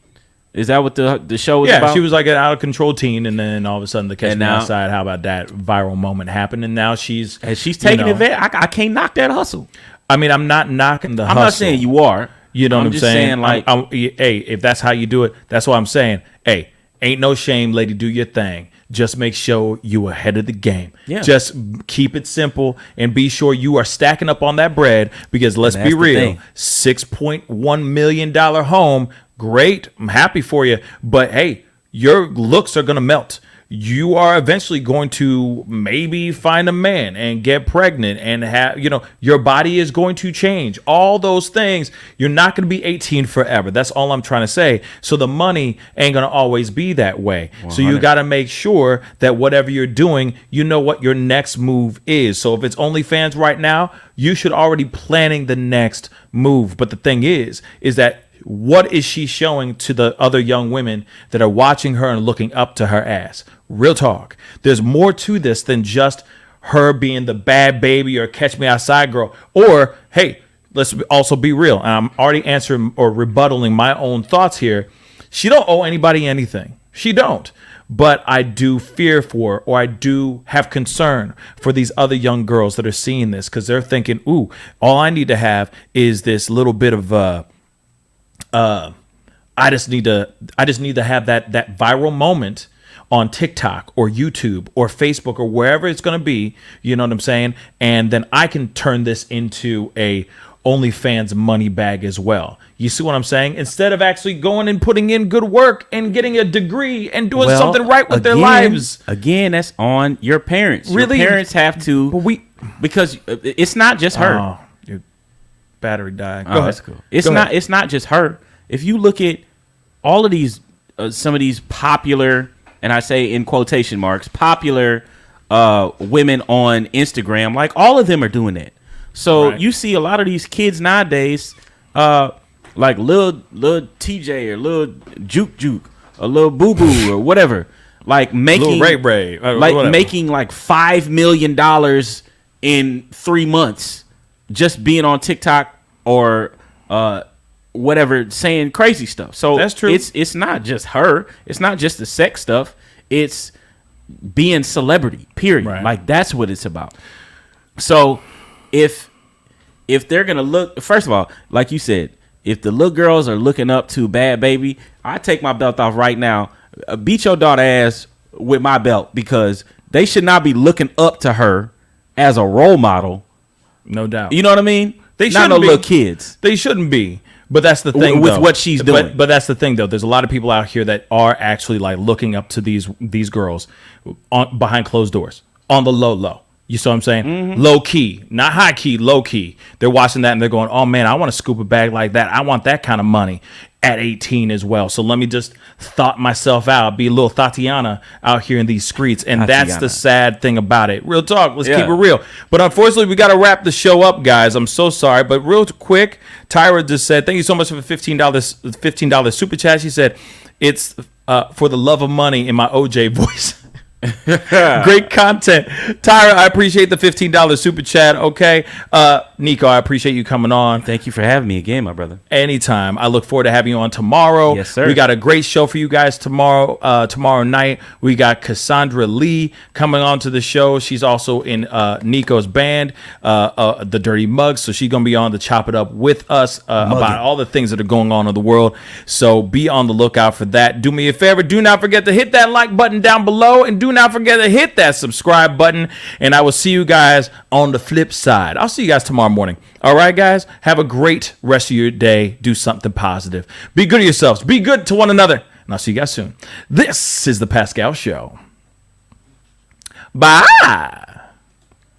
Is that what the show was about? Yeah, she was like an out of control teen, and then all of a sudden the Catch Me Outside, how about that viral moment happened, and now she's taking advantage. I can't knock that hustle. I mean, I'm not knocking the hustle. I'm not saying you are. You know what I'm saying? Like, hey, if that's how you do it, that's what I'm saying. Hey, ain't no shame, lady. Do your thing. Just make sure you ahead of the game. Yeah. Just keep it simple and be sure you are stacking up on that bread because let's be real, $6.1 million home. Great. I'm happy for you. But hey, your looks are going to melt. You are eventually going to maybe find a man and get pregnant and have, your body is going to change. All those things. You're not going to be 18 forever. That's all I'm trying to say. So the money ain't going to always be that way. 100. So you got to make sure that whatever you're doing, you know what your next move is. So if it's OnlyFans right now, you should already planning the next move. But the thing is that what is she showing to the other young women that are watching her and looking up to her ass? Real talk. There's more to this than just her being the bad baby or Catch Me Outside girl. Or, hey, let's also be real. I'm already answering or rebuttaling my own thoughts here. She don't owe anybody anything. She don't. But I do fear for, or I do have concern for these other young girls that are seeing this because they're thinking, ooh, all I need to have is this little bit of I just need to have that viral moment on TikTok or YouTube or Facebook or wherever it's going to be, you know what I'm saying? And then I can turn this into a OnlyFans money bag as well. You see what I'm saying? Instead of actually going and putting in good work and getting a degree and doing something right with their lives. Again, that's on your parents. Really? Your parents have to, because it's not just her. Oh, your battery died. Go ahead. That's cool. It's not just her. If you look at all of these, some of these popular, and I say in quotation marks, popular women on Instagram, like all of them are doing that. So you see a lot of these kids nowadays, like little TJ or little Juke or little Boo Boo or whatever. like making making like $5 million in 3 months just being on TikTok or whatever, saying crazy stuff. So that's true. It's not just her. It's not just the sex stuff. It's being celebrity, period. Right. Like that's what it's about. So if they're gonna look, first of all, like you said, if the little girls are looking up to Bad Baby, I take my belt off right now. Beat your daughter ass with my belt, because they should not be looking up to her as a role model. No doubt. You know what I mean? They not shouldn't no be. little kids. They shouldn't be. But that's the thing with though. what she's doing. But that's the thing though. There's a lot of people out here that are actually like looking up to these girls behind closed doors on the low. You see what I'm saying? Mm-hmm. Low key, not high key, low key. They're watching that and they're going, "Oh man, I want to scoop a bag like that. I want that kind of money at 18 as well. So let me just thought myself out, be a little Tatiana out here in these streets." And that's the sad thing about it. Real talk. Let's keep it real. But unfortunately, we got to wrap the show up, guys. I'm so sorry. But real quick, Tyra just said, "Thank you so much for the $15 super chat." She said, "It's for the love of money," in my OJ voice. Great content, Tyra. I appreciate the $15 super chat. Okay, Nico, I appreciate you coming on. Thank you for having me again, my brother. Anytime. I look forward to having you on tomorrow. Yes, sir. We got a great show for you guys tomorrow. Tomorrow night, we got Cassandra Lee coming on to the show. She's also in Nico's band, the Dirty Mugs. So she's gonna be on to chop it up with us about all the things that are going on in the world. So be on the lookout for that. Do me a favor. Do not forget to hit that like button down below, and do not forget to hit that subscribe button. And I will see you guys on the flip side. I'll see you guys tomorrow morning. All right, guys. Have a great rest of your day. Do something positive. Be good to yourselves. Be good to one another. And I'll see you guys soon. This is The Pascal Show. Bye.